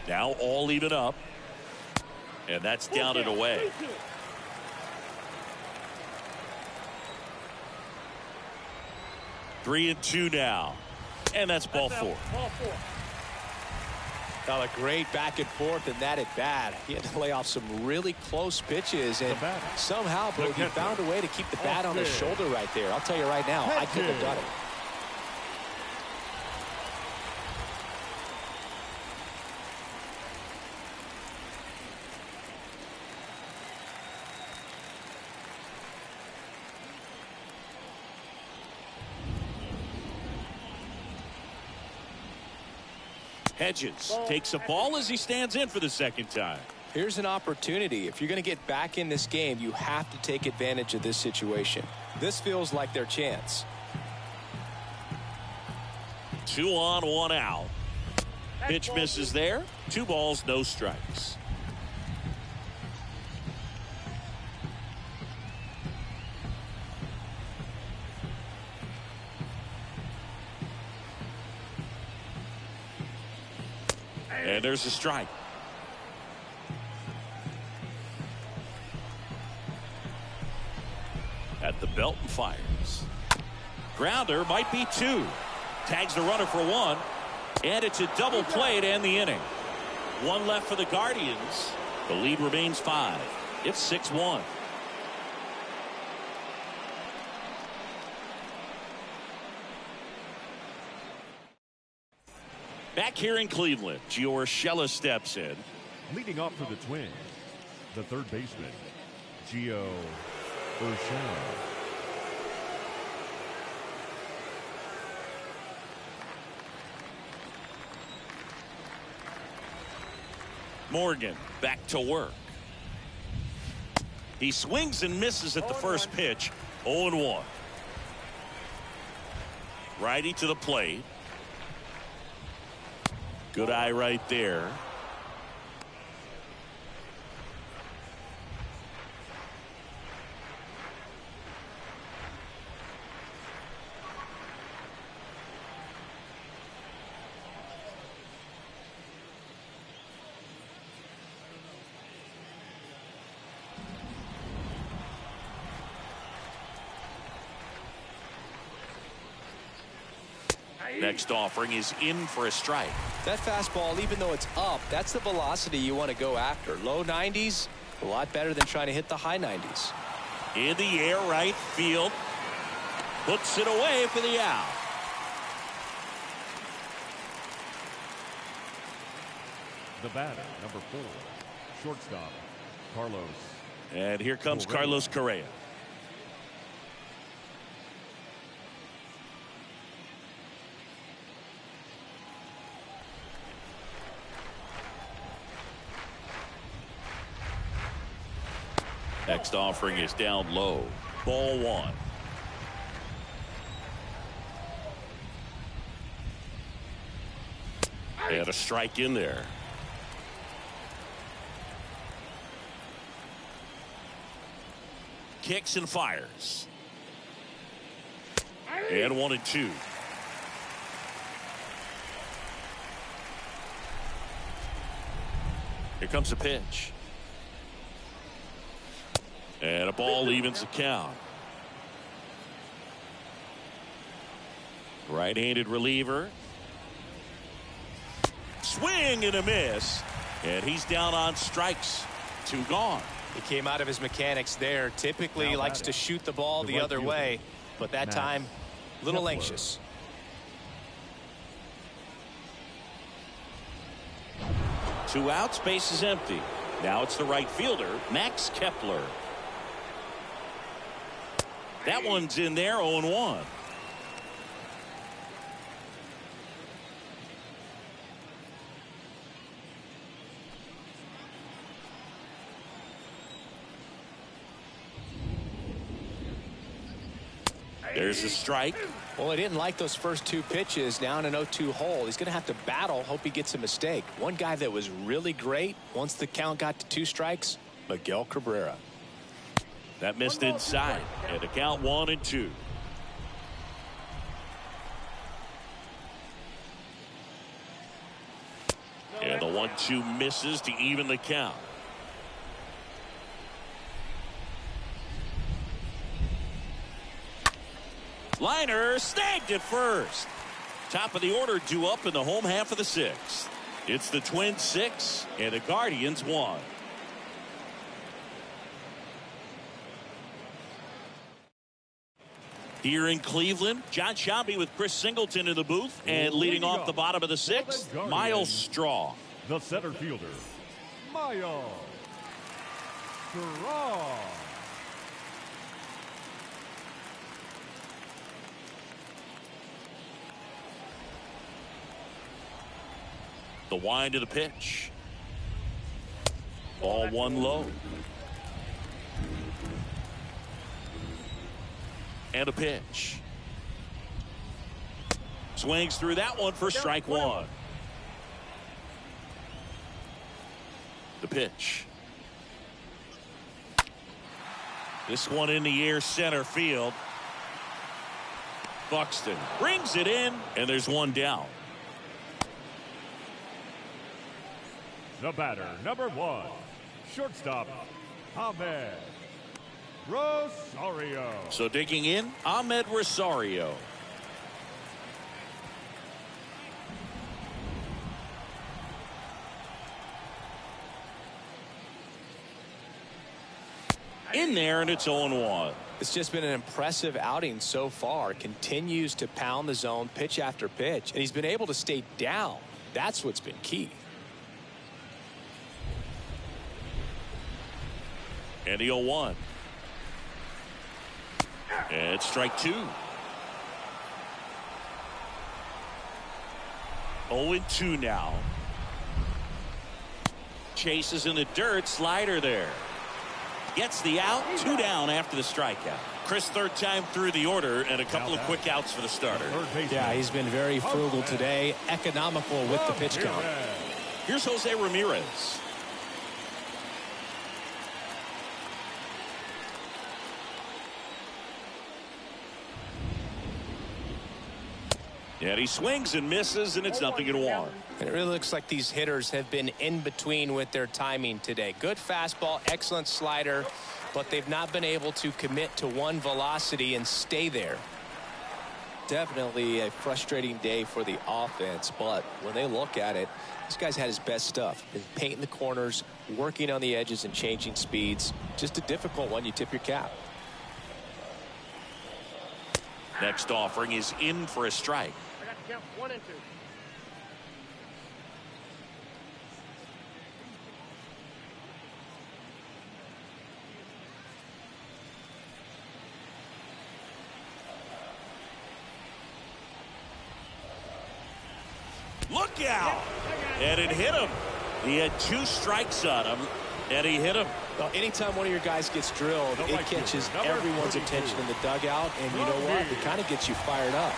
Now all even up. And that's down and away. Three and two now. And that's ball four. Now a great back and forth in that at bat. He had to lay off some really close pitches, and somehow Bogey found a way to keep the bat on his shoulder right there. I'll tell you right now, I couldn't have done it. Hedges takes a ball as he stands in for the second time. Here's an opportunity. If you're going to get back in this game, you have to take advantage of this situation. This feels like their chance. 2 on, 1 out. Pitch misses there. 2 balls, no strikes. And there's a strike. At the belt and fires. Grounder might be 2. Tags the runner for 1. And it's a double play to end the inning. 1 left for the Guardians. The lead remains 5. It's 6-1. Back here in Cleveland, Gio Urshela steps in. Leading off for the Twins, the third baseman, Gio Urshela. Morgan back to work. He swings and misses at the first pitch. 0-1. Righty to the plate. Good eye right there. Next offering is in for a strike. That fastball, even though it's up, that's the velocity you want to go after. Low 90s, a lot better than trying to hit the high 90s. In the air, right field. Puts it away for the out. The batter, number 4, shortstop, Carlos. And here comes Carlos Correa. Next offering is down low. Ball 1. And a strike in there. Kicks and fires. And 1-2. Here comes the pitch. And a ball evens the count. Right-handed reliever. Swing and a miss. And he's down on strikes. 2 gone. He came out of his mechanics there. Typically likes to shoot the ball the other way, but that time a little anxious. 2 outs, base is empty. Now it's the right fielder, Max Kepler. That one's in there, 0-1. There's a strike. Well, he didn't like those first 2 pitches. Now in an 0-2 hole, he's going to have to battle, hope he gets a mistake. One guy that was really great once the count got to 2 strikes, Miguel Cabrera. That missed inside, and the count 1-2. And the 1-2 misses to even the count. Liner snagged at first. Top of the order due up in the home half of the 6th. It's the Twins 6 and the Guardians 1. Here in Cleveland, John Shambi with Chris Singleton in the booth, and leading off the bottom of the 6th, Miles Straw. The center fielder, Miles Straw. The wind of the pitch. Ball 1 low. And a pitch. Swings through that one for strike 1. The pitch. This one in the air, center field. Buxton brings it in, and there's one down. The batter, number 1, shortstop, Ahmed Rosario. So digging in, Ahmed Rosario. In there, and it's 0-1. It's just been an impressive outing so far. Continues to pound the zone pitch after pitch, and he's been able to stay down. That's what's been key. And the 0-1. And it's strike 2. 0-2 now. Chases in the dirt, slider there. Gets the out, 2 down after the strikeout. Chris, 3rd time through the order, and a couple of quick outs for the starter. Yeah, he's been very frugal today, economical with the pitch count. Here's Jose Ramirez. And he swings and misses, and it's 0-1. And it really looks like these hitters have been in between with their timing today. Good fastball, excellent slider, but they've not been able to commit to one velocity and stay there. Definitely a frustrating day for the offense, but when they look at it, this guy's had his best stuff. Been painting the corners, working on the edges, and changing speeds. Just a difficult one. You tip your cap. Next offering is in for a strike. I got to count 1 and 2. Look out! And it hit him. He had 2 strikes on him, and he hit him. Well, anytime one of your guys gets drilled, it catches everyone's attention in the dugout, and you know what? It kind of gets you fired up.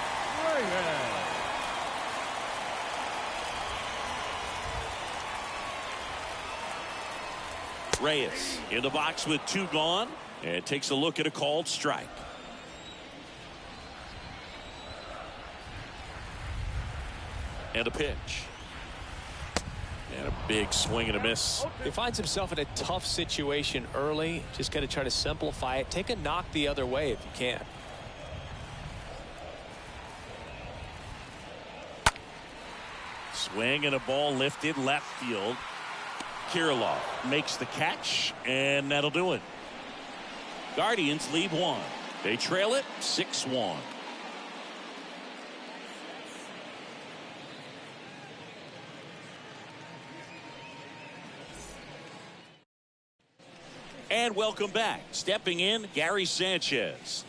Reyes in the box with 2 gone, and takes a look at a called strike. And a pitch. And a big swing and a miss. He finds himself in a tough situation early. Just got to try to simplify it. Take a knock the other way if you can. Swing and a ball lifted left field. Kirilloff makes the catch, and that'll do it. Guardians lead 1. They trail it 6-1. And welcome back. Stepping in, Gary Sanchez.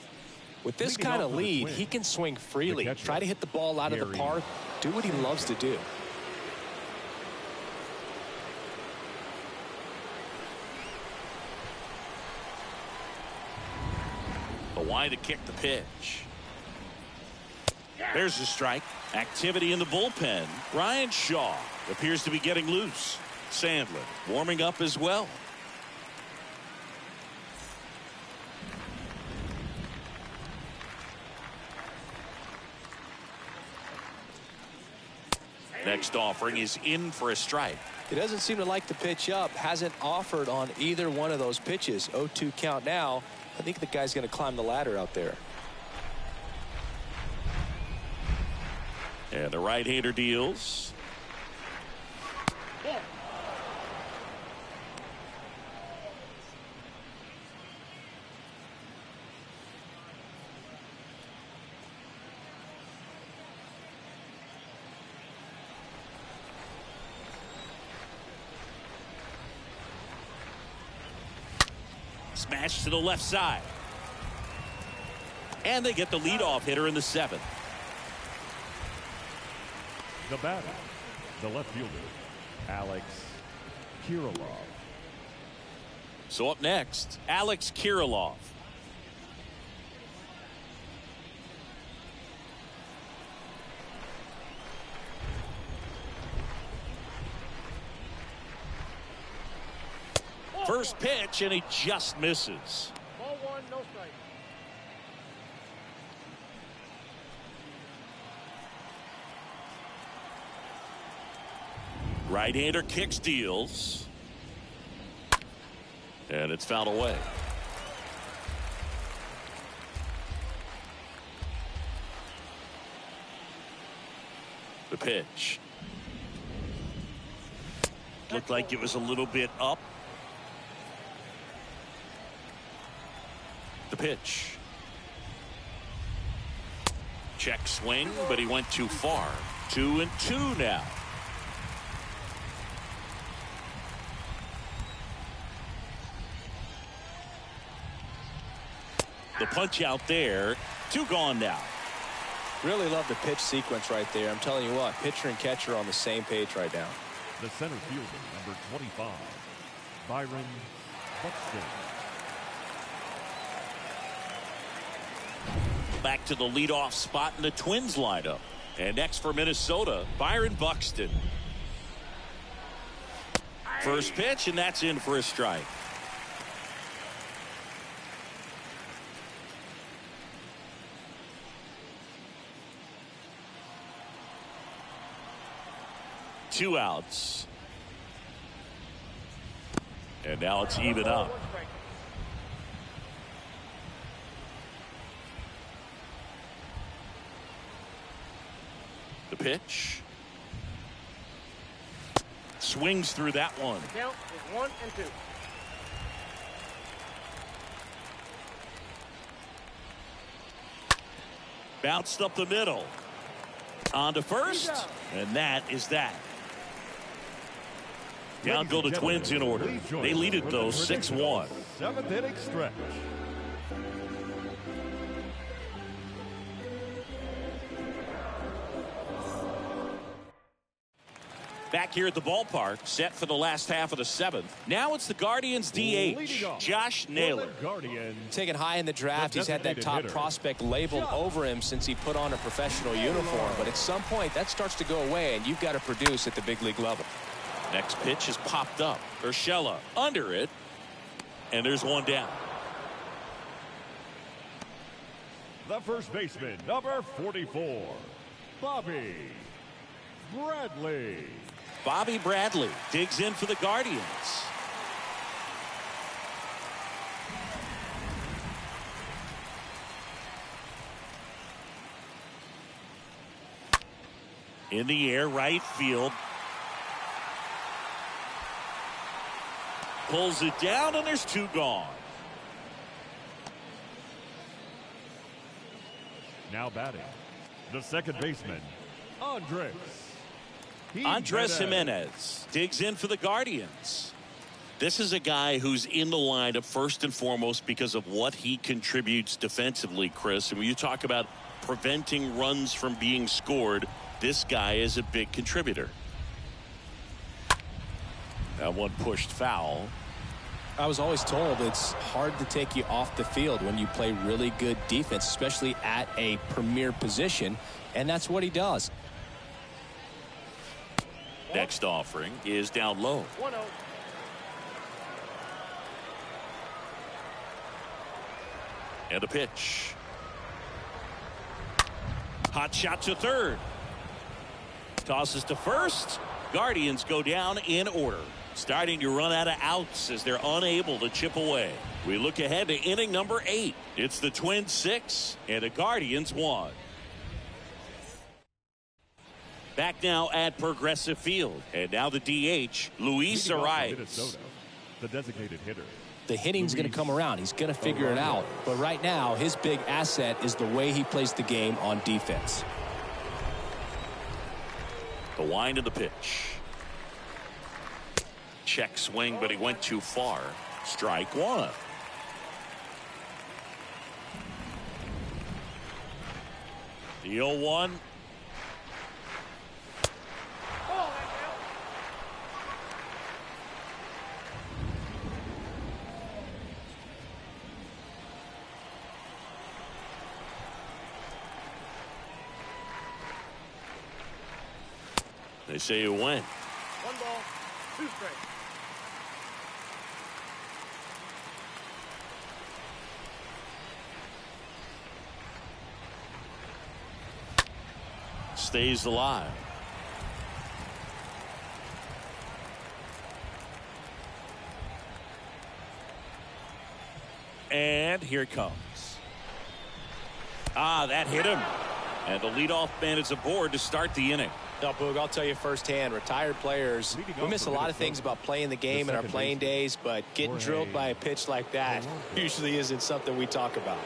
With this kind of lead, he can swing freely, try to hit the ball out of the park, do what he loves to do. The wide to kick the pitch. There's the strike. Activity in the bullpen. Ryan Shaw appears to be getting loose. Sandlin warming up as well. Next offering is in for a strike. He doesn't seem to like the pitch up. Hasn't offered on either one of those pitches. 0-2 count now. I think the guy's going to climb the ladder out there. And the right-hander deals. Smash to the left side. And they get the leadoff hitter in the 7th. The batter, the left fielder, Alex Kirilloff. So up next, Alex Kirilloff. First pitch, and he just misses. Ball 1, no strike. Right-hander kicks, deals. And it's fouled away. The pitch. Looked like it was a little bit up. The pitch. Check swing, but he went too far. 2-2 now. The punch out there. 2 gone now. Really love the pitch sequence right there. I'm telling you what, pitcher and catcher are on the same page right now. The center fielder, number 25, Byron Buxton. Back to the leadoff spot in the Twins lineup. And next for Minnesota, Byron Buxton. First pitch, and that's in for a strike. Two outs. And now it's even up. The pitch. Swings through that one. Count is 1 and 2. Bounced up the middle. On to first. And that is that. Down go the Twins in order. They lead it though 6-1. 7th inning stretch. Back here at the ballpark, set for the last half of the 7th. Now it's the Guardians DH, Josh Naylor. Taken high in the draft, he's had that top prospect labeled over him since he put on a professional uniform. But at some point, that starts to go away, and you've got to produce at the big league level. Next pitch is popped up. Urshela under it, and there's one down. The first baseman, number 44, Bobby Bradley. Bobby Bradley digs in for the Guardians. In the air, right field. Pulls it down, and there's 2 gone. Now batting, the second baseman, Andres Jimenez digs in for the Guardians. This is a guy who's in the lineup first and foremost because of what he contributes defensively, Chris. And when you talk about preventing runs from being scored, this guy is a big contributor. That one pushed foul. I was always told it's hard to take you off the field when you play really good defense, especially at a premier position, and that's what he does. Next offering is down low. 1-0. And a pitch. Hot shot to third. Tosses to first. Guardians go down in order. Starting to run out of outs as they're unable to chip away. We look ahead to inning number 8. It's the Twins 6 and the Guardians 1. Back now at Progressive Field. And now the DH, Luis Arias. The designated hitter. The hitting's going to come around. He's going to figure it out. But right now, his big asset is the way he plays the game on defense. The wind of the pitch. Check swing, but he went too far. Strike one. The 0-1. They say you win. 1 ball, 2 strikes. Stays alive. And here it comes. That hit him. And the leadoff man is aboard to start the inning. Now, Boog, I'll tell you firsthand, retired players, we miss a lot of things about playing the game in our playing days, but getting drilled by a pitch like that usually isn't something we talk about.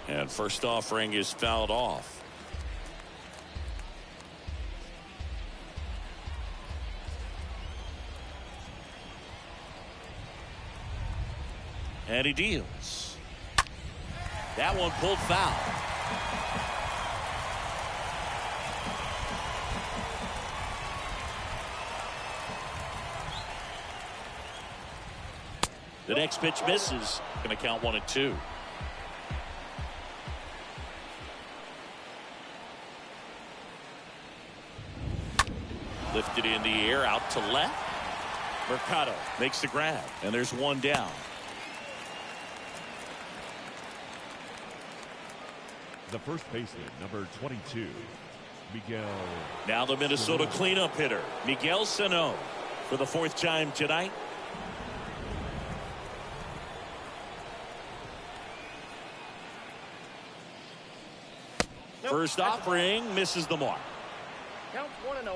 And first offering is fouled off. And he deals. That one pulled foul. The next pitch misses. Going to count 1-2. Lifted in the air out to left. Mercado makes the grab, and there's one down. The first baseman, number 22, Miguel. Now the Minnesota cleanup hitter, Miguel Sano, for the 4th time tonight. First offering misses the mark. Counts 1-0.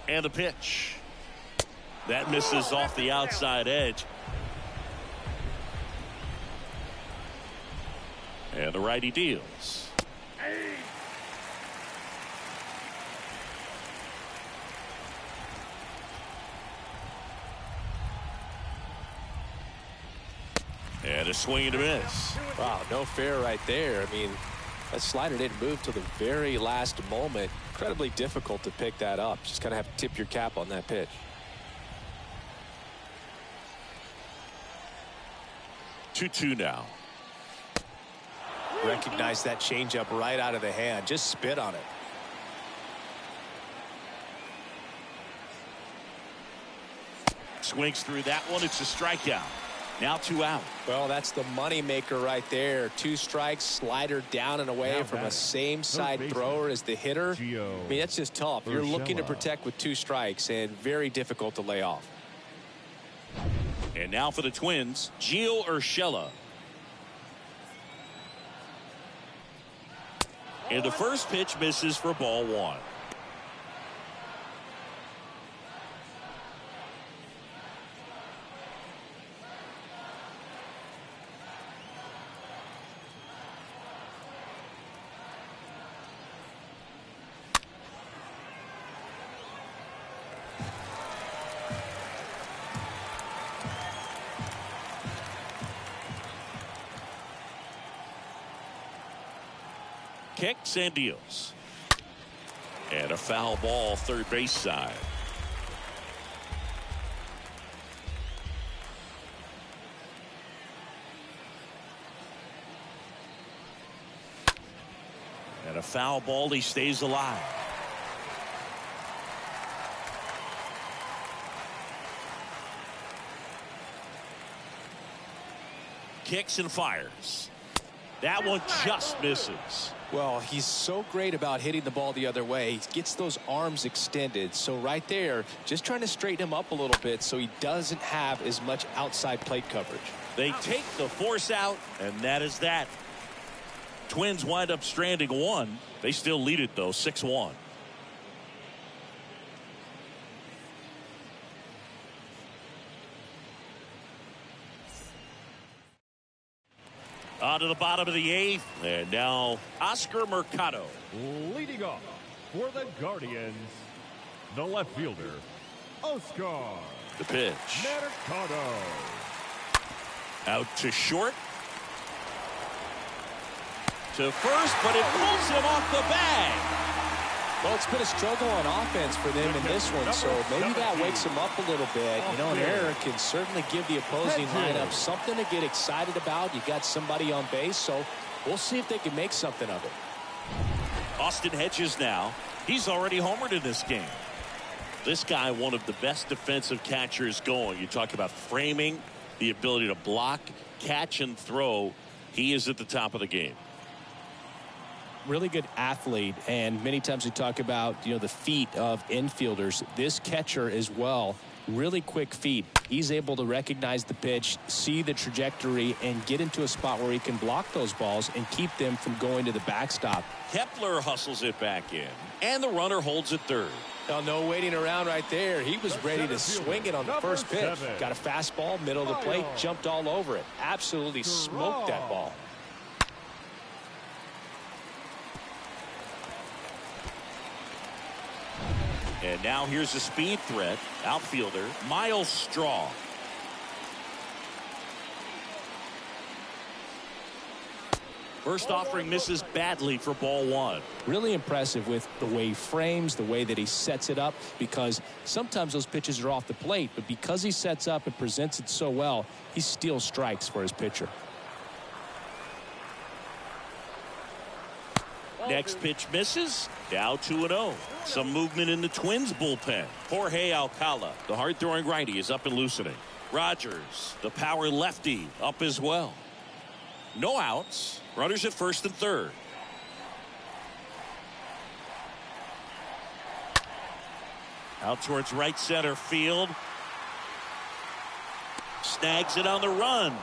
And the pitch. That misses off the outside edge. And the righty deals. And a swing and a miss. Wow, no fair right there. I mean, that slider didn't move till the very last moment. Incredibly difficult to pick that up. Just kind of have to tip your cap on that pitch. 2-2 now. Recognize that changeup right out of the hand. Just spit on it. Swings through that one. It's a strikeout. Now 2 out. Well, that's the money maker right there. 2 strikes, slider down and away from a same side thrower as the hitter. I mean, that's just tough. You're looking to protect with 2 strikes and very difficult to lay off. And now for the Twins, Gio Urshela. And the first pitch misses for ball 1. kicks and deals. And a foul ball third base side. And a foul ball. He stays alive. Kicks and fires. That one just misses. Well, he's so great about hitting the ball the other way. He gets those arms extended. So right there, just trying to straighten him up a little bit so he doesn't have as much outside plate coverage. They take the force out, and that is that. Twins wind up stranding one. They still lead it, though, 6-1. On to the bottom of the 8th, and now Oscar Mercado. Leading off for the Guardians, the left fielder, Oscar. The pitch. Mercado. Out to short. To first, but it pulls him off the bag. Well, it's been a struggle on offense for them in this one, so maybe that wakes them up a little bit. You know, an error can certainly give the opposing lineup something to get excited about. You got somebody on base, so we'll see if they can make something of it. Austin Hedges now. He's already homered in this game. This guy, one of the best defensive catchers going. You talk about framing, the ability to block, catch, and throw. He is at the top of the game. Really good athlete, and many times we talk about, you know, the feet of infielders. This catcher as well, really quick feet. He's able to recognize the pitch, see the trajectory, and get into a spot where he can block those balls and keep them from going to the backstop. Kepler hustles it back in, and the runner holds it third. Now, no waiting around right there. He was ready to swing it on the first pitch. Got a fastball, middle of the plate, jumped all over it. Absolutely smoked that ball. And now here's a speed threat. Outfielder Miles Straw. First offering misses badly for ball one. Really impressive with the way he frames, the way that he sets it up, because sometimes those pitches are off the plate, but because he sets up and presents it so well, he steals strikes for his pitcher. Next pitch misses. Now 2-0. Some movement in the Twins bullpen. Jorge Alcala, the hard-throwing righty, is up and loosening. Rogers, the power lefty, up as well. No outs. Runners at first and third. Out towards right center field. Snags it on the run.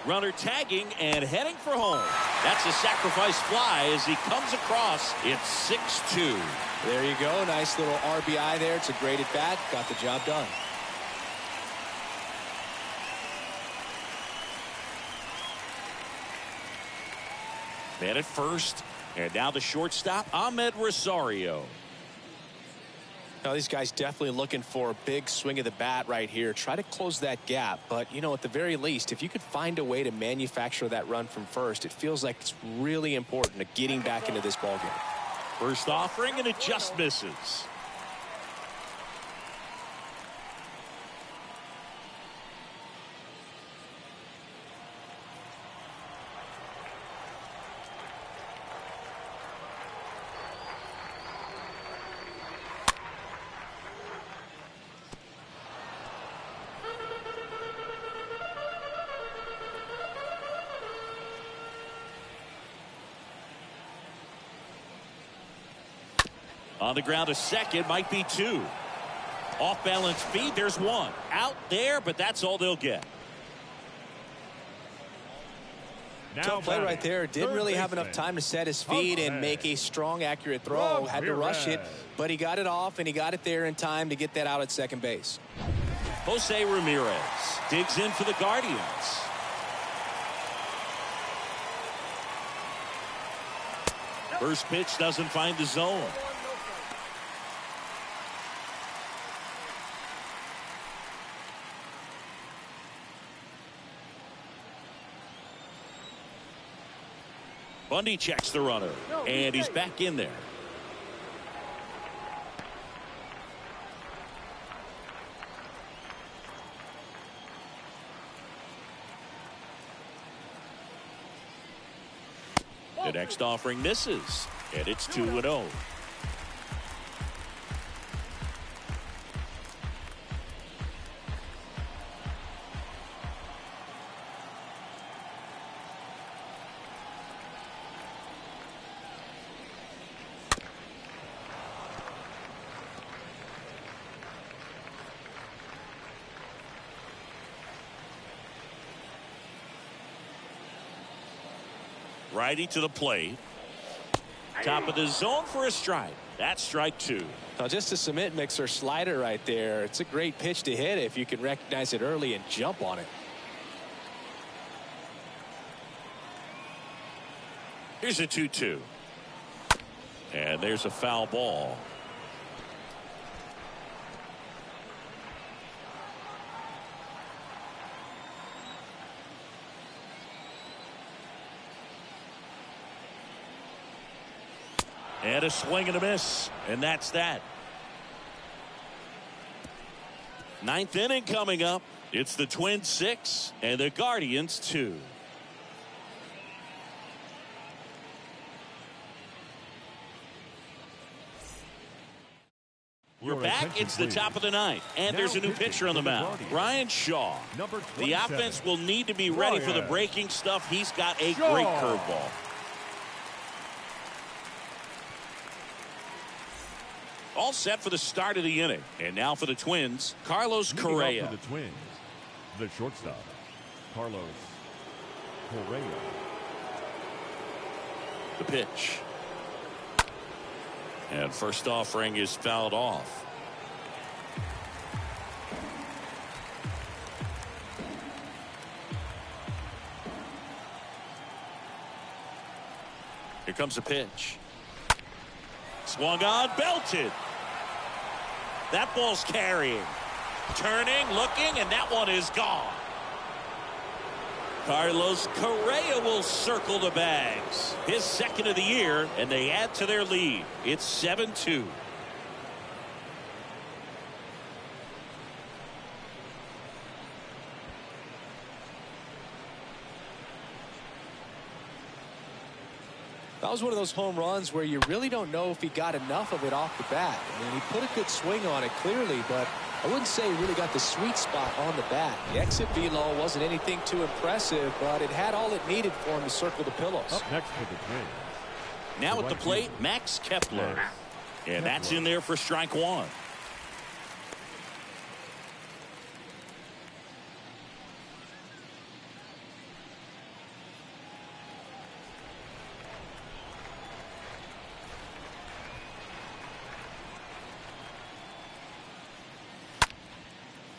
Runner tagging and heading for home. That's a sacrifice fly as he comes across. It's 6-2. There you go. Nice little RBI there. It's a great at bat. Got the job done. Man at first. And now the shortstop, Ahmed Rosario. Now, these guys definitely looking for a big swing of the bat right here. Try to close that gap. But, you know, at the very least, if you could find a way to manufacture that run from first, it feels like it's really important to getting back into this ballgame. First offering, and it just misses. On the ground, a second, might be two. Off balance feed, there's one. Out there, but that's all they'll get. Tough play right there. Didn't really have enough time to set his feet and make a strong, accurate throw. Had to rush it, but he got it off, and he got it there in time to get that out at second base. Jose Ramirez digs in for the Guardians. First pitch doesn't find the zone. Bundy checks the runner, and he's back in there. The next offering misses, and it's 2-0. Righty to the plate. Top of the zone for a strike. That's strike 2. Now just a cement mixer slider right there. It's a great pitch to hit if you can recognize it early and jump on it. Here's a 2-2. And there's a foul ball. And a swing and a miss. And that's that. 9th inning coming up. It's the Twins 6 and the Guardians 2. We're back. It's the top of the 9th. And there's a new pitcher on the mound. Ryan Shaw. The offense will need to be ready for the breaking stuff. He's got a great curveball. All set for the start of the inning. And now for the Twins, Carlos Correa. For the Twins, the shortstop, Carlos Correa. The pitch. And first offering is fouled off. Here comes a pitch. Swung on, belted. That ball's carrying. Turning, looking, and that one is gone. Carlos Correa will circle the bags. His second of the year, and they add to their lead. It's 7-2. That was one of those home runs where you really don't know if he got enough of it off the bat. I mean, he put a good swing on it clearly, but I wouldn't say he really got the sweet spot on the bat. The exit velo wasn't anything too impressive, but it had all it needed for him to circle the pillows. Up next for the Twins. Now at the plate, Max Kepler. And that's in there for strike 1.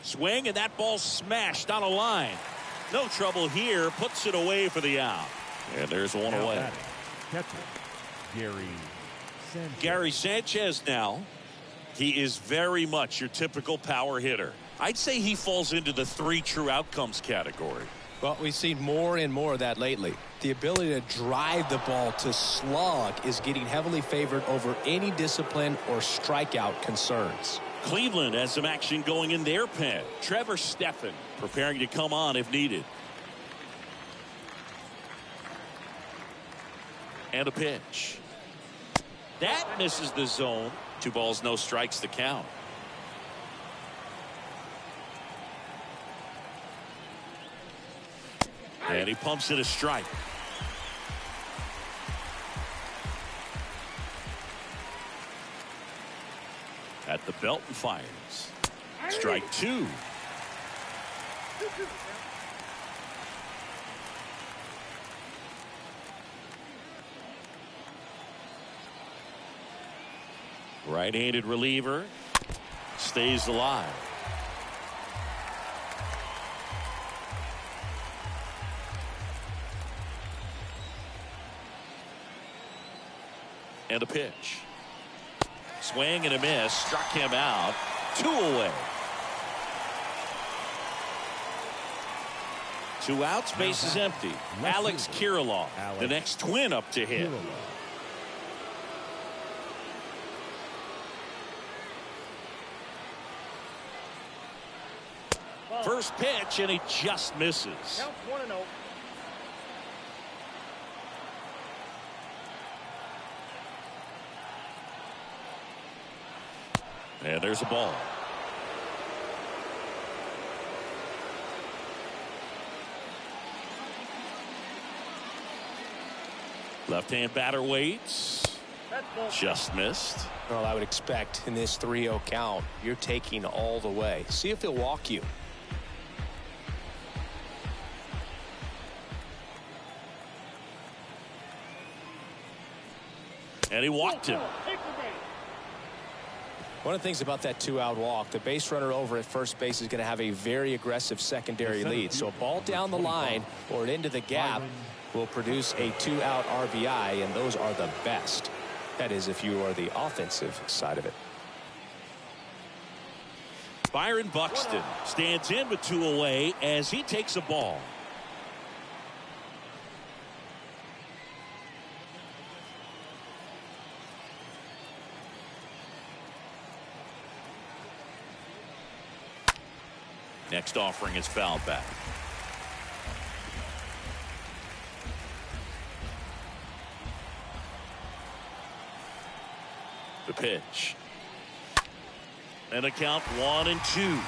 Swing, and that ball smashed on a line. No trouble here. Puts it away for the out. And there's one away. Catcher, Gary Sanchez now. He is very much your typical power hitter. I'd say he falls into the 3 true outcomes category. Well, we've seen more and more of that lately. The ability to drive the ball to slug is getting heavily favored over any discipline or strikeout concerns. Cleveland has some action going in their pen. Trevor Stephan preparing to come on if needed. And a pitch. That misses the zone. 2 balls, no strikes to count. And he pumps it a strike. At the belt and fires. Strike 2. Right-handed reliever stays alive. And a pitch. Swing and a miss. Struck him out. 2 away. 2 outs, base is empty. Alex Kirilloff, the next Twin up to hit. First pitch, and he just misses. Count 1-0. And there's a ball. Left-hand batter waits. Just missed. Well, I would expect in this 3-0 count, you're taking all the way. See if he'll walk you. And he walked him. One of the things about that 2-out walk, the base runner over at first base is going to have a very aggressive secondary lead. So a ball down the line or into the gap will produce a 2-out RBI, and those are the best. That is, if you are the offensive side of it. Byron Buxton stands in with 2 away as he takes a ball. Next offering is fouled back. The pitch. And a count 1-2.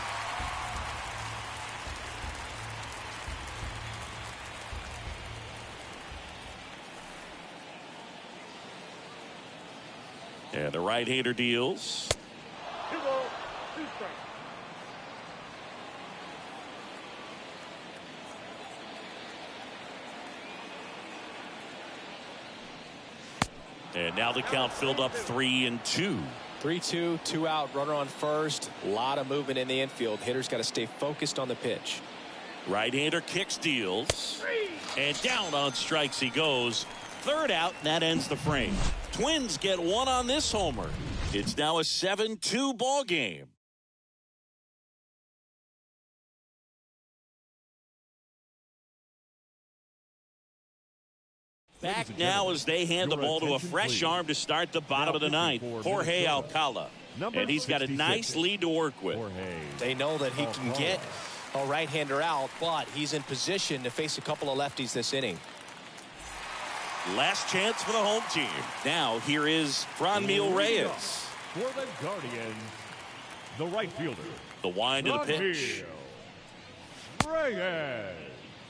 And the right-hander deals. 2 balls, 2 strikes. And now the count filled up 3-2. 3-2, 2-out, runner on first. A lot of movement in the infield. Hitter's got to stay focused on the pitch. Right-hander kicks, deals. And down on strikes he goes. 3rd out, and that ends the frame. Twins get 1 on this homer. It's now a 7-2 ball game. Back now as they hand the ball to a fresh arm to start the bottom of the 9th, Jorge Alcala. And he's got a nice lead to work with. They know that he can get a right-hander out, but he's in position to face a couple of lefties this inning. Last chance for the home team. Now here is Franmil Reyes. For the Guardians, the right fielder. The wind of the pitch. Reyes.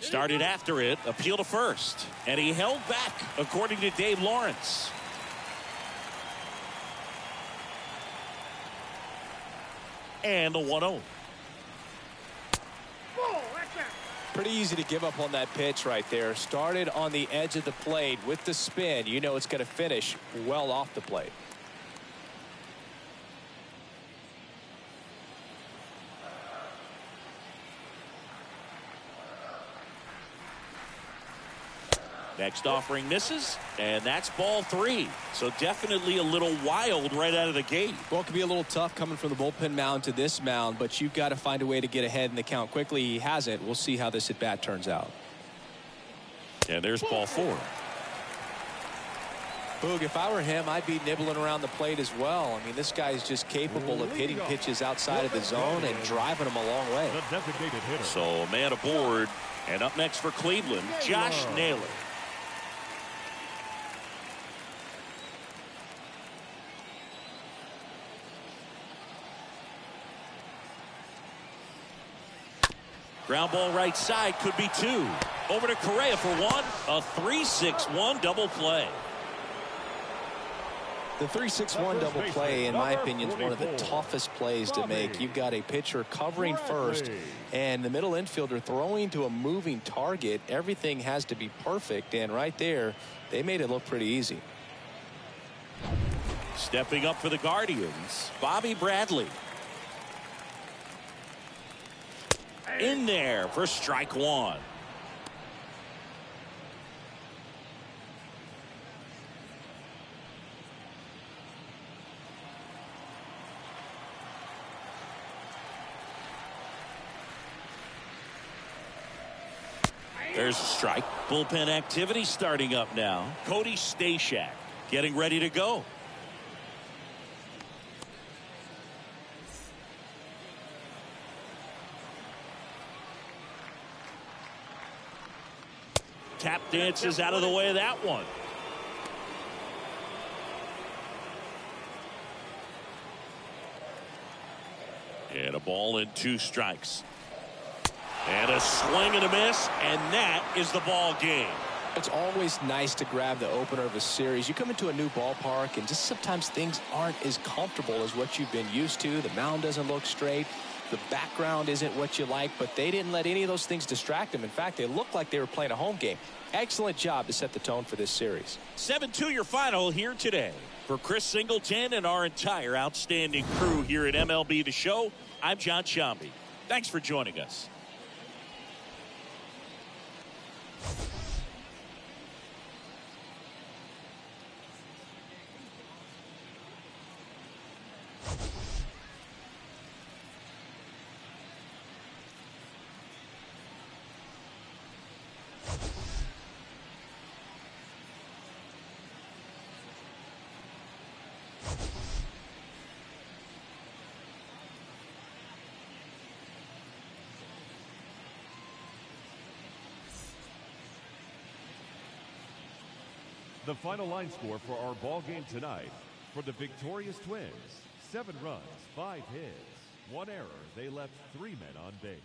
Started after it, appeal to first. And he held back, according to Dave Lawrence. And the 1-0. Pretty easy to give up on that pitch right there. Started on the edge of the plate with the spin. You know it's going to finish well off the plate. Next offering misses, and that's ball 3. So definitely a little wild right out of the gate. Well, it could be a little tough coming from the bullpen mound to this mound, but you've got to find a way to get ahead in the count quickly. He hasn't. We'll see how this at bat turns out. And there's ball 4. Boog, if I were him, I'd be nibbling around the plate as well. I mean, this guy's just capable of hitting pitches outside of the zone and driving them a long way. The designated hitter. So a man aboard, and up next for Cleveland, Josh Naylor. Ground ball right side, could be 2. Over to Correa for 1. A 3-6-1 double play. The 3-6-1 double play, in my opinion, is one of the toughest plays to make. You've got a pitcher covering first and the middle infielder throwing to a moving target. Everything has to be perfect, and right there, they made it look pretty easy. Stepping up for the Guardians, Bobby Bradley. In there for strike 1. There's a strike. Bullpen activity starting up now. Cody Stashak getting ready to go. Tap dances out of the way of that one. And a ball and 2 strikes. And a swing and a miss, and that is the ball game. It's always nice to grab the opener of a series. You come into a new ballpark, and just sometimes things aren't as comfortable as what you've been used to. The mound doesn't look straight. The background isn't what you like, but they didn't let any of those things distract them. In fact, they looked like they were playing a home game. Excellent job to set the tone for this series. 7-2 your final here today. For Chris Singleton and our entire outstanding crew here at MLB The Show, I'm John Shambi. Thanks for joining us. The final line score for our ball game tonight: for the victorious Twins, 7 runs, 5 hits, 1 error. They left 3 men on base.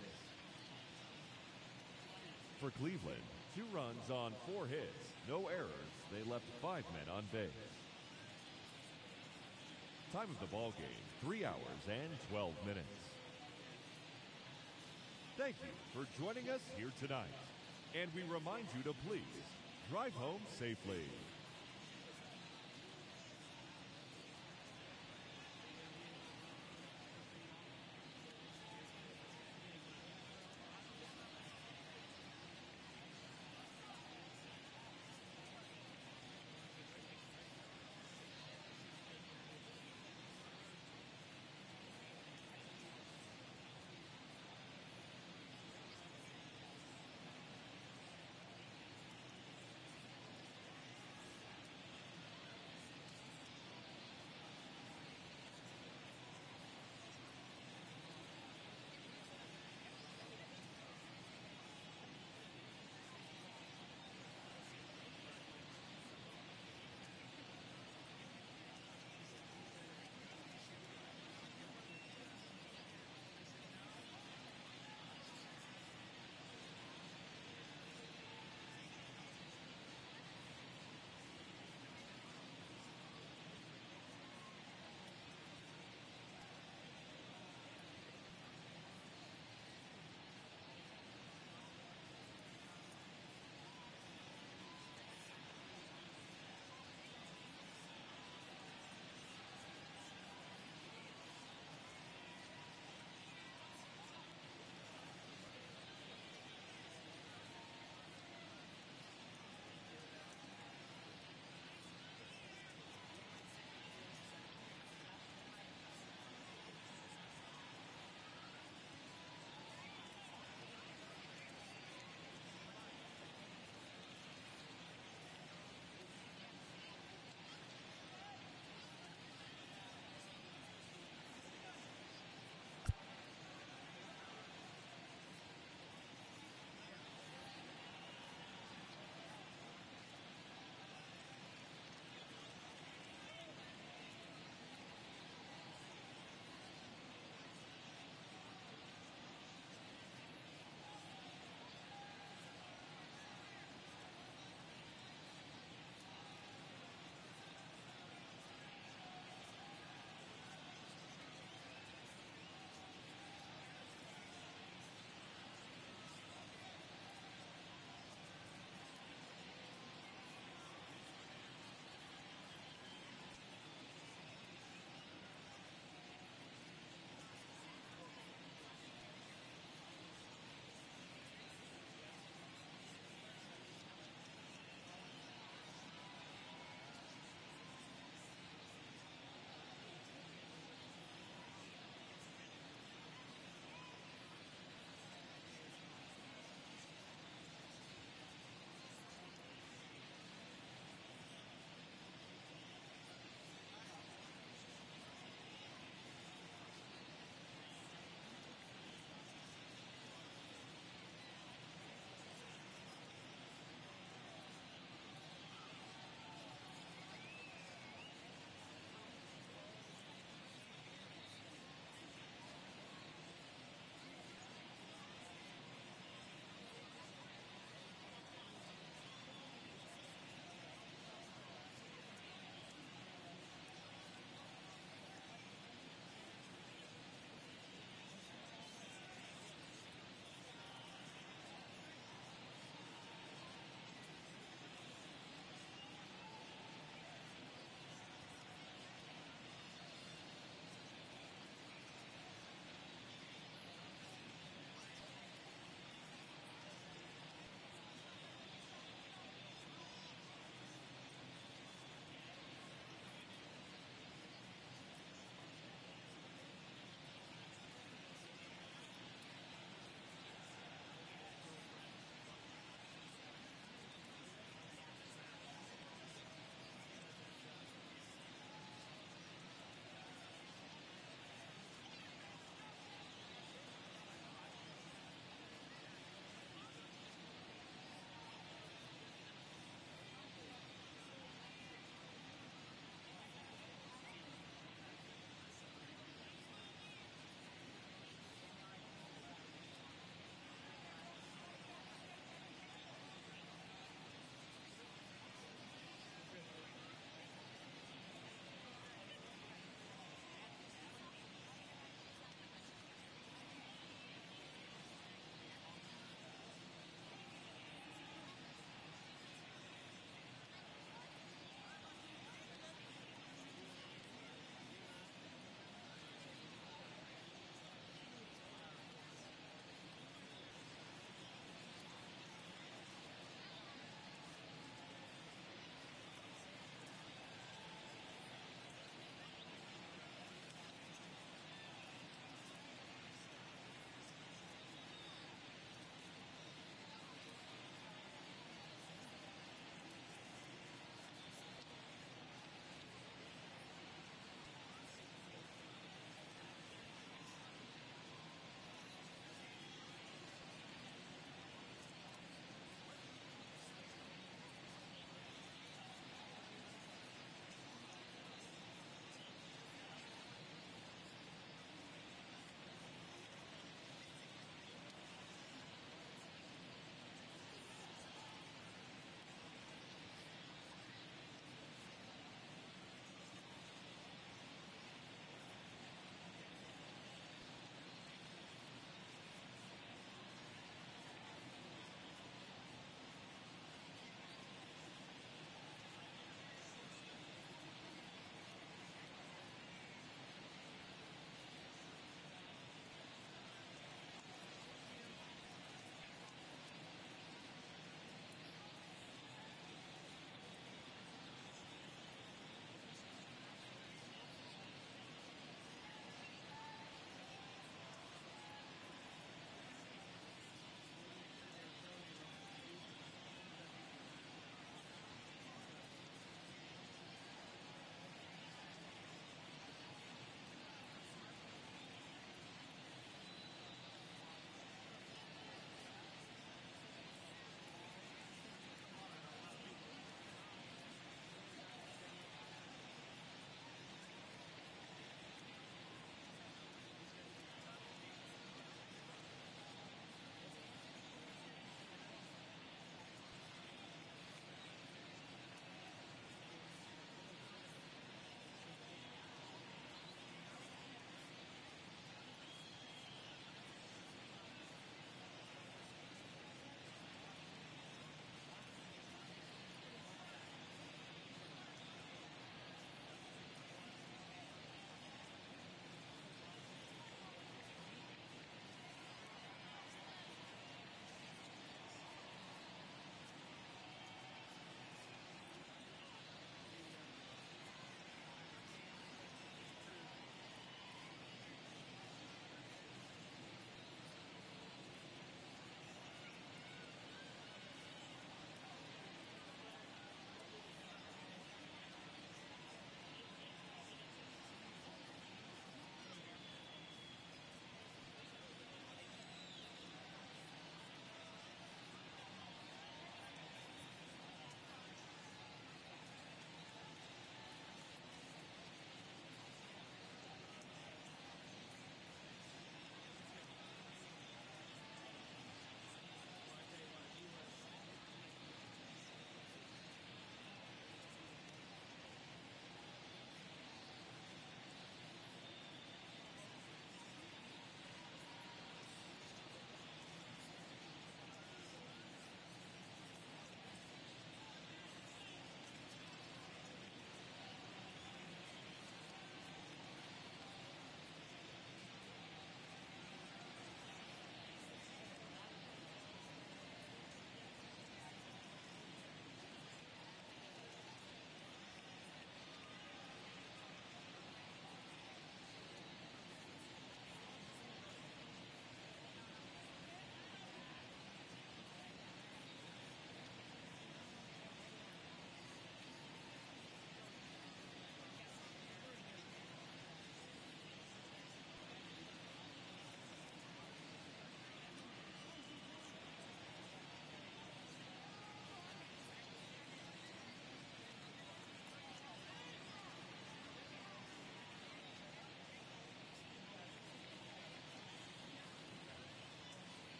For Cleveland, 2 runs on 4 hits, no errors. They left 5 men on base. Time of the ball game, 3 hours and 12 minutes. Thank you for joining us here tonight. And we remind you to please drive home safely.